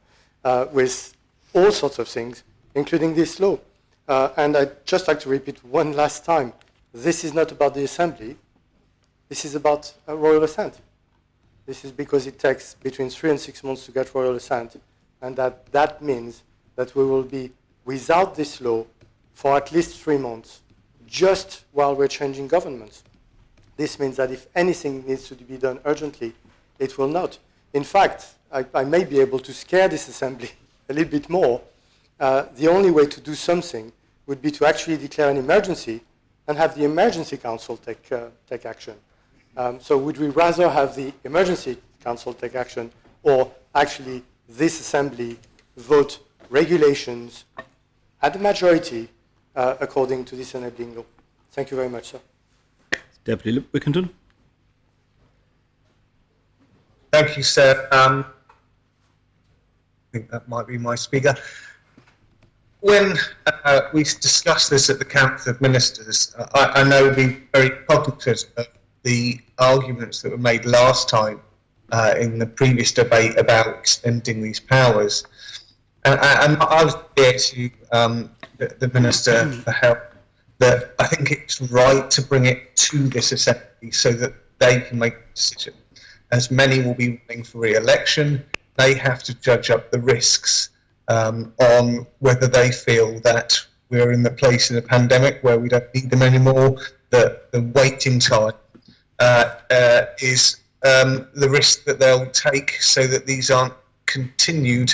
with all sorts of things, including this law. And I'd just like to repeat one last time, this is not about the Assembly. This is about a royal assent. This is because it takes between 3 and 6 months to get royal assent, and that means that we will be without this law for at least 3 months, just while we're changing governments. This means that if anything needs to be done urgently, it will not. In fact, I may be able to scare this Assembly a little bit more. The only way to do something would be to actually declare an emergency and have the Emergency Council take action. So would we rather have the Emergency Council take action, or actually this Assembly vote regulations at the majority according to this enabling law? Thank you very much, sir. Deputy Wickington. Thank you, sir. I think that might be my speaker. When we discussed this at the Council of Ministers, I know we're very cognizant of the arguments that were made last time in the previous debate about extending these powers. And I was there to the Minister for Health that I think it's right to bring it to this Assembly so that they can make a decision. As many will be running for re-election, they have to judge up the risks on whether they feel that we're in the place in a pandemic where we don't need them anymore, that the waiting time is the risk that they'll take so that these aren't continued.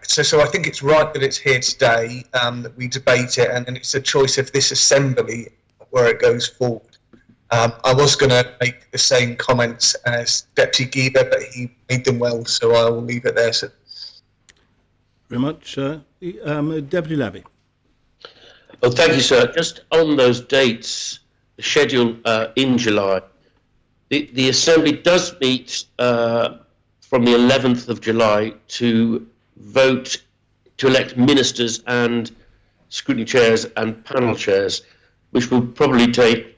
So I think it's right that it's here today, that we debate it, and it's a choice of this Assembly where it goes forward. I was going to make the same comments as Deputy Guida, but he made them well, so I will leave it there. So. Very much. Deputy Labby. Well, thank you, sir. Just on those dates, the schedule in July, the Assembly does meet from the 11th of July to vote to elect ministers and scrutiny chairs and panel chairs, which will probably take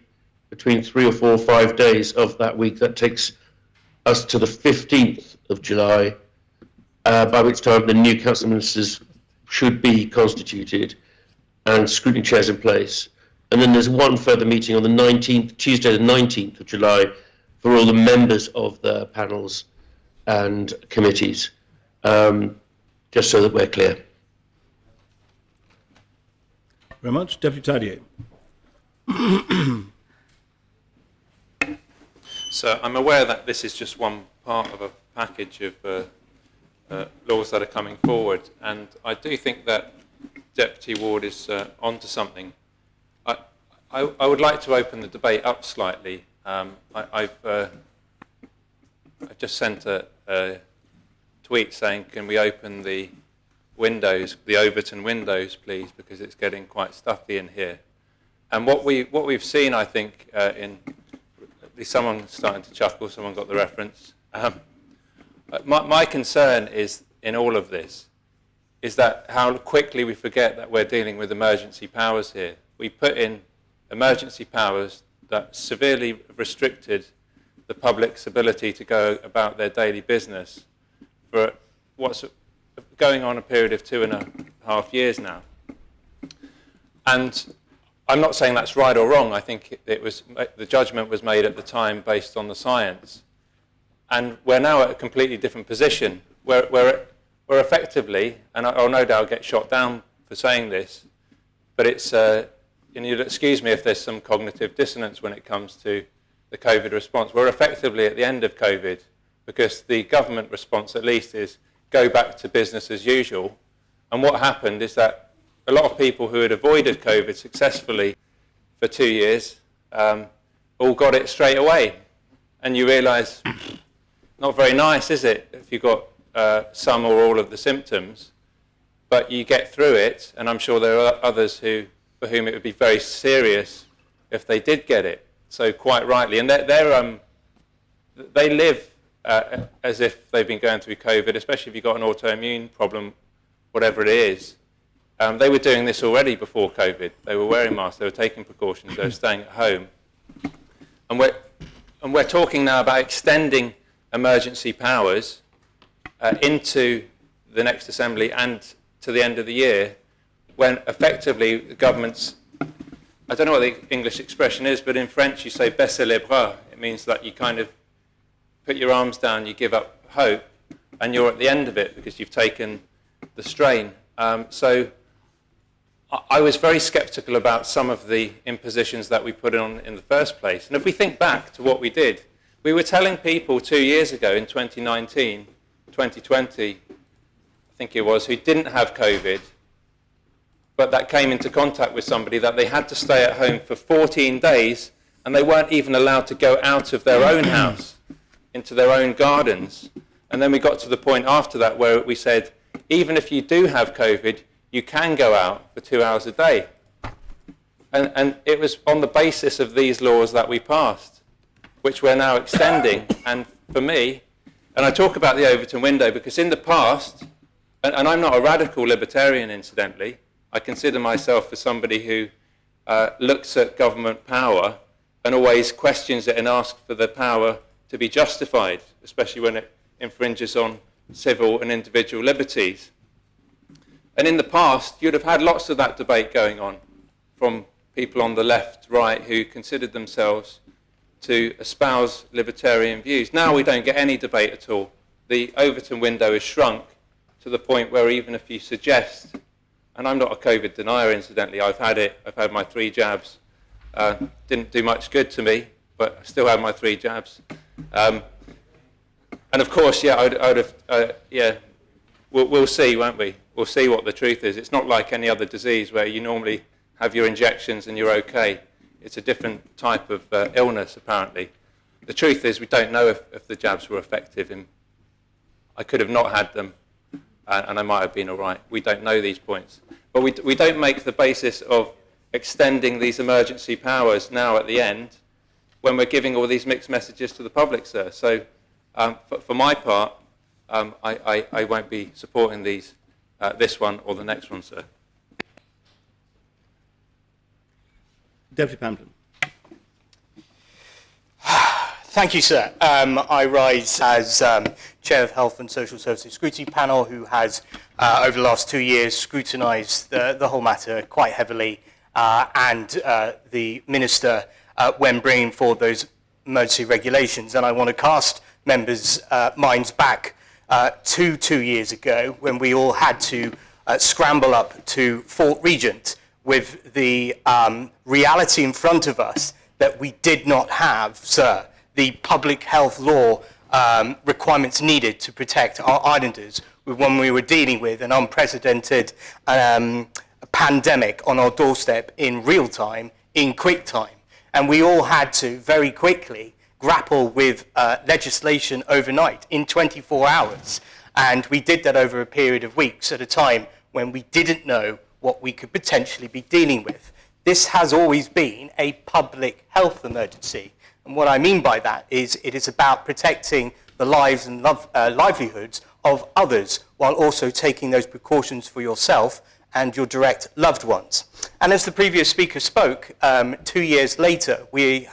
between 3 or 4 or 5 days of that week. That takes us to the 15th of July, by which time the new council of ministers should be constituted and scrutiny chairs in place. And then there's one further meeting on the 19th, Tuesday the 19th of July, for all the members of the panels and committees, just so that we're clear. Very much. Deputy Tadier. So I'm aware that this is just one part of a package of laws that are coming forward, and I do think that Deputy Ward is onto something. I would like to open the debate up slightly. I've just sent a tweet saying, can we open the windows, the Overton windows, please, because it's getting quite stuffy in here. And what we've seen, I think, in at least someone's starting to chuckle, someone got the reference. My concern is in all of this is that how quickly we forget that we're dealing with emergency powers here. We put in emergency powers that severely restricted the public's ability to go about their daily business for what's going on a period of 2.5 years now. And I'm not saying that's right or wrong. I think the judgment was made at the time based on the science. And we're now at a completely different position. We're effectively, and I'll no doubt get shot down for saying this, but it's, and you'll excuse me if there's some cognitive dissonance when it comes to the COVID response. We're effectively at the end of COVID because the government response at least is go back to business as usual. And what happened is that a lot of people who had avoided COVID successfully for 2 years all got it straight away. And you realise, not very nice, is it, if you've got some or all of the symptoms, but you get through it, and I'm sure there are others for whom it would be very serious if they did get it. So quite rightly, and they live as if they've been going through COVID, especially if you've got an autoimmune problem, whatever it is. They were doing this already before COVID. They were wearing masks, they were taking precautions, they were staying at home. And we're talking now about extending emergency powers into the next assembly and to the end of the year, when effectively the government's, I don't know what the English expression is, but in French you say baisser les bras. It means that you kind of put your arms down, you give up hope, and you're at the end of it because you've taken the strain. So I was very sceptical about some of the impositions that we put on in the first place. And if we think back to what we did, we were telling people 2 years ago in 2019, 2020, I think it was, who didn't have COVID, but that came into contact with somebody, that they had to stay at home for 14 days and they weren't even allowed to go out of their own house into their own gardens. And then we got to the point after that where we said, even if you do have COVID, you can go out for 2 hours a day. And it was on the basis of these laws that we passed, which we're now extending. And for me, and I talk about the Overton window because in the past, and I'm not a radical libertarian incidentally, I consider myself as somebody who looks at government power and always questions it and asks for the power to be justified, especially when it infringes on civil and individual liberties. And in the past, you'd have had lots of that debate going on from people on the left, right, who considered themselves to espouse libertarian views. Now we don't get any debate at all. The Overton window is shrunk to the point where even if you suggest, and I'm not a COVID denier incidentally, I've had it, I've had my 3 jabs, didn't do much good to me, but I still had my 3 jabs. And of course, yeah, I'd have, yeah, we'll see, won't we? We'll see what the truth is. It's not like any other disease where you normally have your injections and you're okay. It's a different type of illness, apparently. The truth is we don't know if the jabs were effective. I could have not had them, and I might have been all right. We don't know these points. But we don't make the basis of extending these emergency powers now at the end when we're giving all these mixed messages to the public, sir. So for my part, I won't be supporting these, this one or the next one, sir. Deputy Pamplin. Thank you, sir. I rise as Chair of Health and Social Services Scrutiny Panel, who has, over the last 2 years, scrutinised the whole matter quite heavily, and the Minister when bringing forward those emergency regulations. And I want to cast members' minds back to 2 years ago, when we all had to scramble up to Fort Regent with the reality in front of us that we did not have, sir, the public health law requirements needed to protect our islanders when we were dealing with an unprecedented pandemic on our doorstep in real time, in quick time. And we all had to very quickly grapple with legislation overnight in 24 hours. And we did that over a period of weeks at a time when we didn't know what we could potentially be dealing with. This has always been a public health emergency. And what I mean by that is it is about protecting the lives and livelihoods of others, while also taking those precautions for yourself and your direct loved ones. And as the previous speaker spoke, 2 years later, we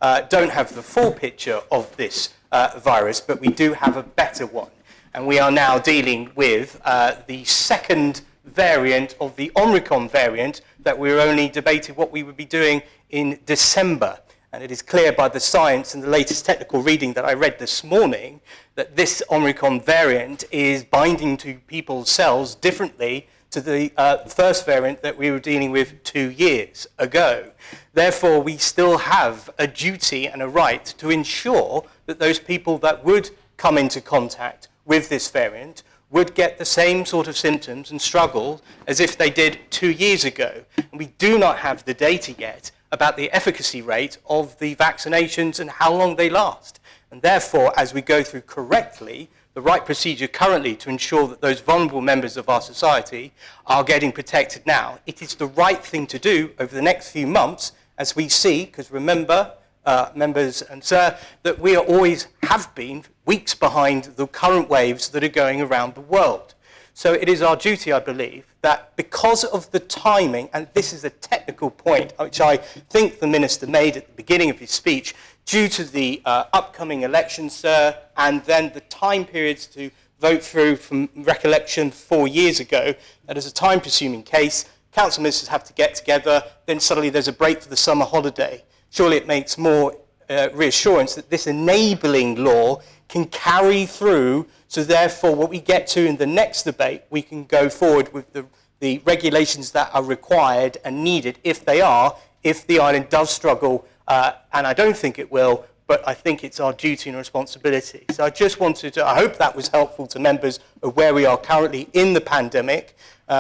don't have the full picture of this virus, but we do have a better one. And we are now dealing with the second variant of the Omicron variant that we were only debating what we would be doing in December. And it is clear by the science and the latest technical reading that I read this morning that this Omicron variant is binding to people's cells differently to the first variant that we were dealing with 2 years ago. Therefore, we still have a duty and a right to ensure that those people that would come into contact with this variant would get the same sort of symptoms and struggle as if they did 2 years ago. And we do not have the data yet about the efficacy rate of the vaccinations and how long they last. And therefore, as we go through correctly the right procedure currently to ensure that those vulnerable members of our society are getting protected now, it is the right thing to do over the next few months as we see, because remember, members and sir, that we always have been weeks behind the current waves that are going around the world. So it is our duty, I believe, that because of the timing, and this is a technical point which I think the Minister made at the beginning of his speech, due to the upcoming elections, sir, and then the time periods to vote through, from recollection 4 years ago, that is a time-consuming case. Council ministers have to get together, then suddenly there's a break for the summer holiday. Surely it makes more reassurance that this enabling law can carry through, so therefore what we get to in the next debate, we can go forward with the regulations that are required and needed, if the island does struggle, and I don't think it will, but I think it's our duty and responsibility. So I just wanted to, I hope that was helpful to members of where we are currently in the pandemic.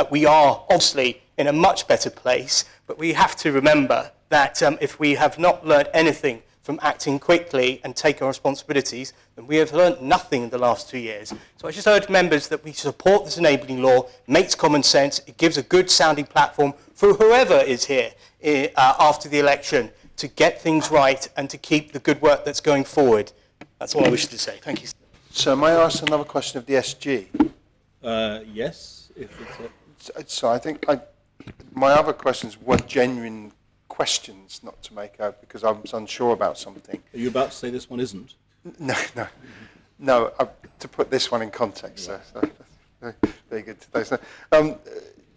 We are obviously in a much better place, but we have to remember that if we have not learned anything from acting quickly and taking our responsibilities, then we have learned nothing in the last 2 years. So I just urge members that we support this enabling law. It makes common sense. It gives a good sounding platform for whoever is here after the election to get things right and to keep the good work that's going forward. That's all I wish to say. Thank you. So may I ask another question of the SG? Yes. If it's So I think my other questions were genuine questions, not to make out, because I was unsure about something. Are you about to say this one isn't? No. To put this one in context, sir. Very good today, sir.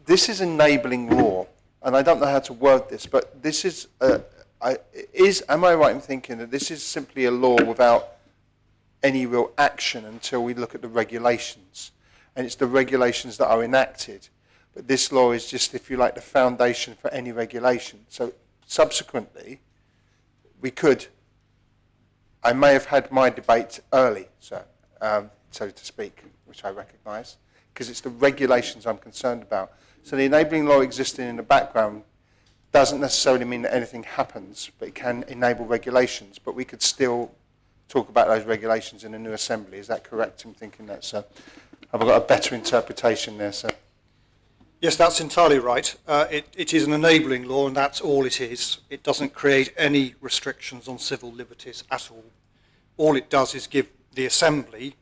This is enabling law, and I don't know how to word this, but this is, am I right in thinking that this is simply a law without any real action until we look at the regulations? And it's the regulations that are enacted. But this law is just, if you like, the foundation for any regulation. So subsequently, I may have had my debate early, sir, so to speak, which I recognise, because it's the regulations I'm concerned about. So the enabling law existing in the background doesn't necessarily mean that anything happens, but it can enable regulations. But we could still talk about those regulations in a new assembly. Is that correct in thinking that, sir? Have I got a better interpretation there, sir? Yes, that's entirely right. It is an enabling law, and that's all it is. It doesn't create any restrictions on civil liberties at all. All it does is give the Assembly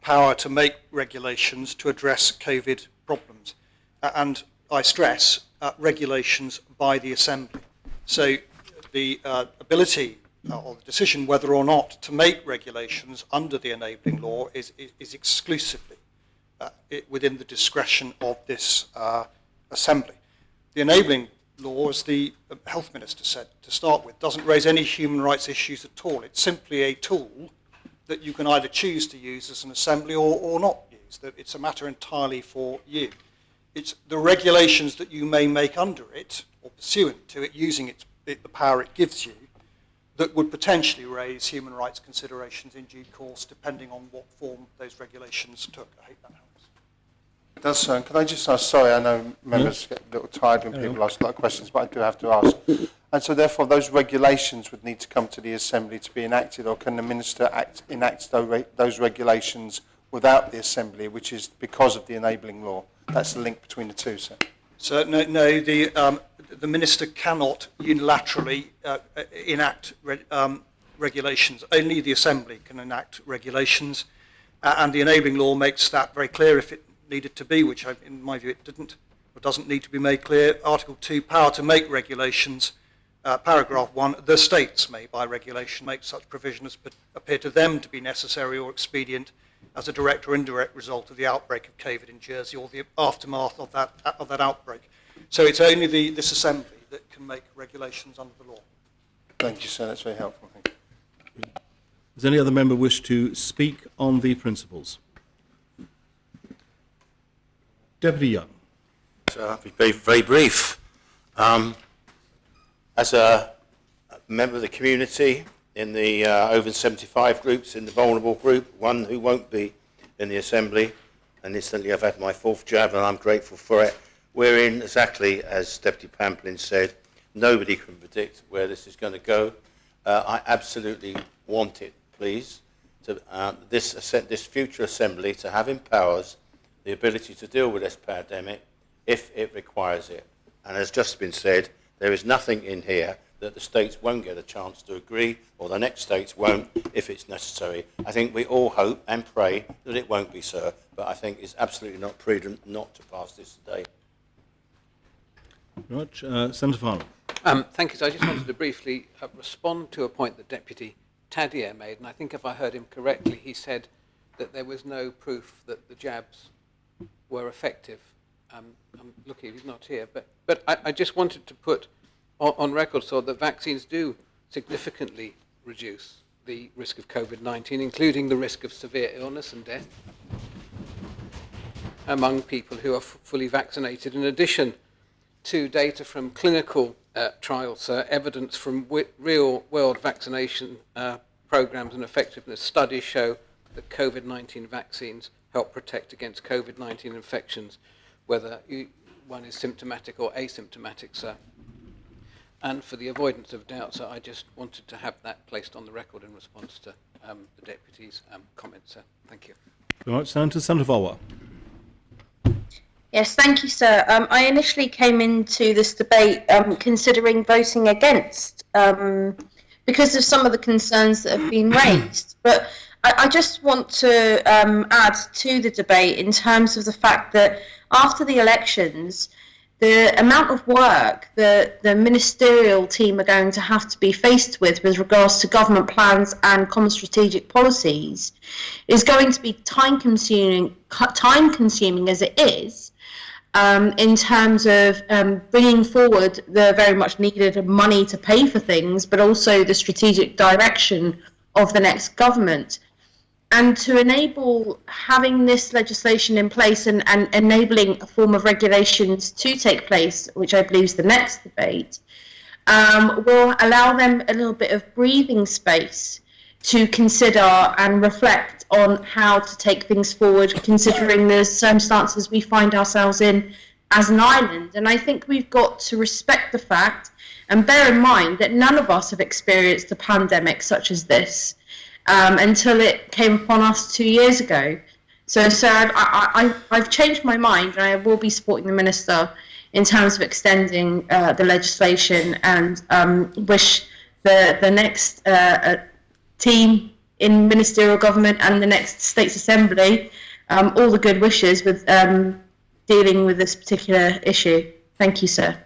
power to make regulations to address COVID problems. And I stress, regulations by the Assembly. So the ability or the decision whether or not to make regulations under the enabling law is exclusively within the discretion of this Assembly. The enabling law, as the Health Minister said to start with, doesn't raise any human rights issues at all. It's simply a tool that you can either choose to use as an Assembly or not use. That it's a matter entirely for you. It's the regulations that you may make under it or pursuant to it, using the power it gives you, that would potentially raise human rights considerations in due course, depending on what form those regulations took. I hope that helps. It does, sir. Can I just ask, sorry, I know members get a little tired when people ask a lot of questions, but I do have to ask. And so therefore those regulations would need to come to the Assembly to be enacted, or can the Minister enact those regulations without the Assembly, which is because of the enabling law? That's the link between the two, sir. So no, the Minister cannot unilaterally enact regulations. Only the Assembly can enact regulations, and the enabling law makes that very clear if it needed to be, which in my view it didn't, or doesn't need to be made clear. Article 2, power to make regulations. Paragraph 1, the states may by regulation make such provision as appear to them to be necessary or expedient as a direct or indirect result of the outbreak of COVID in Jersey or the aftermath of that outbreak. So it's only this Assembly that can make regulations under the law. Thank you, sir. That's very helpful. Thank you. Does any other member wish to speak on the principles? Deputy Young. So I'll be very, very brief. As a member of the community in the over 75 groups, in the vulnerable group, one who won't be in the Assembly, and instantly I've had my 4th jab and I'm grateful for it. We're in, exactly as Deputy Pamplin said, nobody can predict where this is going to go. I absolutely want it, please, to this future Assembly to have in powers the ability to deal with this pandemic if it requires it. And as just been said, there is nothing in here that the states won't get a chance to agree, or the next states won't if it's necessary. I think we all hope and pray that it won't be, sir, but I think it's absolutely not prudent not to pass this today. Very much. Senator Farnham. Thank you. So I just wanted to briefly respond to a point that Deputy Tadier made, and I think if I heard him correctly, he said that there was no proof that the jabs were effective. I'm looking, he's not here, but I just wanted to put on record so that vaccines do significantly reduce the risk of COVID-19, including the risk of severe illness and death among people who are fully vaccinated. In addition to data from clinical trials, evidence from real-world vaccination programs and effectiveness studies show that COVID-19 vaccines help protect against COVID-19 infections, whether one is symptomatic or asymptomatic, sir. And for the avoidance of doubt, sir, I just wanted to have that placed on the record in response to the Deputy's comments, sir. Thank you. Very much. Senator Sandovalwa. Yes, thank you, sir. I initially came into this debate considering voting against because of some of the concerns that have been raised. But I just want to add to the debate in terms of the fact that after the elections, the amount of work that the ministerial team are going to have to be faced with regards to government plans and common strategic policies is going to be time-consuming as it is, in terms of bringing forward the very much needed money to pay for things, but also the strategic direction of the next government. And to enable having this legislation in place and enabling a form of regulations to take place, which I believe is the next debate, will allow them a little bit of breathing space to consider and reflect on how to take things forward, considering the circumstances we find ourselves in as an island. And I think we've got to respect the fact and bear in mind that none of us have experienced a pandemic such as this until it came upon us 2 years ago. So I've changed my mind, and I will be supporting the Minister in terms of extending the legislation, and wish the next team in ministerial government and the next States Assembly all the good wishes with dealing with this particular issue. Thank you, sir.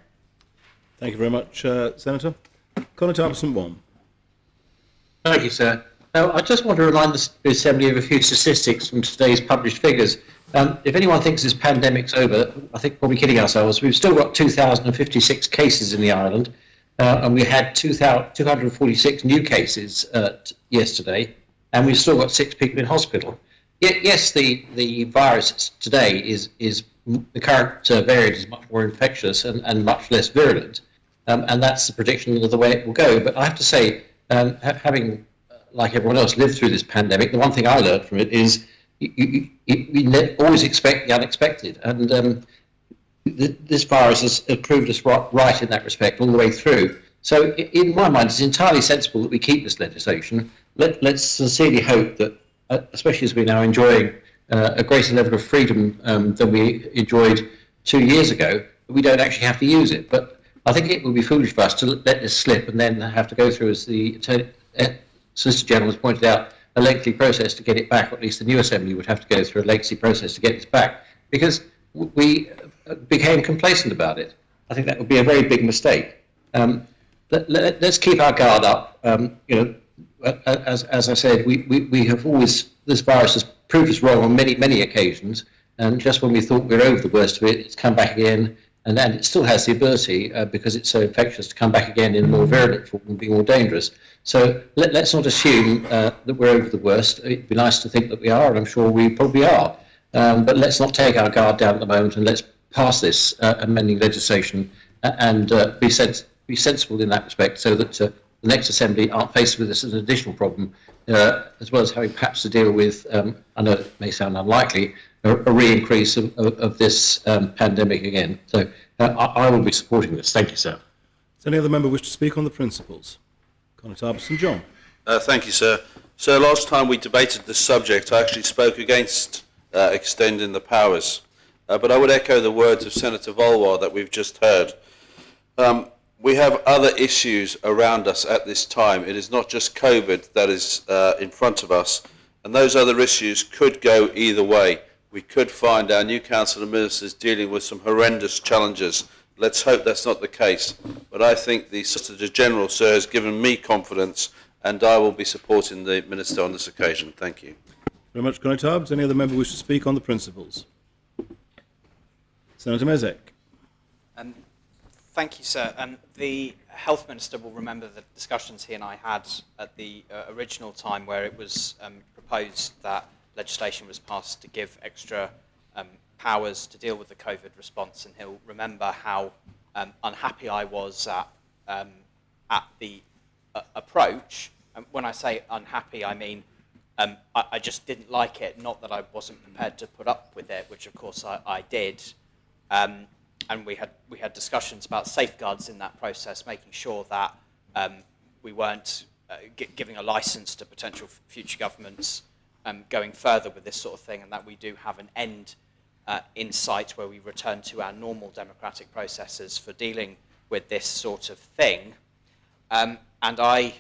Thank you very much, Senator. Conor Thompson, one. Thank you, sir. Now, I just want to remind the Assembly of a few statistics from today's published figures. If anyone thinks this pandemic's over, I think we're probably kidding ourselves. We've still got 2,056 cases in the island, and we had 246 new cases yesterday, and we've still got 6 people in hospital. Yes, the virus today is the current variant is much more infectious and much less virulent, and that's the prediction of the way it will go. But I have to say, having, like everyone else, lived through this pandemic, the one thing I learned from it is we always expect the unexpected, and this virus has proved us right in that respect all the way through. So in my mind, it's entirely sensible that we keep this legislation. Let's sincerely hope that, especially as we're now enjoying a greater level of freedom than we enjoyed 2 years ago, we don't actually have to use it. But I think it would be foolish for us to let this slip and then have to go through, as the Solicitor General has pointed out, a lengthy process to get it back, or at least the new Assembly would have to go through a lengthy process to get this back, because we became complacent about it. I think that would be a very big mistake. Let's keep our guard up. As I said, we have always, this virus has proved us wrong on many occasions, and just when we thought we were over the worst of it, it's come back again, and it still has the ability, because it's so infectious, to come back again in a more virulent form and be more dangerous. So let's not assume that we're over the worst. It'd be nice to think that we are, and I'm sure we probably are, but let's not take our guard down at the moment, and let's pass this amending legislation and be sensible in that respect, so that the next Assembly aren't faced with this as an additional problem, as well as having perhaps to deal with, I know it may sound unlikely, a re-increase of this pandemic again. So I will be supporting this. Thank you, sir. Does any other member wish to speak on the principles? Conor St John. Thank you, sir. So last time we debated this subject, I actually spoke against extending the powers. But I would echo the words of Senator Volwar that we've just heard. We have other issues around us at this time. It is not just COVID that is in front of us, and those other issues could go either way. We could find our new Council of Ministers dealing with some horrendous challenges. Let's hope that's not the case. But I think the Solicitor General, sir, has given me confidence, and I will be supporting the Minister on this occasion. Thank you. Very much, Conor Tubbs. Any other member wish to speak on the principles? Senator Mezek. Thank you, sir. The Health Minister will remember the discussions he and I had at the original time, where it was proposed that legislation was passed to give extra powers to deal with the COVID response, and he'll remember how unhappy I was at the approach. When I say unhappy, I mean I just didn't like it, not that I wasn't prepared to put up with it, which of course I did. And we had discussions about safeguards in that process, making sure that we weren't giving a license to potential future governments going further with this sort of thing, and that we do have an end in sight where we return to our normal democratic processes for dealing with this sort of thing. And I,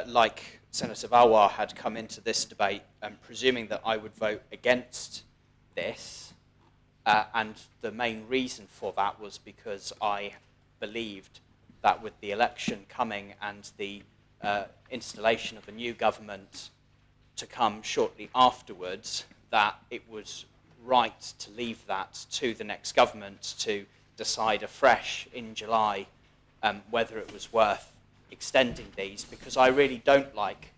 like Senator Valwar, had come into this debate presuming that I would vote against this. And the main reason for that was because I believed that with the election coming and the installation of a new government to come shortly afterwards, that it was right to leave that to the next government to decide afresh in July whether it was worth extending these, because I really don't like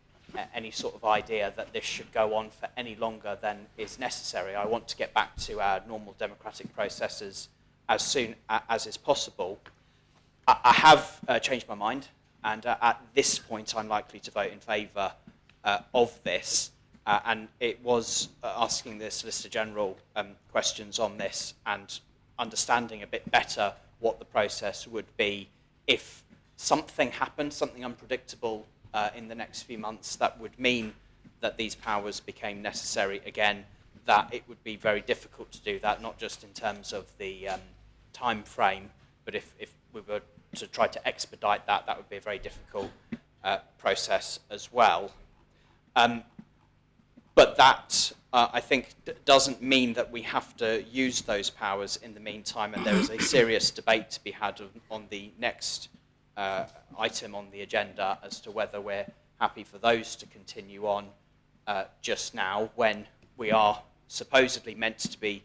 any sort of idea that this should go on for any longer than is necessary. I want to get back to our normal democratic processes as soon as is possible. I have changed my mind, and at this point I'm likely to vote in favour of this. And it was asking the Solicitor General questions on this and understanding a bit better what the process would be if something happened, something unpredictable in the next few months that would mean that these powers became necessary again, that it would be very difficult to do that, not just in terms of the time frame, but if we were to try to expedite that, that would be a very difficult process as well. But that, I think, doesn't mean that we have to use those powers in the meantime, and there is a serious debate to be had on the next item on the agenda as to whether we're happy for those to continue on just now when we are supposedly meant to be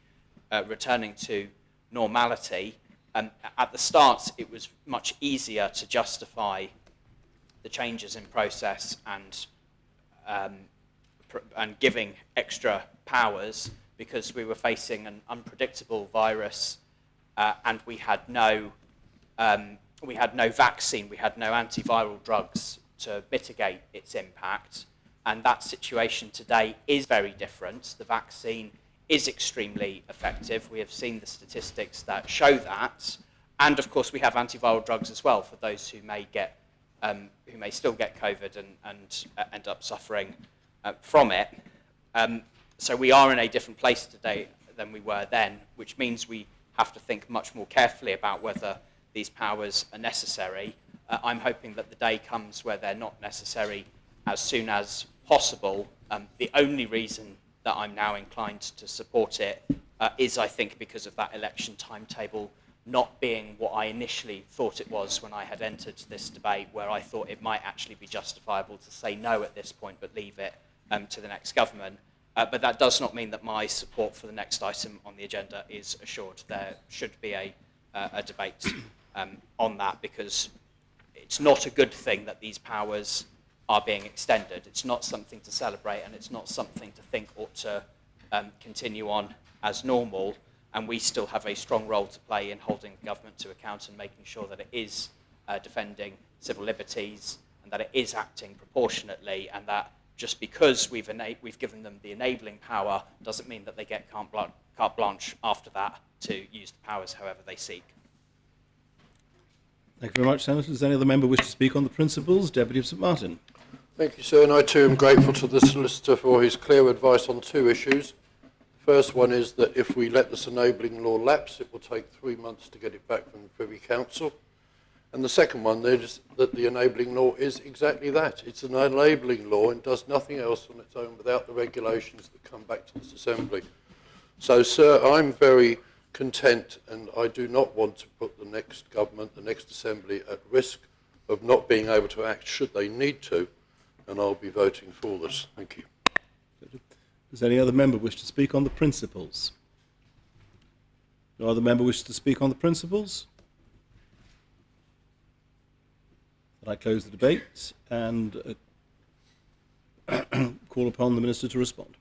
returning to normality. At the start, it was much easier to justify the changes in process and giving extra powers because we were facing an unpredictable virus and we had no vaccine, we had no antiviral drugs to mitigate its impact. And that situation today is very different. The vaccine is extremely effective. We have seen the statistics that show that. And of course, we have antiviral drugs as well for those who may still get COVID and end up suffering from it. So we are in a different place today than we were then, which means we have to think much more carefully about whether these powers are necessary. I'm hoping that the day comes where they're not necessary as soon as possible. The only reason that I'm now inclined to support it is, I think, because of that election timetable not being what I initially thought it was when I had entered this debate, where I thought it might actually be justifiable to say no at this point, but leave it to the next government. But that does not mean that my support for the next item on the agenda is assured. There should be a debate on that, because it's not a good thing that these powers are being extended. It's not something to celebrate, and it's not something to think ought to continue on as normal. And we still have a strong role to play in holding the government to account and making sure that it is defending civil liberties and that it is acting proportionately, and that just because we've given them the enabling power doesn't mean that they get carte blanche after that to use the powers however they seek. Thank you very much, Senator. Does any other member wish to speak on the principles? Deputy of St Martin. Thank you, sir. And I too am grateful to the solicitor for his clear advice on two issues. First one is that if we let this enabling law lapse, it will take 3 months to get it back from the Privy Council. And the second one is that the enabling law is exactly that. It's an enabling law and does nothing else on its own without the regulations that come back to this Assembly. So, sir, I'm very content, and I do not want to put the next government, the next Assembly, at risk of not being able to act should they need to, and I'll be voting for this. Thank you. Does any other member wish to speak on the principles? No other member wish to speak on the principles? I close the debate and call upon the Minister to respond.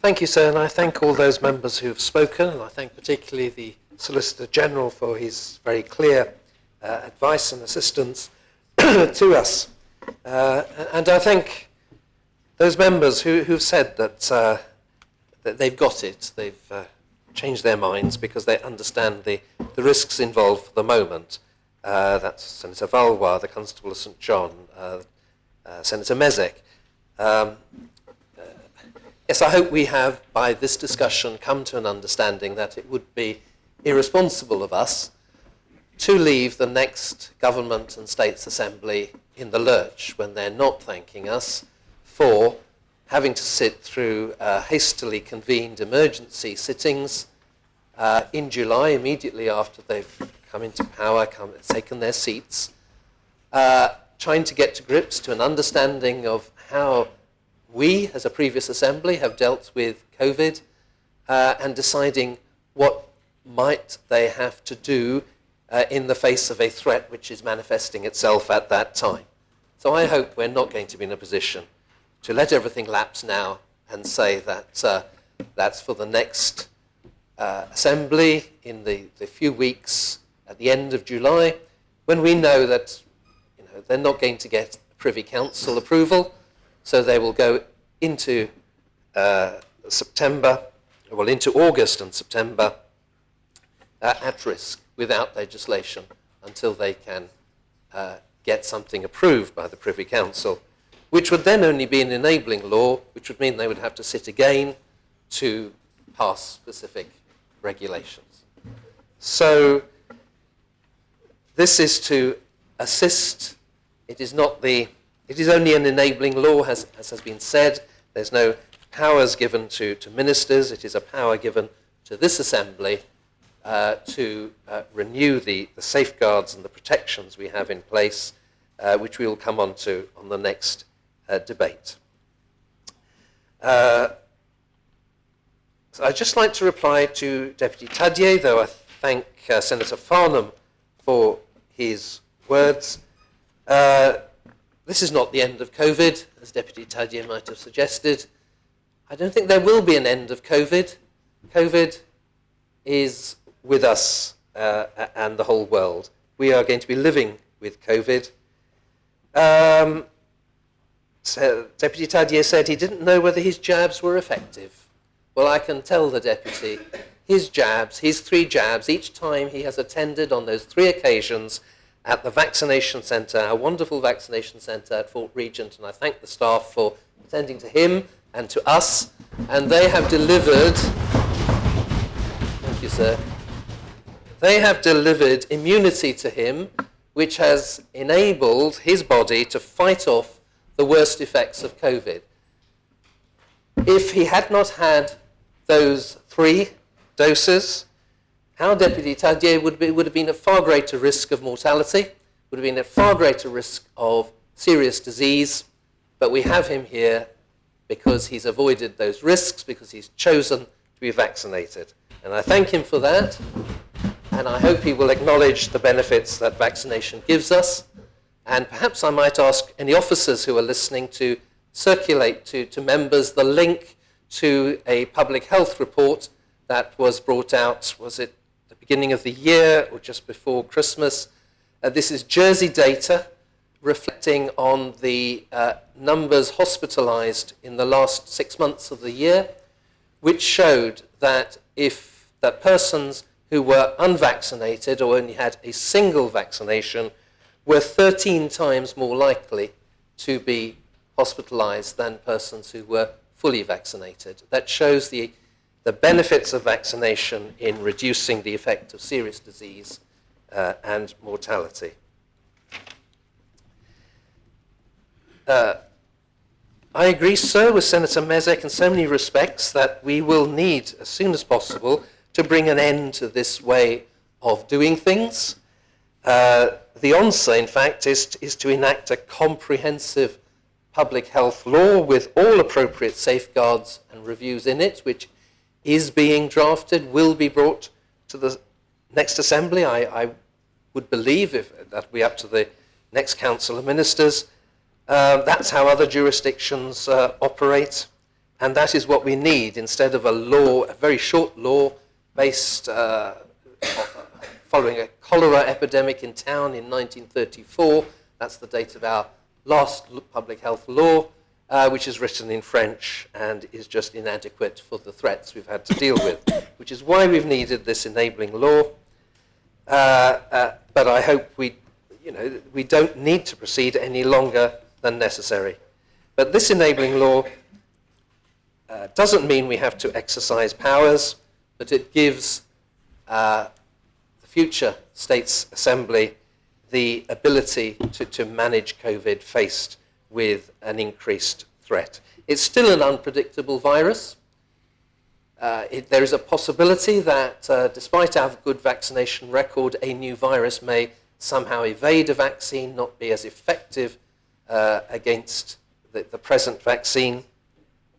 Thank you, sir, and I thank all those members who have spoken, and I thank particularly the Solicitor General for his very clear advice and assistance to us. And I thank those members who've said that they've got it, they've changed their minds because they understand the risks involved for the moment. That's Senator Valois, the Constable of St John, Senator Mezek. Yes, I hope we have, by this discussion, come to an understanding that it would be irresponsible of us to leave the next Government and States Assembly in the lurch when they're not thanking us for having to sit through hastily convened emergency sittings in July, immediately after they've come into power, taken their seats, trying to get to grips to an understanding of how we, as a previous Assembly, have dealt with COVID, and deciding what might they have to do in the face of a threat which is manifesting itself at that time. So I hope we're not going to be in a position to let everything lapse now and say that that's for the next Assembly in the few weeks at the end of July, when we know that they're not going to get Privy Council approval, so they will go into into August and September at risk without legislation until they can get something approved by the Privy Council, which would then only be an enabling law, which would mean they would have to sit again to pass specific regulations. So this is to assist. It is only an enabling law, as has been said. There's no powers given to ministers. It is a power given to this Assembly to renew the safeguards and the protections we have in place which we will come on to on the next debate. So I'd just like to reply to Deputy Tadier, though I thank Senator Farnham for his words. This is not the end of COVID, as Deputy Tadier might have suggested. I don't think there will be an end of COVID. COVID is with us and the whole world. We are going to be living with COVID. So Deputy Tadier said he didn't know whether his jabs were effective. Well, I can tell the Deputy, his jabs, his 3 jabs, each time he has attended on those 3 occasions at the vaccination centre, a wonderful vaccination centre at Fort Regent, and I thank the staff for attending to him and to us, and they have delivered, thank you, sir, they have delivered immunity to him, which has enabled his body to fight off the worst effects of COVID. If he had not had those 3 doses, our Deputy Tadier would have been at far greater risk of mortality, would have been at far greater risk of serious disease, but we have him here because he's avoided those risks, because he's chosen to be vaccinated. And I thank him for that, and I hope he will acknowledge the benefits that vaccination gives us. And perhaps I might ask any officers who are listening to circulate to members the link to a public health report that was brought out, was it the beginning of the year or just before Christmas? This is Jersey data reflecting on the numbers hospitalised in the last 6 months of the year, which showed that that persons who were unvaccinated or only had a single vaccination were 13 times more likely to be hospitalised than persons who were fully vaccinated. That shows the benefits of vaccination in reducing the effect of serious disease and mortality. I agree, sir, with Senator Mezek in so many respects that we will need, as soon as possible, to bring an end to this way of doing things. The answer, in fact, is to enact a comprehensive public health law with all appropriate safeguards and reviews in it, which is being drafted, will be brought to the next Assembly. I would believe that'll be up to the next Council of Ministers. That's how other jurisdictions operate, and that is what we need instead of a law, a very short law based following a cholera epidemic in town in 1934. That's the date of our last public health law, which is written in French and is just inadequate for the threats we've had to deal with, which is why we've needed this enabling law. But I hope we don't need to proceed any longer than necessary. But this enabling law doesn't mean we have to exercise powers, but it gives the future States Assembly the ability to manage COVID faced with an increased threat. It's still an unpredictable virus. There is a possibility that despite our good vaccination record, a new virus may somehow evade a vaccine, not be as effective against the present vaccine.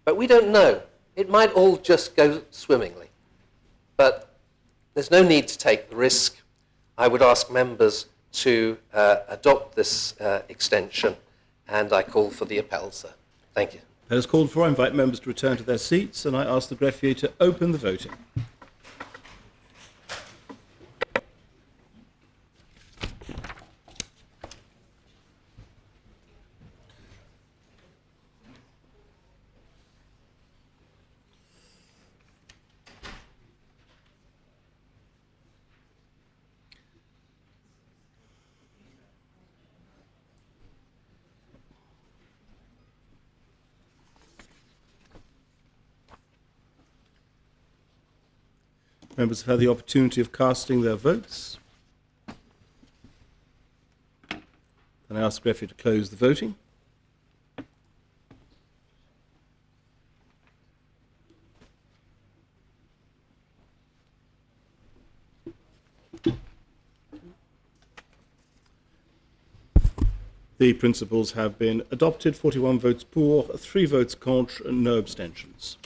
But we don't know. It might all just go swimmingly. But there's no need to take the risk. I would ask members to adopt this extension, and I call for the appel, sir. Thank you. As called for, I invite members to return to their seats, and I ask the greffier to open the voting. Members have had the opportunity of casting their votes. Then I ask the greffier to close the voting. The principles have been adopted. 41 votes pour, 3 votes contre, and no abstentions.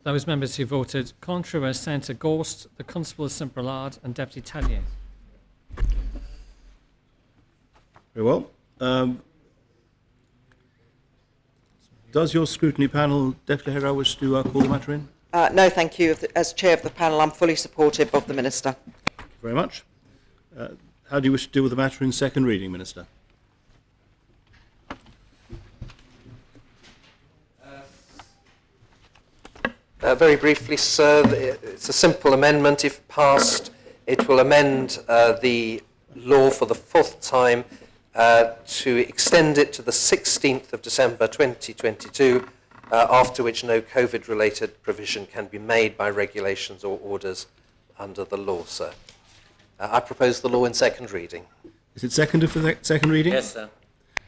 Those members who voted contrary were Senator Gorst, the Constable Simperlard, and Deputy Tallier. Very well. Does your scrutiny panel, Deputy Herrera, wish to call the matter in? No, thank you. As chair of the panel, I'm fully supportive of the Minister. Thank you very much. How do you wish to deal with the matter in second reading, Minister? Very briefly, sir, it's a simple amendment. If passed, it will amend the law for the 4th time to extend it to the 16th of December 2022, after which no COVID-related provision can be made by regulations or orders under the law, sir. I propose the law in second reading. Is it seconded for second reading? Yes, sir.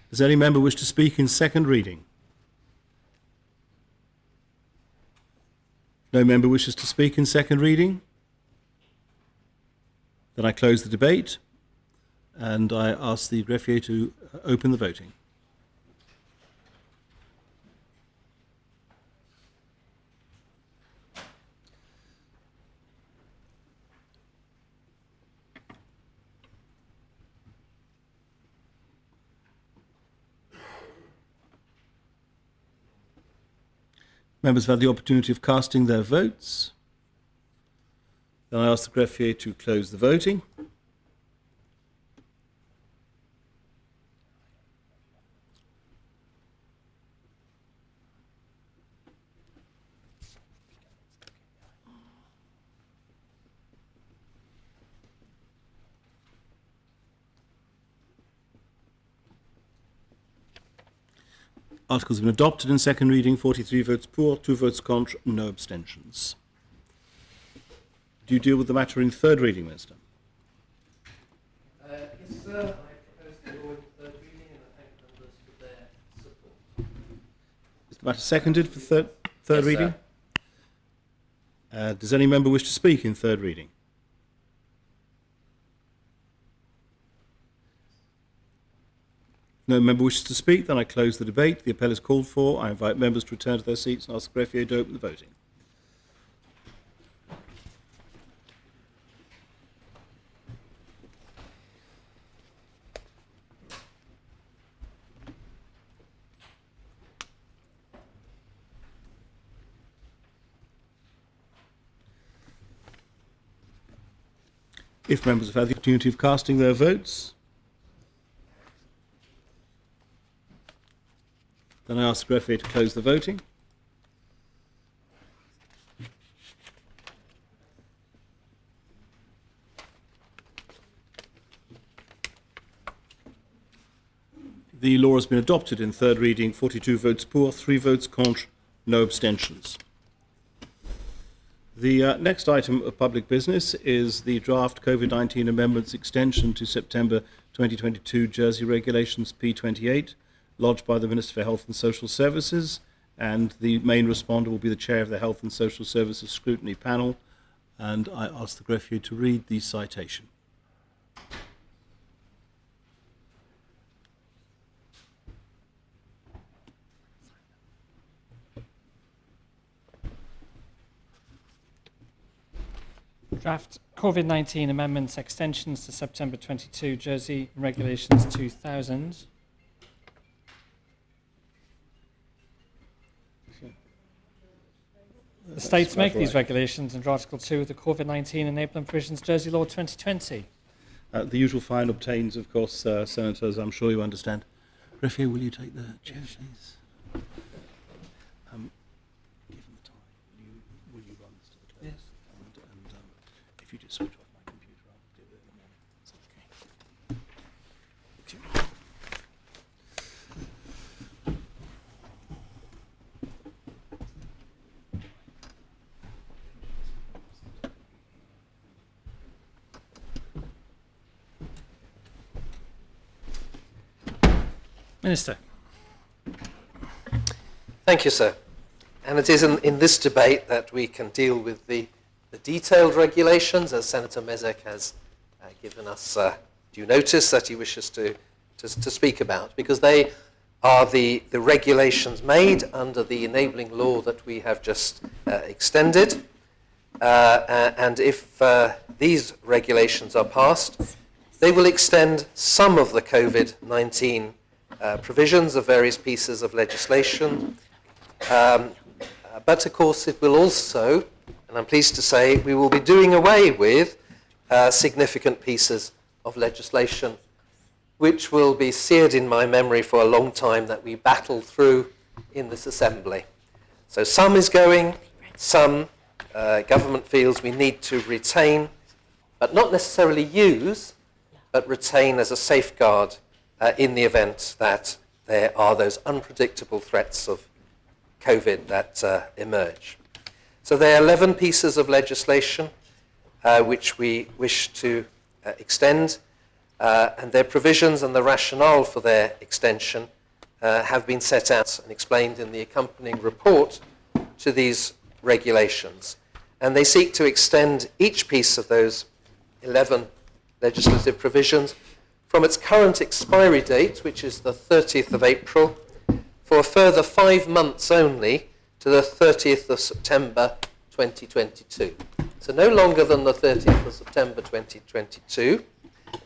Does any member wish to speak in second reading? No member wishes to speak in second reading? Then I close the debate and I ask the greffier to open the voting. Members have had the opportunity of casting their votes. Then I ask the greffier to close the voting. Articles have been adopted in second reading, 43 votes pour, 2 votes contre, no abstentions. Do you deal with the matter in third reading, Minister? Yes, sir. I propose the law in third reading and I thank members for their support. Is the matter seconded for third Yes, reading? Does any member wish to speak in third reading? No member wishes to speak, then I close the debate. The appel is called for. I invite members to return to their seats and ask the greffier to open the voting. If members have had the opportunity of casting their votes, then I ask the greffier to close the voting. The law has been adopted in third reading, 42 votes pour, 3 votes contre, no abstentions. The next item of public business is the draft COVID-19 amendments extension to September 2022 Jersey Regulations P28, lodged by the Minister for Health and Social Services, and the main responder will be the Chair of the Health and Social Services Scrutiny Panel, and I ask the greffier to read the citation. Draft COVID-19 amendments extensions to September 22 Jersey Regulations 2000. The states make these regulations under Article 2 of the COVID-19 Enabling Provisions Jersey Law 2020. The usual fine obtains, of course, Senators, I'm sure you understand. Greffier, will you take the chair, please? Given the time, will you run this to the close? Yes. And if you just switch off my computer, I'll do it in the morning. Is that okay? Minister. Thank you, sir. And it is in this debate that we can deal with the detailed regulations, as Senator Mezek has given us due notice that he wishes to to speak about, because they are the regulations made under the enabling law that we have just extended. And if these regulations are passed, they will extend some of the COVID-19 provisions of various pieces of legislation. But of course it will also, and I'm pleased to say, we will be doing away with significant pieces of legislation which will be seared in my memory for a long time that we battled through in this Assembly. So some is going, some government feels we need to retain, but not necessarily use, but retain as a safeguard in the event that there are those unpredictable threats of COVID that emerge. So there are 11 pieces of legislation which we wish to extend, and their provisions and the rationale for their extension have been set out and explained in the accompanying report to these regulations. And they seek to extend each piece of those 11 legislative provisions from its current expiry date, which is the 30th of April, for a further 5 months only to the 30th of September 2022. So no longer than the 30th of September 2022,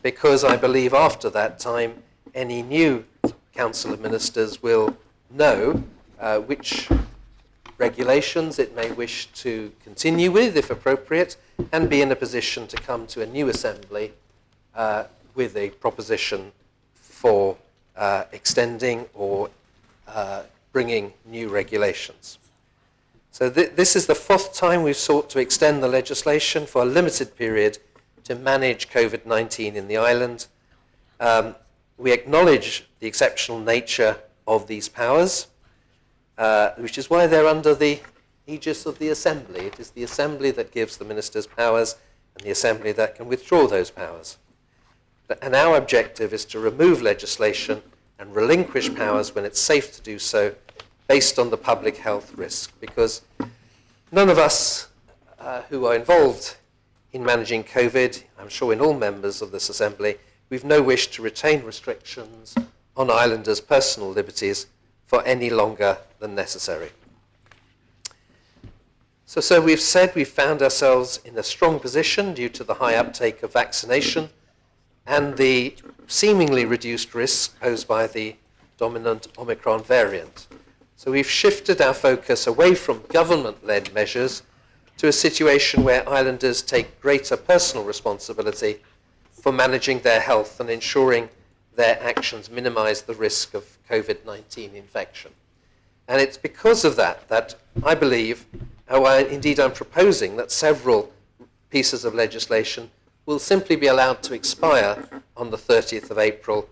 because I believe after that time any new Council of Ministers will know which regulations it may wish to continue with, if appropriate, and be in a position to come to a new Assembly with a proposition for extending or bringing new regulations. So this is the 4th time we've sought to extend the legislation for a limited period to manage COVID-19 in the island. We acknowledge the exceptional nature of these powers, which is why they're under the aegis of the Assembly. It is the Assembly that gives the ministers powers and the Assembly that can withdraw those powers. And our objective is to remove legislation and relinquish powers when it's safe to do so based on the public health risk, because none of us who are involved in managing COVID, I'm sure in all members of this Assembly, we've no wish to retain restrictions on islanders' personal liberties for any longer than necessary. So we've said we've found ourselves in a strong position due to the high uptake of vaccination and the seemingly reduced risk posed by the dominant Omicron variant. So we've shifted our focus away from government-led measures to a situation where islanders take greater personal responsibility for managing their health and ensuring their actions minimize the risk of COVID-19 infection. And it's because of that that I believe, indeed I'm proposing that several pieces of legislation will simply be allowed to expire on the 30th of April,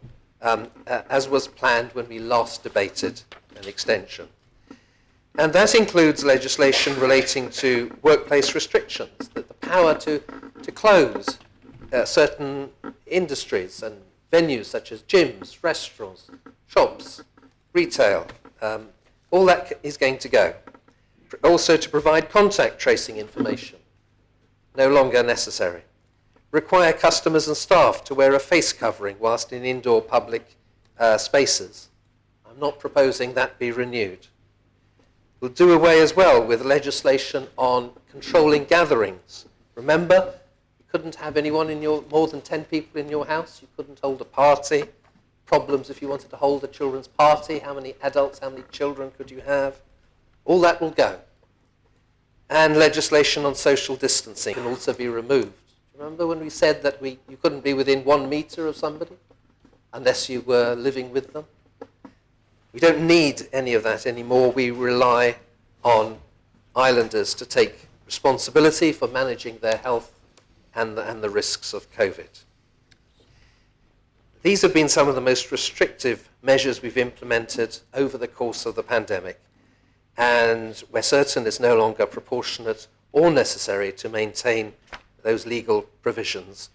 as was planned when we last debated an extension. And that includes legislation relating to workplace restrictions, that the power to close certain industries and venues such as gyms, restaurants, shops, retail, all that is going to go. Also to provide contact tracing information, no longer necessary. Require customers and staff to wear a face covering whilst in indoor public spaces. I'm not proposing that be renewed. We'll do away as well with legislation on controlling gatherings. Remember, you couldn't have anyone in more than 10 people in your house. You couldn't hold a party. Problems if you wanted to hold a children's party. How many adults, how many children could you have? All that will go. And legislation on social distancing can also be removed. Remember when we said that you couldn't be within 1 meter of somebody unless you were living with them? We don't need any of that anymore. We rely on islanders to take responsibility for managing their health and the risks of COVID. These have been some of the most restrictive measures we've implemented over the course of the pandemic, and we're certain it's no longer proportionate or necessary to maintain those legal provisions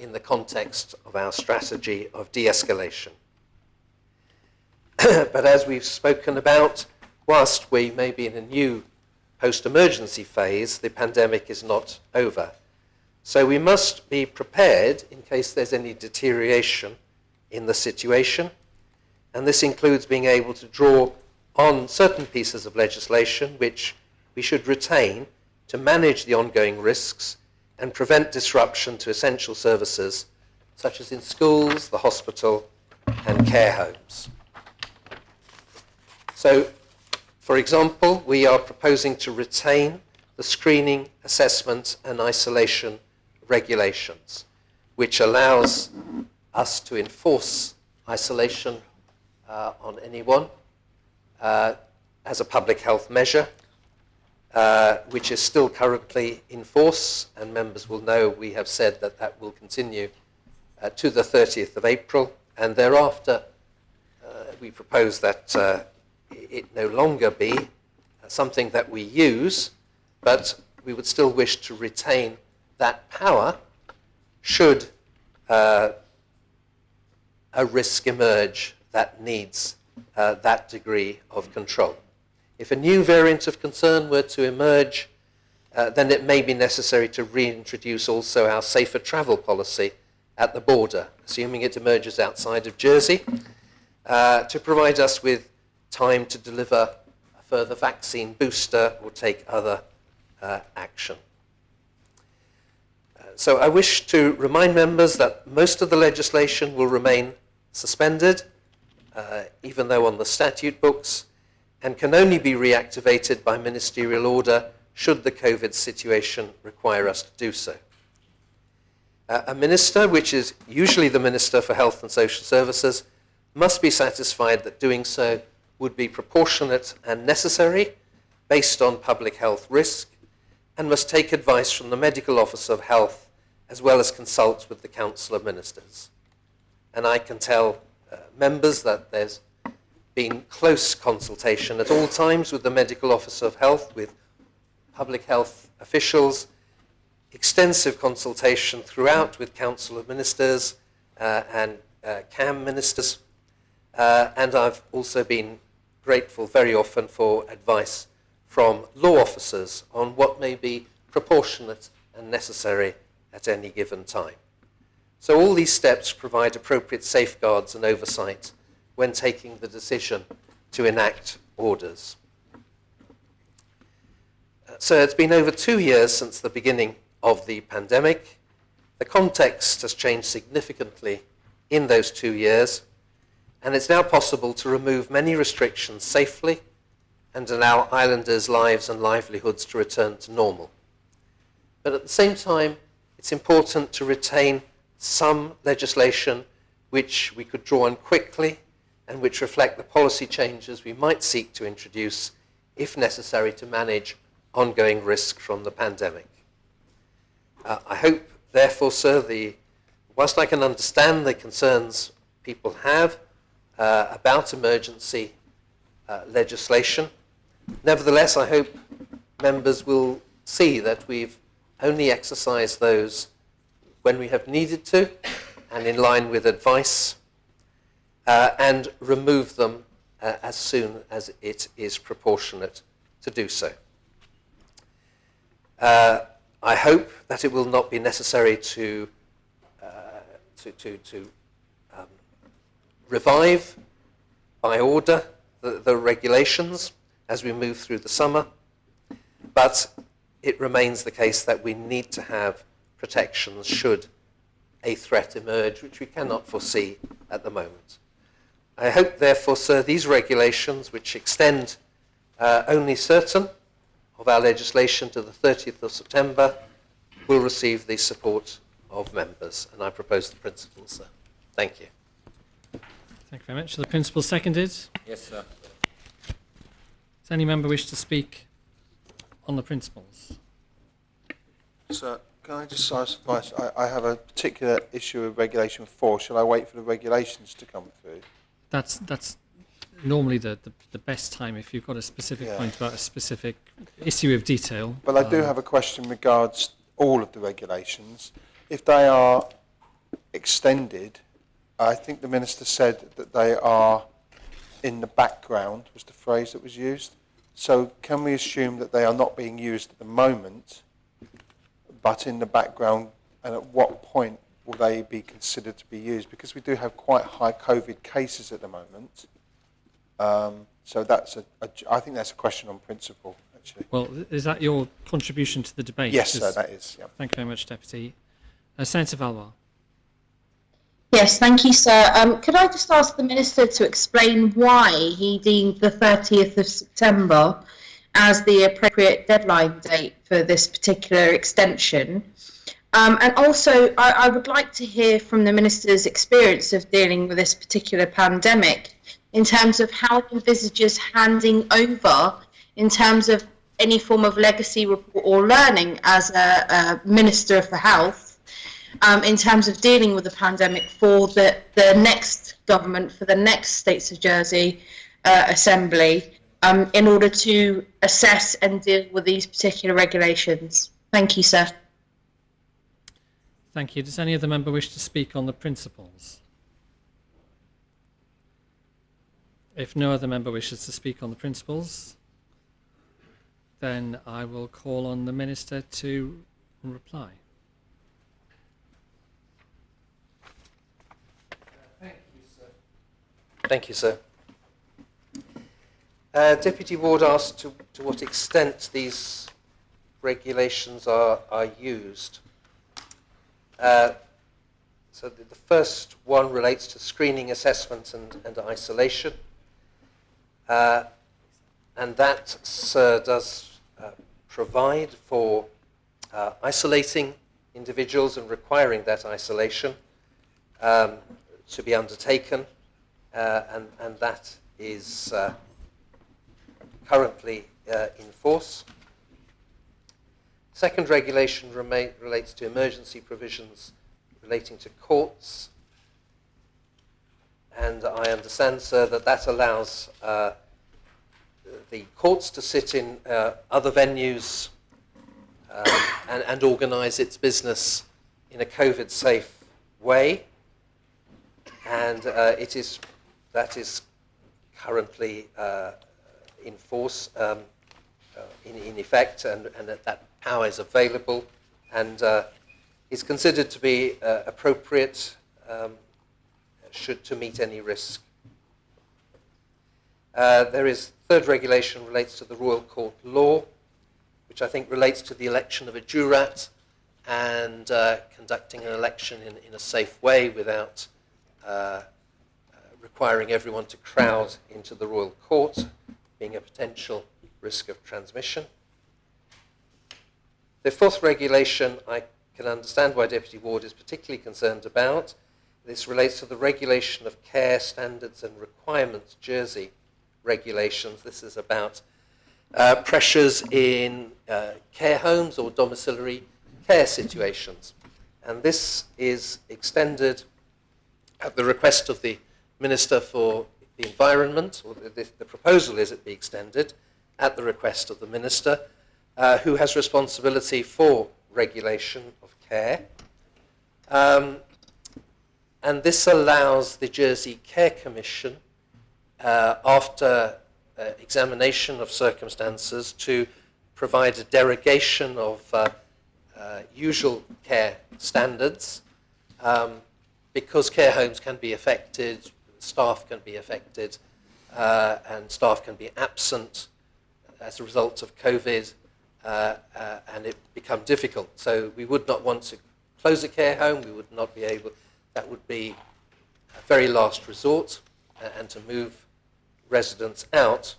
in the context of our strategy of de-escalation. But as we've spoken about, whilst we may be in a new post-emergency phase, the pandemic is not over. So we must be prepared in case there's any deterioration in the situation, and this includes being able to draw on certain pieces of legislation which we should retain to manage the ongoing risks and prevent disruption to essential services such as in schools, the hospital and care homes. So, for example, we are proposing to retain the screening, assessment and isolation regulations, which allows us to enforce isolation on anyone as a public health measure, which is still currently in force, and members will know we have said that that will continue to the 30th of April, and thereafter we propose that it no longer be something that we use, but we would still wish to retain that power should a risk emerge that needs that degree of control. If a new variant of concern were to emerge, then it may be necessary to reintroduce also our safer travel policy at the border, assuming it emerges outside of Jersey, to provide us with time to deliver a further vaccine booster or take other action. So I wish to remind members that most of the legislation will remain suspended, even though on the statute books, and can only be reactivated by ministerial order should the COVID situation require us to do so. A minister, which is usually the Minister for Health and Social Services, must be satisfied that doing so would be proportionate and necessary based on public health risk, and must take advice from the Medical Officer of Health as well as consult with the Council of Ministers. And I can tell members that there's been close consultation at all times with the Medical Officer of Health, with public health officials, extensive consultation throughout with Council of Ministers and CAM ministers, and I've also been grateful very often for advice from law officers on what may be proportionate and necessary at any given time. So all these steps provide appropriate safeguards and oversight when taking the decision to enact orders. So it's been over 2 years since the beginning of the pandemic. The context has changed significantly in those 2 years, and it's now possible to remove many restrictions safely and allow islanders' lives and livelihoods to return to normal. But at the same time, it's important to retain some legislation which we could draw on quickly and which reflect the policy changes we might seek to introduce, if necessary, to manage ongoing risk from the pandemic. I hope, therefore, sir, whilst I can understand the concerns people have about emergency legislation, nevertheless, I hope members will see that we've only exercised those when we have needed to and in line with advice, and remove them as soon as it is proportionate to do so. I hope that it will not be necessary to revive by order the regulations as we move through the summer, but it remains the case that we need to have protections should a threat emerge, which we cannot foresee at the moment. I hope, therefore, sir, these regulations, which extend only certain of our legislation to the 30th of September, will receive the support of members. And I propose the principles, sir. Thank you. Thank you very much. The principle seconded. Yes, sir. Does any member wish to speak on the principles? Sir, can I just ask advice? I have a particular issue with Regulation 4. Shall I wait for the regulations to come through? That's normally the best time if you've got a specific point about a specific issue of detail. But I do have a question regards all of the regulations. If they are extended, I think the Minister said that they are in the background, was the phrase that was used. So can we assume that they are not being used at the moment, but in the background, and at what point will they be considered to be used? Because we do have quite high COVID cases at the moment. So I think that's a question on principle, actually. Well, is that your contribution to the debate? Yes, sir, that is. Yeah. Thank you very much, Deputy. Senator Valois. Yes, thank you, sir. Could I just ask the Minister to explain why he deemed the 30th of September as the appropriate deadline date for this particular extension? And also, I would like to hear from the Minister's experience of dealing with this particular pandemic in terms of how he envisages handing over in terms of any form of legacy report or learning as a Minister for Health in terms of dealing with the pandemic for the next government, for the next States of Jersey Assembly, in order to assess and deal with these particular regulations. Thank you, sir. Thank you. Does any other member wish to speak on the principles? If no other member wishes to speak on the principles, then I will call on the Minister to reply. Thank you, sir. Deputy Ward asked to what extent these regulations are used. So the first one relates to screening, assessment and isolation. And that, sir, does provide for isolating individuals and requiring that isolation to be undertaken. And that is currently in force. Second regulation relates to emergency provisions relating to courts. And I understand, sir, that allows the courts to sit in other venues and organise its business in a COVID-safe way. And that is currently in force, in effect, and that power is available and is considered to be appropriate should to meet any risk. There is third regulation relates to the Royal Court law, which I think relates to the election of a jurat and conducting an election in a safe way without requiring everyone to crowd into the Royal Court, being a potential risk of transmission. The fourth regulation, I can understand why Deputy Ward is particularly concerned about. This relates to the regulation of care standards and requirements, Jersey regulations. This is about pressures in care homes or domiciliary care situations. And this is extended at the request of the Minister for the Environment, or the proposal is it be extended at the request of the Minister, who has responsibility for regulation of care. And this allows the Jersey Care Commission, after examination of circumstances, to provide a derogation of usual care standards, because care homes can be affected, staff can be affected, and staff can be absent as a result of COVID, and it become difficult. So we would not want to close a care home. We would not be able. That would be a very last resort, and to move residents out.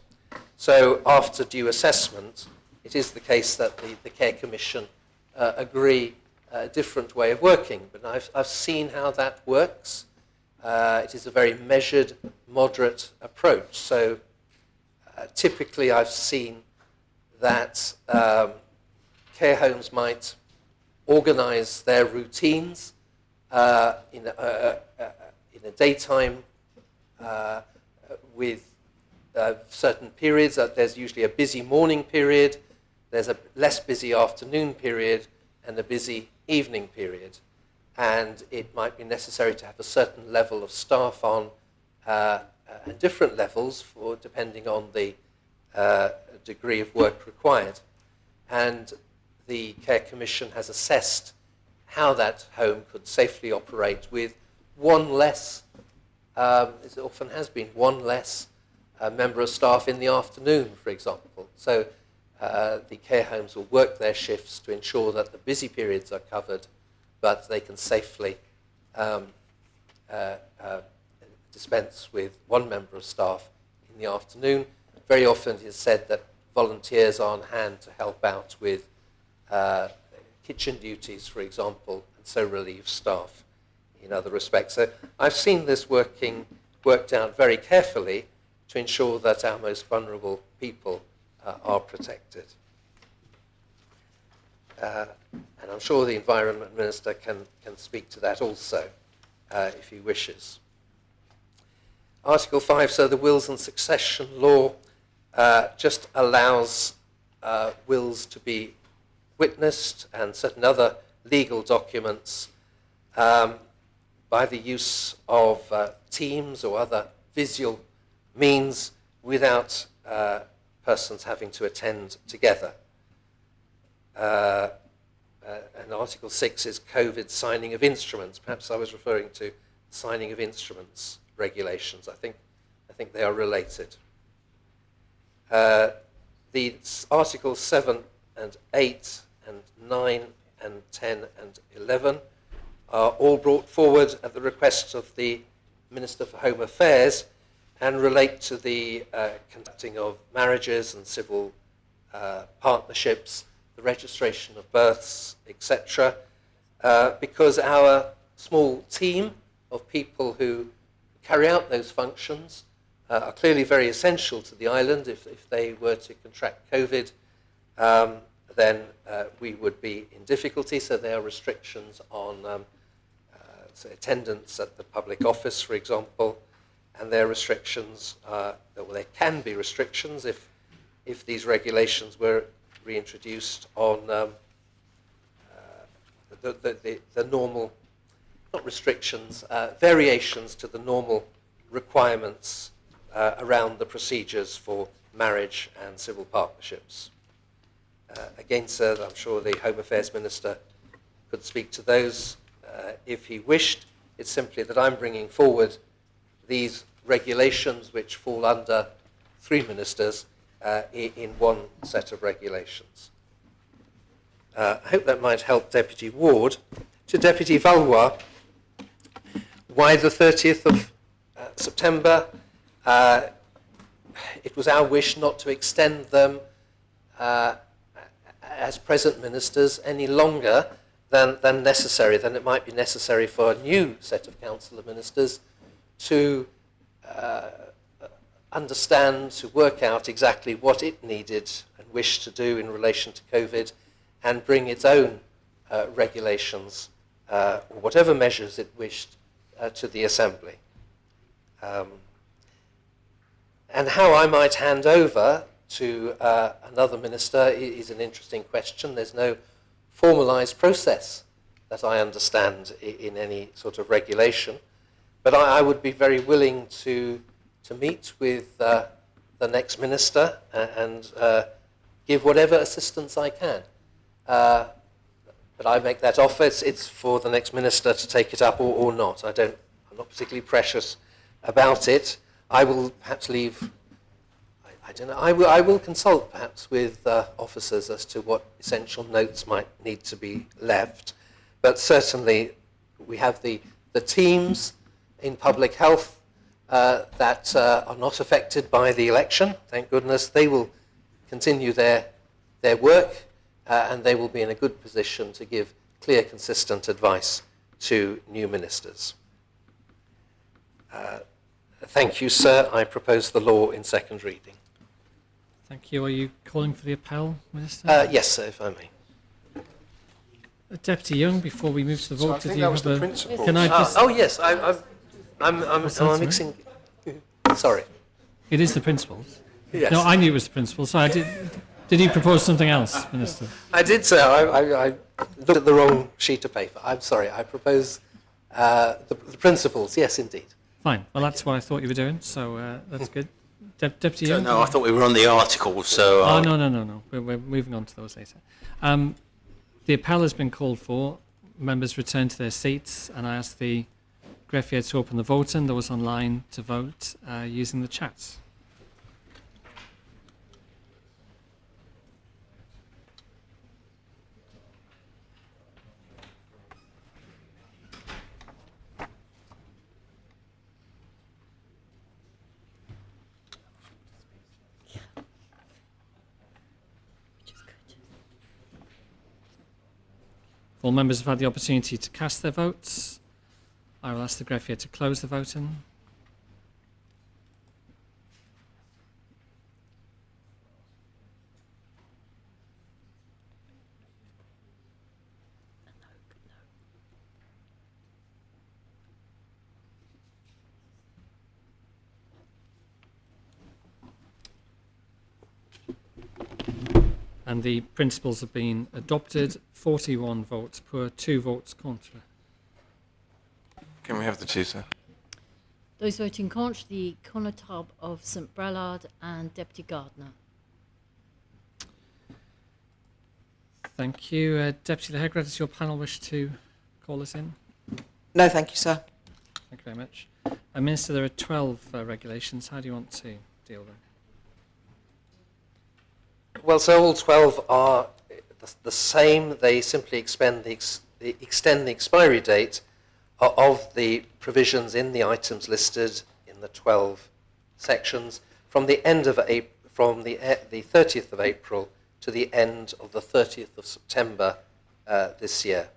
So after due assessment, it is the case that the Care Commission agree a different way of working. But I've seen how that works. It is a very measured, moderate approach. So typically I've seen that care homes might organise their routines in a daytime with certain periods. There's usually a busy morning period, there's a less busy afternoon period, and a busy evening period. And it might be necessary to have a certain level of staff on at different levels depending on the degree of work required. And the Care Commission has assessed how that home could safely operate with one less, as it often has been, one less member of staff in the afternoon, for example. So the care homes will work their shifts to ensure that the busy periods are covered, but they can safely dispense with one member of staff in the afternoon. Very often it is said that volunteers are on hand to help out with kitchen duties, for example, and so relieve staff in other respects. So I've seen this worked out very carefully to ensure that our most vulnerable people are protected. And I'm sure the Environment Minister can speak to that also, if he wishes. Article 5, so the Wills and Succession Law just allows wills to be witnessed and certain other legal documents by the use of Teams or other visual means without persons having to attend together. And Article 6 is COVID signing of instruments. Perhaps I was referring to signing of instruments regulations. I think they are related. The Articles 7 and 8 and 9 and 10 and 11 are all brought forward at the request of the Minister for Home Affairs and relate to the conducting of marriages and civil partnerships, the registration of births, etc., because our small team of people who carry out those functions are clearly very essential to the island. If they were to contract COVID, then we would be in difficulty. So there are restrictions on say attendance at the public office, for example, and there are restrictions, well, there can be restrictions if these regulations were reintroduced on the normal, not restrictions, variations to the normal requirements around the procedures for marriage and civil partnerships. Again, sir, I'm sure the Home Affairs Minister could speak to those if he wished. It's simply that I'm bringing forward these regulations which fall under 3 ministers in one set of regulations. I hope that might help Deputy Ward. To Deputy Valois, why the 30th of September? It was our wish not to extend them as present ministers any longer than necessary, than it might be necessary for a new set of council of ministers to understand, to work out exactly what it needed and wished to do in relation to COVID and bring its own regulations or whatever measures it wished to the Assembly. And how I might hand over to another minister is an interesting question. There's no formalised process that I understand in any sort of regulation, but I would be very willing to meet with the next minister and give whatever assistance I can. But I make that offer. It's for the next minister to take it up or not. I'm not particularly precious about it. I will perhaps leave. I don't know. I will consult perhaps with officers as to what essential notes might need to be left. But certainly, we have the teams in public health that are not affected by the election. Thank goodness, they will continue their work. And they will be in a good position to give clear, consistent advice to new ministers. Thank you, sir. I propose the law in second reading. Thank you. Are you calling for the appel, Minister? Yes, sir, if I may. Deputy Young, before we move to the vote, So I think that was the principle. Can I just... Oh, yes, I'm mixing... Sorry. It is the principles. Yes. No, I knew it was the principles. So did you propose something else, Minister? I did, sir. I looked at the wrong sheet of paper. I'm sorry. I propose the principles. Yes, indeed. Fine. Well, that's what I thought you were doing, so that's good. Deputy Young? No, I thought we were on the articles, so... No. We're moving on to those later. The appel has been called for. members return to their seats, and I ask the greffier to open the vote and those online to vote using the chat. All members have had the opportunity to cast their votes. I will ask the greffier to close the voting. And the principles have been adopted. 41 votes pour, 2 votes contre. Can we have the two, sir? Those voting contre, the Connétable of St Brelard and Deputy Gardner. Thank you. Deputy Lehegrad, does your panel wish to call us in? No, thank you, sir. Thank you very much. Minister, there are 12 regulations. How do you want to deal with them? Well, so all 12 are the same. They simply extend the expiry date of the provisions in the items listed in the 12 sections from the end of from the 30th of April to the end of the 30th of September this year.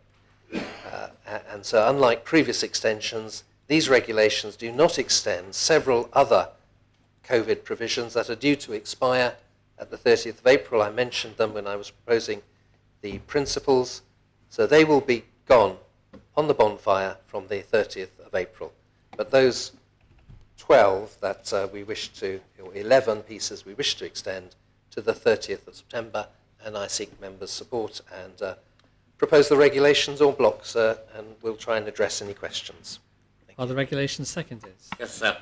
And so, unlike previous extensions, these regulations do not extend several other COVID provisions that are due to expire at the 30th of April. I mentioned them when I was proposing the principles. So they will be gone on the bonfire from the 30th of April. But those 12 that we wish to, or 11 pieces we wish to extend to the 30th of September, and I seek members' support and propose the regulations en bloc, sir, and we'll try and address any questions. Are the regulations seconded? Yes, sir.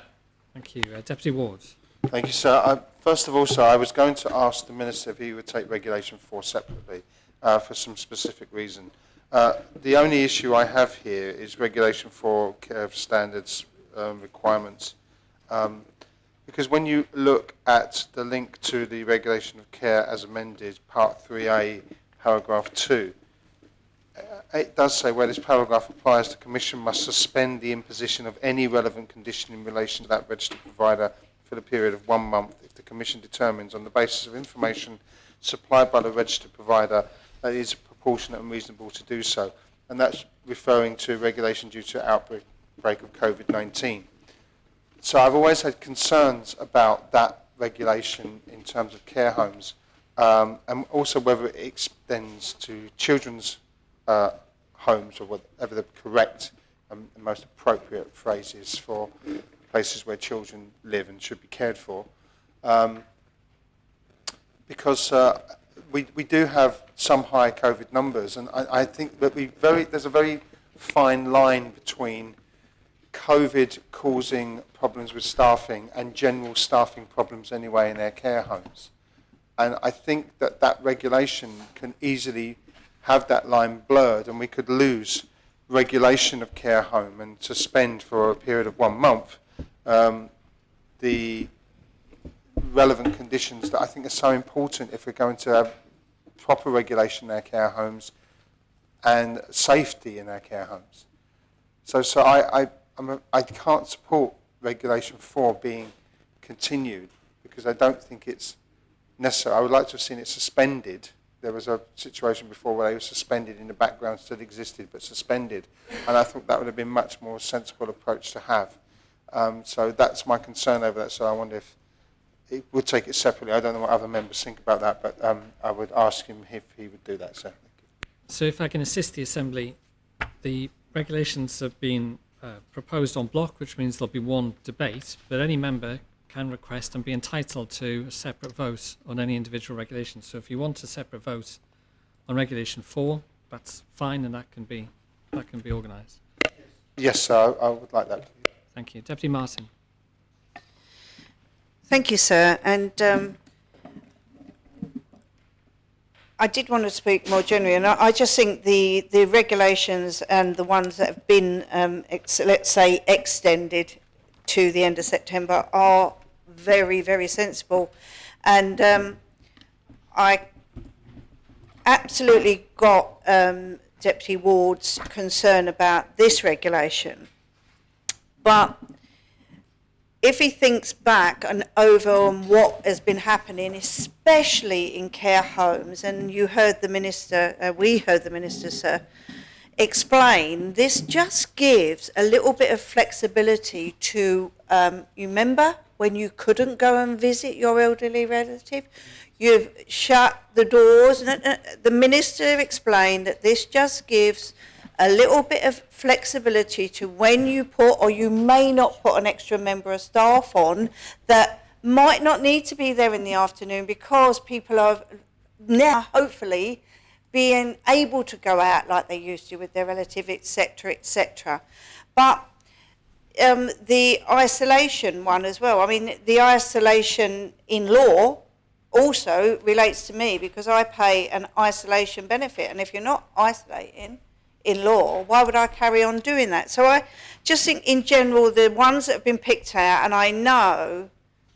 Thank you. Deputy Ward. Thank you, sir. First of all, sir, I was going to ask the Minister if he would take Regulation 4 separately for some specific reason. The only issue I have here is Regulation 4 care of standards requirements. Because when you look at the link to the Regulation of Care as amended, Part 3A, Paragraph 2, it does say where this paragraph applies, the Commission must suspend the imposition of any relevant condition in relation to that registered provider for the period of 1 month if the Commission determines on the basis of information supplied by the registered provider that it is proportionate and reasonable to do so. And that's referring to regulation due to outbreak of COVID-19. So I've always had concerns about that regulation in terms of care homes, and also whether it extends to children's homes, or whatever the correct and most appropriate phrase is for places where children live and should be cared for. Because we do have some high COVID numbers, and I think that there's a very fine line between COVID causing problems with staffing and general staffing problems anyway in their care homes. And I think that that regulation can easily have that line blurred, and we could lose regulation of care home and suspend for a period of 1 month the relevant conditions that I think are so important if we're going to have proper regulation in our care homes and safety in our care homes. So I can't support Regulation 4 being continued because I don't think it's necessary. I would like to have seen it suspended. There was a situation before where they were suspended in the background, still existed, but suspended. And I thought that would have been a much more sensible approach to have. So that's my concern over that. So I wonder if it would take it separately. I don't know what other members think about that, but I would ask him if he would do that. So, so if I can assist the Assembly, the regulations have been proposed en bloc, which means there'll be one debate, but any member can request and be entitled to a separate vote on any individual regulation. So if you want a separate vote on Regulation 4, that's fine, and that can be organised. Yes, sir, I would like that. Thank you. Deputy Martin. Thank you, sir. And I did want to speak more generally, and I just think the regulations and the ones that have been, let's say, extended to the end of September are very, very sensible. And I absolutely got Deputy Ward's concern about this regulation. But if he thinks back and over on what has been happening, especially in care homes, and you heard the Minister, we heard the Minister, sir, explain, this just gives a little bit of flexibility to, you remember when you couldn't go and visit your elderly relative? You've shut the doors. The Minister explained that this just gives a little bit of flexibility to when you put, or you may not put, an extra member of staff on that might not need to be there in the afternoon, because people are now hopefully being able to go out like they used to with their relative, etc., etc. But the isolation one as well, I mean, the isolation in law also relates to me, because I pay an isolation benefit, and if you're not isolating in law, why would I carry on doing that? So I just think in general, the ones that have been picked out, and I know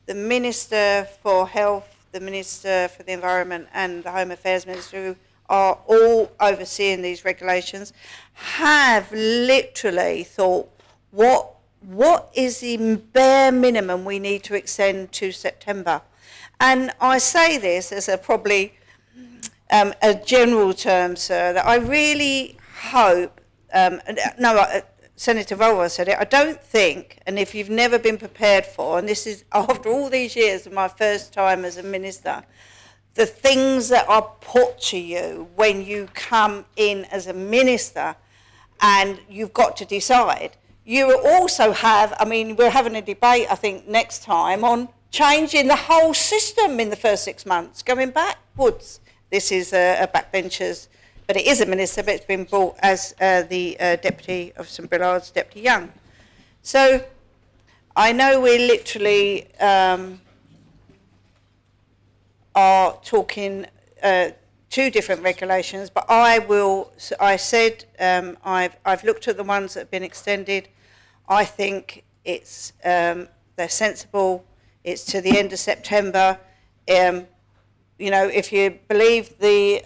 the Minister for Health, the Minister for the Environment and the Home Affairs Minister, who are all overseeing these regulations, have literally thought, what is the bare minimum we need to extend to September? And I say this as a probably a general term, sir, that I really hope, Senator Volvo said it, I don't think, and if you've never been prepared for, and this is after all these years of my first time as a minister, the things that are put to you when you come in as a minister and you've got to decide. You also have, I mean, we're having a debate, I think, next time on changing the whole system in the first 6 months, going backwards. This is a backbenchers, but it is a minister, but it's been brought as the Deputy of St Brillard's, Deputy Young. So I know we literally are talking two different regulations, but I said I've looked at the ones that have been extended. I think it's they're sensible. It's to the end of September. You know, if you believe the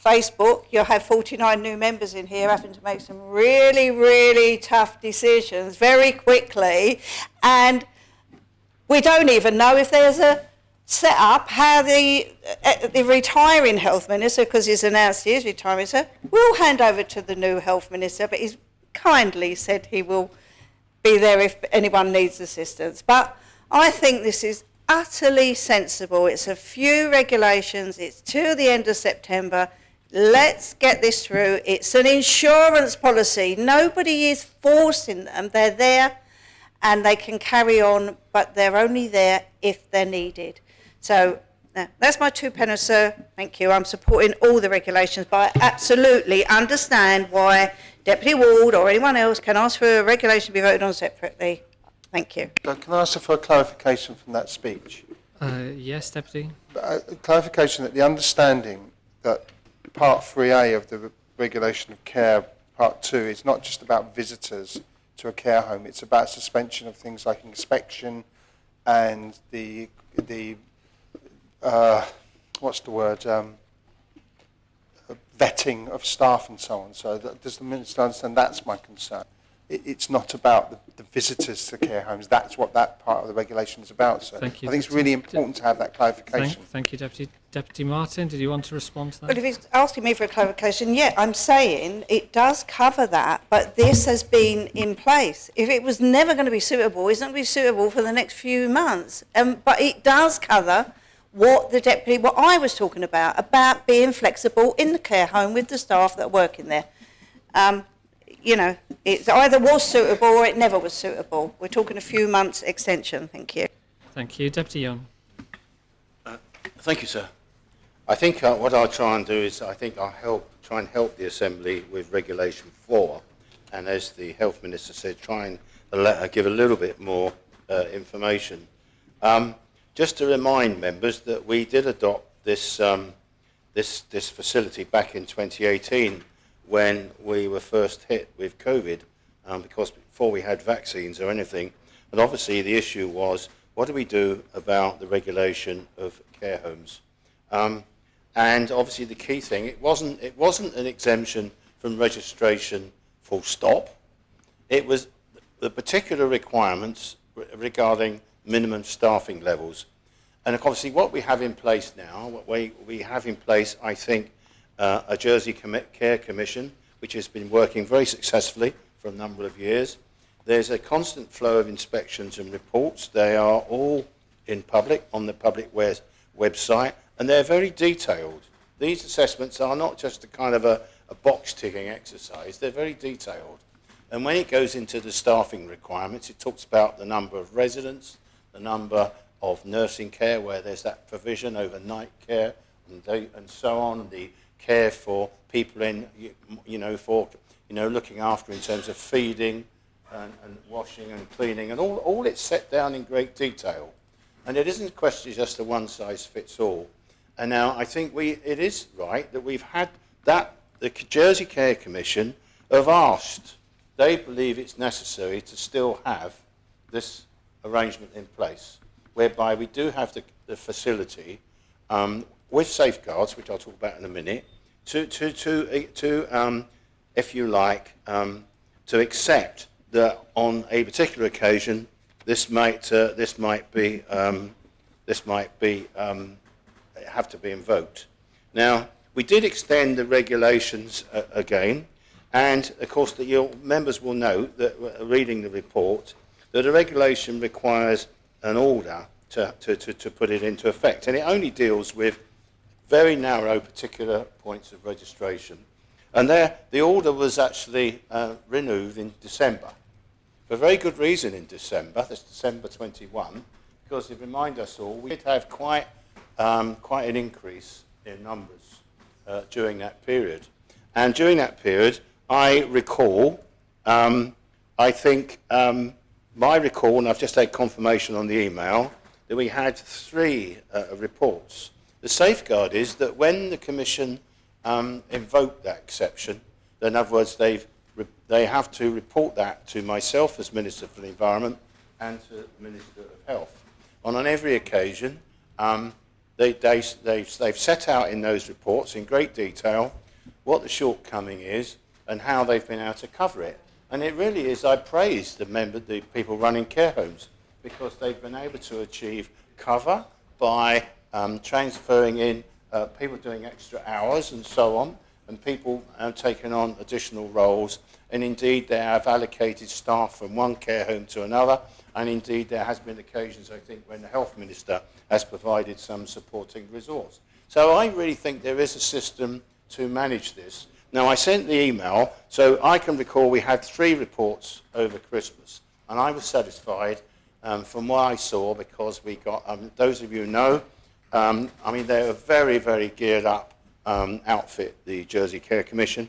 Facebook, you'll have 49 new members in here having to make some really, really tough decisions very quickly. And we don't even know if there's a set up how the retiring health minister, because he's announced he is retiring, so will hand over to the new health minister, but he's kindly said he will be there if anyone needs assistance. But I think this is utterly sensible. It's a few regulations. It's to the end of September. Let's get this through. It's an insurance policy. Nobody is forcing them. They're there and they can carry on, but they're only there if they're needed. So that's my two pence, sir. Thank you. I'm supporting all the regulations, but I absolutely understand why Deputy Ward or anyone else can ask for a regulation to be voted on separately. Thank you. Can I ask for a clarification from that speech? Yes, Deputy. Clarification that the understanding that Part 3A of the Regulation of Care, Part 2, is not just about visitors to a care home. It's about suspension of things like inspection and the what's the word? Vetting of staff and so on. So does the Minister understand that's my concern? It's not about the visitors to care homes. That's what that part of the regulation is about. So Thank you, I think it's really important to have that clarification. Thank you, Deputy. Deputy Martin, did you want to respond to that? Well, if he's asking me for a clarification, yeah, I'm saying it does cover that, but this has been in place. If it was never going to be suitable, it's not going to be suitable for the next few months. But it does cover what I was talking about being flexible in the care home with the staff that are working there. You know, it either was suitable or it never was suitable. We're talking a few months extension. Thank you. Thank you. Deputy Young. Thank you, sir. I think what I'll try and do is I'll try and help the Assembly with Regulation 4, and as the Health Minister said, try and give a little bit more information. Just to remind members that we did adopt this this facility back in 2018 when we were first hit with COVID, because before we had vaccines or anything. And obviously the issue was, what do we do about the regulation of care homes? And obviously the key thing, it wasn't an exemption from registration full stop. It was the particular requirements regarding minimum staffing levels. And obviously what we have in place now, what we have in place, I think, a Jersey Care Commission, which has been working very successfully for a number of years. There's a constant flow of inspections and reports. They are all in public, on the public website, and they're very detailed. These assessments are not just a kind of a box-ticking exercise, they're very detailed. And when it goes into the staffing requirements, it talks about the number of residents, the number of nursing care, where there's that provision, overnight care, and so on, the care for people in, looking after in terms of feeding and washing and cleaning, and all it's set down in great detail. And it isn't a question just a one-size-fits-all. And now I think it is right that we've had that, the Jersey Care Commission have asked, they believe it's necessary to still have this arrangement in place, whereby we do have the facility with safeguards, which I'll talk about in a minute, to if you like, to accept that on a particular occasion this might have to be invoked. Now, we did extend the regulations again, and of course your members will note that reading the report that a regulation requires an order to put it into effect, and it only deals with very narrow particular points of registration. And there, the order was actually renewed in December, for a very good reason in December, that's December 21, because to remind us all, we did have quite an increase in numbers during that period. And during that period, I recall, I think my recall, and I've just had confirmation on the email, that we had 3 reports. The safeguard is that when the Commission invoked that exception, in other words, they have to report that to myself as Minister for the Environment and to the Minister of Health. On every occasion, they've set out in those reports in great detail what the shortcoming is and how they've been able to cover it. And it really is, I praise the people running care homes, because they've been able to achieve cover by transferring in people doing extra hours and so on, and people taking on additional roles. And indeed, they have allocated staff from one care home to another. And indeed, there has been occasions, I think, when the Health Minister has provided some supporting resource. So I really think there is a system to manage this. Now, I sent the email, so I can recall we had 3 reports over Christmas. And I was satisfied from what I saw, because we got, those of you who know, they're a very, very geared up outfit, the Jersey Care Commission,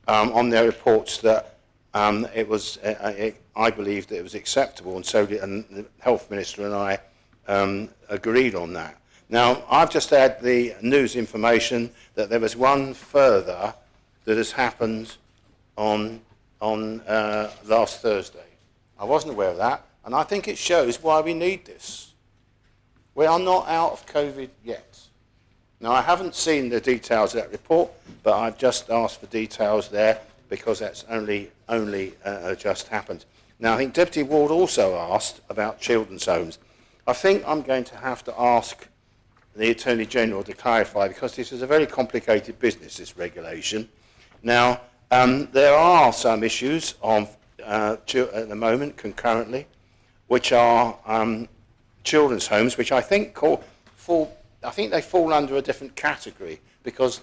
on their reports that I believed that it was acceptable, and so and the Health Minister and I agreed on that. Now, I've just had the news information that there was one further that has happened on last Thursday. I wasn't aware of that, and I think it shows why we need this. We are not out of COVID yet. Now, I haven't seen the details of that report, but I've just asked for details there because that's only just happened. Now, I think Deputy Ward also asked about children's homes. I think I'm going to have to ask the Attorney General to clarify, because this is a very complicated business, this regulation. Now, there are some issues at the moment, concurrently, which are children's homes, which I think they fall under a different category, because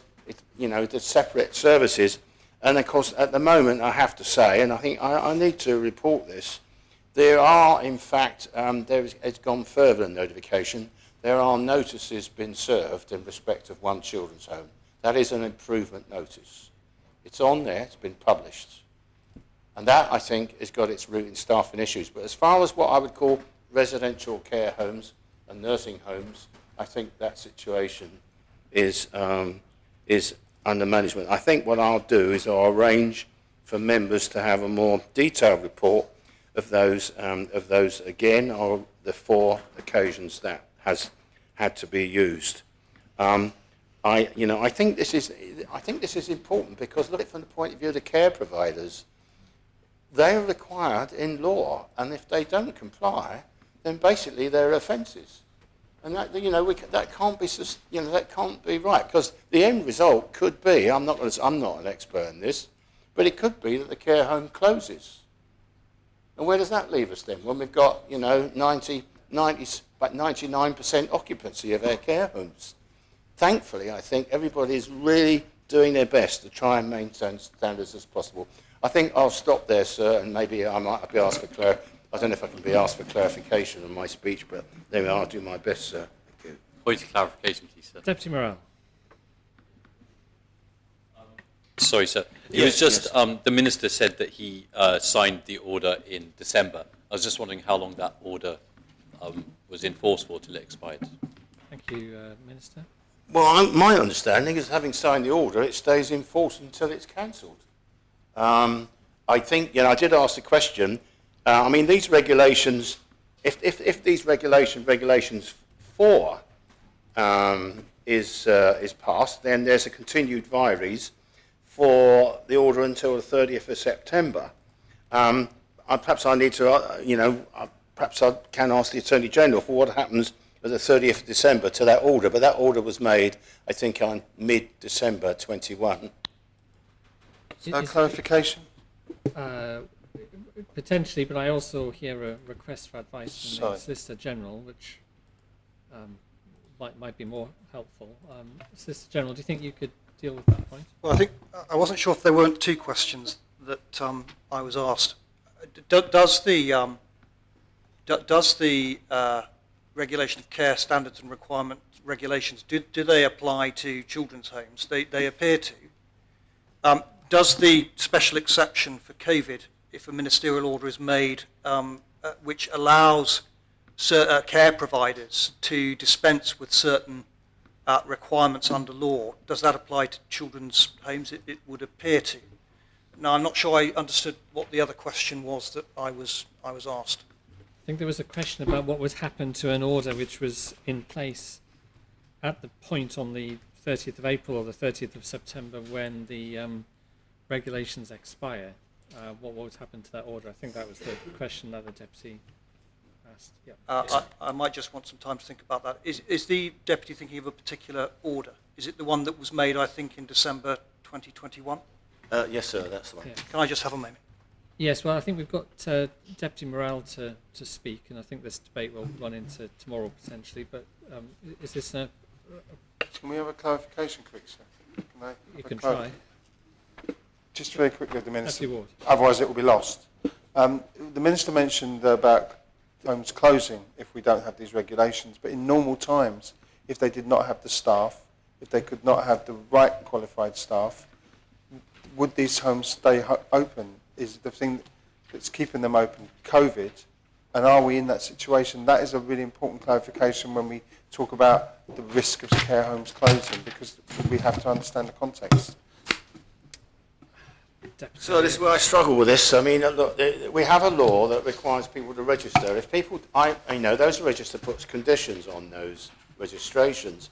they're separate services. And of course, at the moment, I have to say, and I think I need to report this, there are, in fact, it's gone further than notification. There are notices been served in respect of one children's home. That is an improvement notice. It's on there, it's been published. And that, I think, has got its root in staffing issues. But as far as what I would call residential care homes and nursing homes, I think that situation is is under management. I think what I'll do is I'll arrange for members to have a more detailed report of those again, or the 4 occasions that has had to be used. I think this is important because look at it from the point of view of the care providers. They are required in law, and if they don't comply, then basically they're offences, and that that can't be that can't be right, because the end result could be, I'm not an expert in this, but it could be that the care home closes. And where does that leave us then? When we've got 99% occupancy of our care homes. Thankfully, I think everybody is really doing their best to try and maintain standards as possible. I think I'll stop there, sir, and maybe I might be asked for I don't know if I can be asked for clarification on my speech, but anyway, I'll do my best, sir. Thank you. Point of clarification, please, sir. Deputy Morel. Sorry, sir. It was just the Minister said that he signed the order in December. I was just wondering how long that order was in force for till it expired. Thank you, Minister. Well, my understanding is having signed the order, it stays in force until it's cancelled. I think, I did ask the question. I mean, these regulations, if these regulations 4 is passed, then there's a continued vires for the order until the 30th of September. Perhaps I need to, perhaps I can ask the Attorney General for what happens at the 30th of December to that order, but that order was made, I think, on mid-December 21. Clarification? Potentially, but I also hear a request for advice from the Solicitor General, which might be more helpful. Solicitor General, do you think you could deal with that point? Well, I wasn't sure if there weren't 2 questions that I was asked. Does the regulation of care standards and requirement regulations, do they apply to children's homes? They appear to. Does the special exception for COVID, if a ministerial order is made which allows care providers to dispense with certain requirements under law, does that apply to children's homes? It would appear to. Now, I'm not sure I understood what the other question was that I was asked. I think there was a question about what would happen to an order which was in place at the point on the 30th of April or the 30th of September when the regulations expire. What would happen to that order? I think that was the question that the Deputy asked. Yeah. I might just want some time to think about that. Is the Deputy thinking of a particular order? Is it the one that was made, I think, in December 2021? Yes, sir, that's the one. Yeah. Can I just have a moment? Yes, well, I think we've got Deputy Morel to speak, and I think this debate will run into tomorrow potentially, but is this a... Can we have a clarification, quick, sir? You can try. Just very quickly, the Minister. Ward. Otherwise it will be lost. The Minister mentioned about homes closing if we don't have these regulations, but in normal times, if they did not have the staff, if they could not have the right qualified staff, would these homes stay open? Is the thing that's keeping them open COVID? And are we in that situation? That is a really important clarification when we talk about the risk of care homes closing, because we have to understand the context. So this is where I struggle with this. I mean, look, we have a law that requires people to register. If people, those who register puts conditions on those registrations.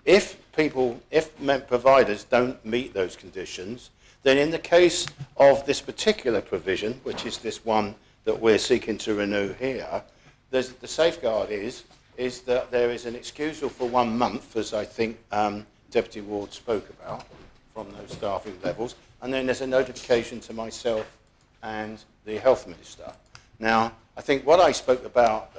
If providers don't meet those conditions, then in the case of this particular provision, which is this one that we're seeking to renew here, the safeguard is that there is an excusal for 1 month, as I think Deputy Ward spoke about, from those staffing levels, and then there's a notification to myself and the Health Minister. Now, I think what I spoke about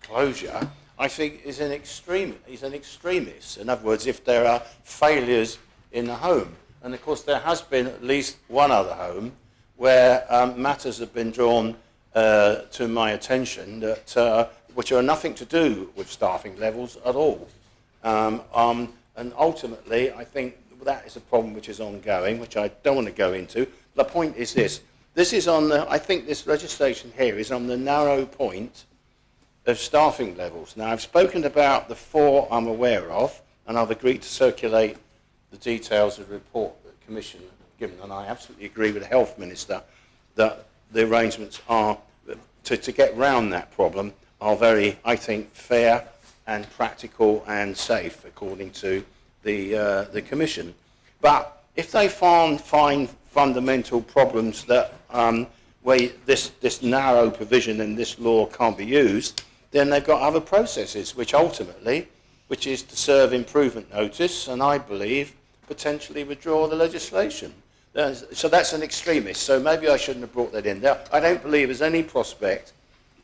closure, I think is an extremist. In other words, if there are failures in the home. And of course, there has been at least one other home where matters have been drawn to my attention that which are nothing to do with staffing levels at all. And ultimately, I think that is a problem which is ongoing, which I don't want to go into. The point is this. This is on the, I think this legislation here is on the narrow point of staffing levels. Now, I've spoken about the 4 I'm aware of, and I've agreed to circulate the details of the report that the Commission have given. And I absolutely agree with the Health Minister that the arrangements are, to get round that problem, are very, I think, fair and practical and safe, according to the Commission. But if they find fundamental problems that where this narrow provision in this law can't be used, then they've got other processes, which is to serve improvement notice, and I believe potentially withdraw the legislation. So that's an extremist. So maybe I shouldn't have brought that in. Now, I don't believe there's any prospect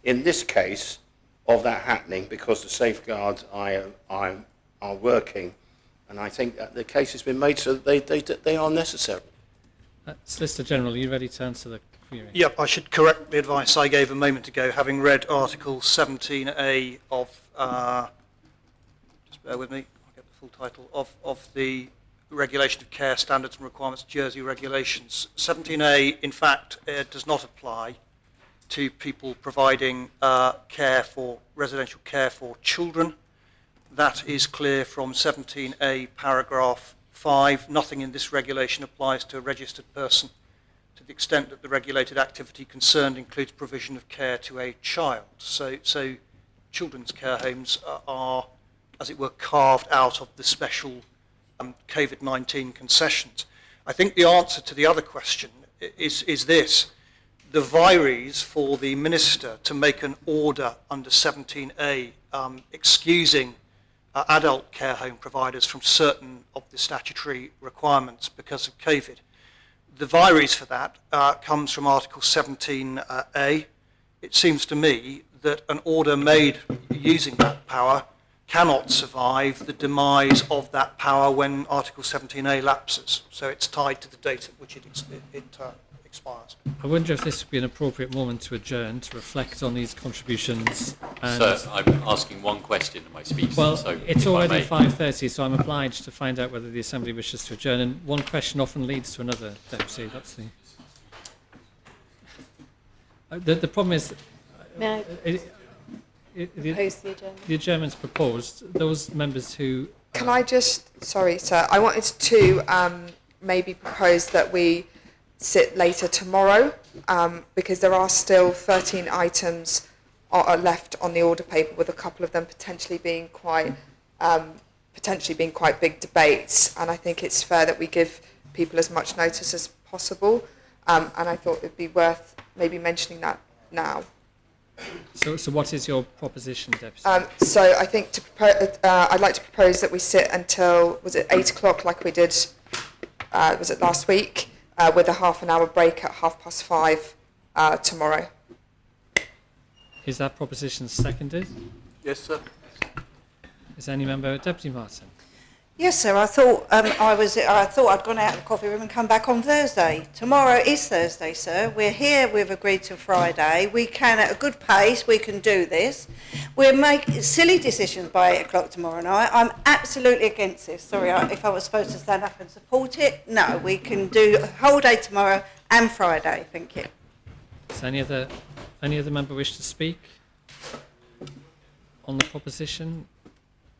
in this case of that happening, because the safeguards are working, and I think that the case has been made so that they are necessary. Solicitor General, are you ready to answer the query? Yep, I should correct the advice I gave a moment ago, having read Article 17A of, just bear with me, I'll get the full title, of the Regulation of Care Standards and Requirements, Jersey Regulations. 17A, in fact, does not apply to people providing residential care for children. That is clear from 17A paragraph 5. Nothing in this regulation applies to a registered person to the extent that the regulated activity concerned includes provision of care to a child. So children's care homes are, as it were, carved out of the special COVID-19 concessions. I think the answer to the other question is this. The vires for the Minister to make an order under 17A excusing adult care home providers from certain of the statutory requirements because of COVID. The vires for that comes from Article 17A. It seems to me that an order made using that power cannot survive the demise of that power when Article 17A lapses. So it's tied to the date at which it expires. I wonder if this would be an appropriate moment to adjourn to reflect on these contributions. And Sir, I'm asking one question in my speech. well, so it's if I already may. 5:30, so I'm obliged to find out whether the Assembly wishes to adjourn. And one question often leads to another, Deputy. That's the problem is. May I propose the adjournment? The adjournment's proposed. Those members who. Can I just, sorry, sir, I wanted to maybe propose that we sit later tomorrow because there are still 13 items are left on the order paper, with a couple of them potentially being quite big debates, and I think it's fair that we give people as much notice as possible, and I thought it'd be worth maybe mentioning that now. So what is your proposition, Deputy? So I think I'd like to propose that we sit until, was it 8 o'clock like we did, was it last week, with a half an hour break at 5:30 tomorrow. Is that proposition seconded? Yes, sir. Is any member, Deputy Martin? Yes, sir. I thought I'd gone out of the coffee room and come back on Thursday. Tomorrow is Thursday, sir. We're here. We've agreed to Friday. We can, at a good pace, we can do this. We'll make silly decisions by 8 o'clock tomorrow night. I'm absolutely against this. Sorry, if I was supposed to stand up and support it. No, we can do a whole day tomorrow and Friday. Thank you. Does any other member wish to speak on the proposition?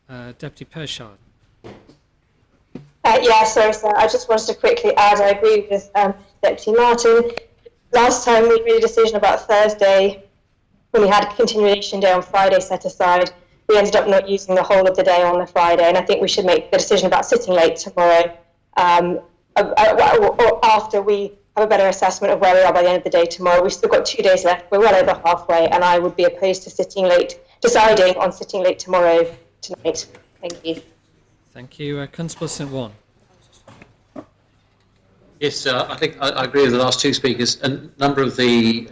Deputy Pershard. Sorry, sir. I just wanted to quickly add, I agree with Deputy Martin. Last time we made a decision about Thursday, when we had a continuation day on Friday set aside, we ended up not using the whole of the day on the Friday, and I think we should make the decision about sitting late tomorrow, or after we have a better assessment of where we are by the end of the day tomorrow. We've still got 2 days left. We're well over halfway, and I would be opposed to deciding on sitting late tomorrow tonight. Thank you. Thank you. Constable St. One. Yes, I think I agree with the last two speakers. A number of the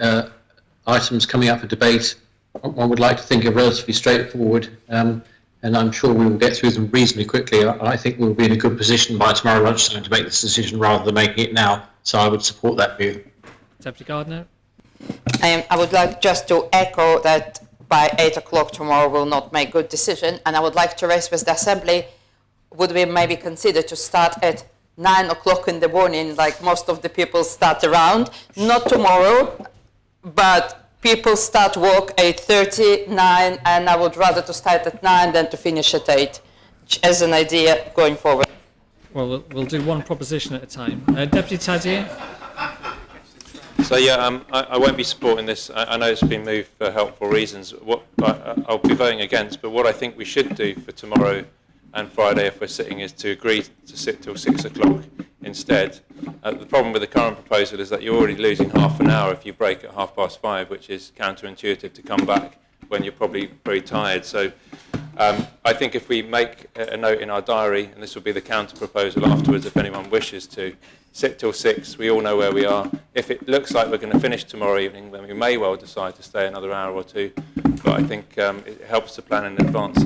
items coming up for debate, one would like to think are relatively straightforward, and I'm sure we will get through them reasonably quickly. I think we'll be in a good position by tomorrow lunchtime to make this decision rather than making it now, so I would support that view. Deputy Gardner. I would like just to echo that by 8 o'clock tomorrow we'll not make good decision, and I would like to raise with the Assembly, would we maybe consider to start at 9 o'clock in the morning, like most of the people start around, not tomorrow, but people start work 8:30, 9, and I would rather to start at 9 than to finish at 8, as an idea going forward. Well, we'll do one proposition at a time. Deputy Tadier? So yeah, I won't be supporting this. I know it's been moved for helpful reasons. I'll be voting against, but what I think we should do for tomorrow and Friday, if we're sitting, is to agree to sit till 6 o'clock instead. The problem with the current proposal is that you're already losing half an hour if you break at 5:30, which is counterintuitive to come back when you're probably very tired. So I think if we make a note in our diary, and this will be the counter proposal afterwards if anyone wishes to, sit till 6, we all know where we are. If it looks like we're going to finish tomorrow evening, then we may well decide to stay another hour or two, but I think it helps to plan in advance.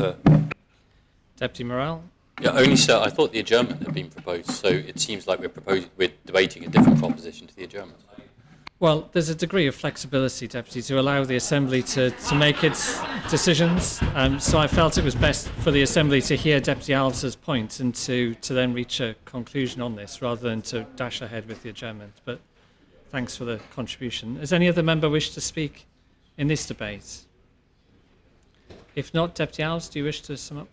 Deputy Morel? Yeah, only sir, I thought the adjournment had been proposed, so it seems like we're debating a different proposition to the adjournment. Well, there's a degree of flexibility, Deputy, to allow the Assembly to make its decisions. So I felt it was best for the Assembly to hear Deputy Alves' point and to then reach a conclusion on this rather than to dash ahead with the adjournment. But thanks for the contribution. Does any other member wish to speak in this debate? If not, Deputy Alves, do you wish to sum up?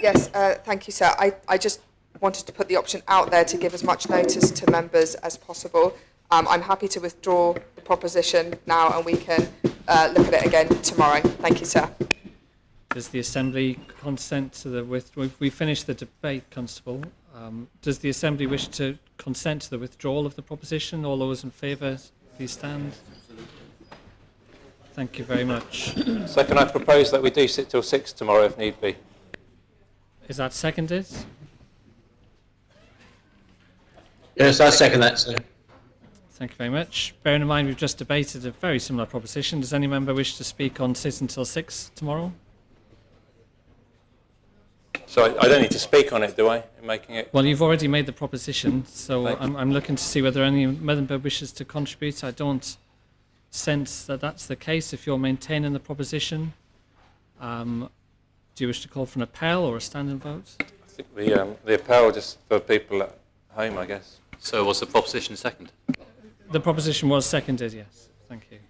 Yes, thank you, sir. I just wanted to put the option out there to give as much notice to members as possible. I'm happy to withdraw the proposition now and we can look at it again tomorrow. Thank you, sir. Does the Assembly consent to the we finished the debate, Constable. Does the Assembly wish to consent to the withdrawal of the proposition? All those in favour, please stand. Thank you very much. So can I propose that we do sit till 6 tomorrow if need be? Is that seconded? Yes, I second that, sir. Thank you very much. Bearing in mind we've just debated a very similar proposition, does any member wish to speak on sit until 6 tomorrow? So I don't need to speak on it, do I, in making it? Well, you've already made the proposition, so I'm looking to see whether any member wishes to contribute. I don't sense that that's the case if you're maintaining the proposition. Do you wish to call for an appel or a standing vote? I think the appel just for people at home, I guess. So was the proposition seconded? The proposition was seconded, yes. Thank you.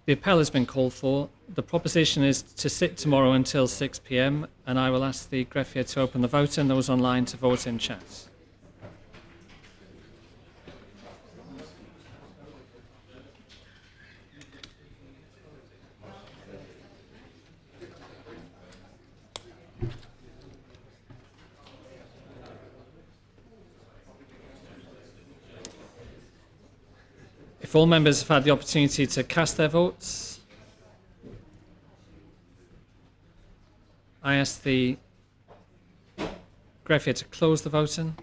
The appel has been called for. The proposition is to sit tomorrow until 6 p.m. and I will ask the greffier to open the vote and those online to vote in chat. If all members have had the opportunity to cast their votes, I ask the greffier to close the voting.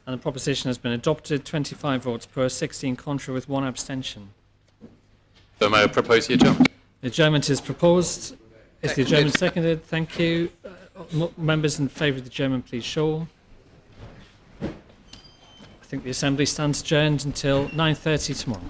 And the proposition has been adopted, 25 votes per, 16 contra with 1 abstention. So may I propose the adjournment? The adjournment is proposed. Is the adjournment seconded? Thank you. Members in favour of the adjournment, please show. I think the Assembly stands adjourned until 9:30 tomorrow.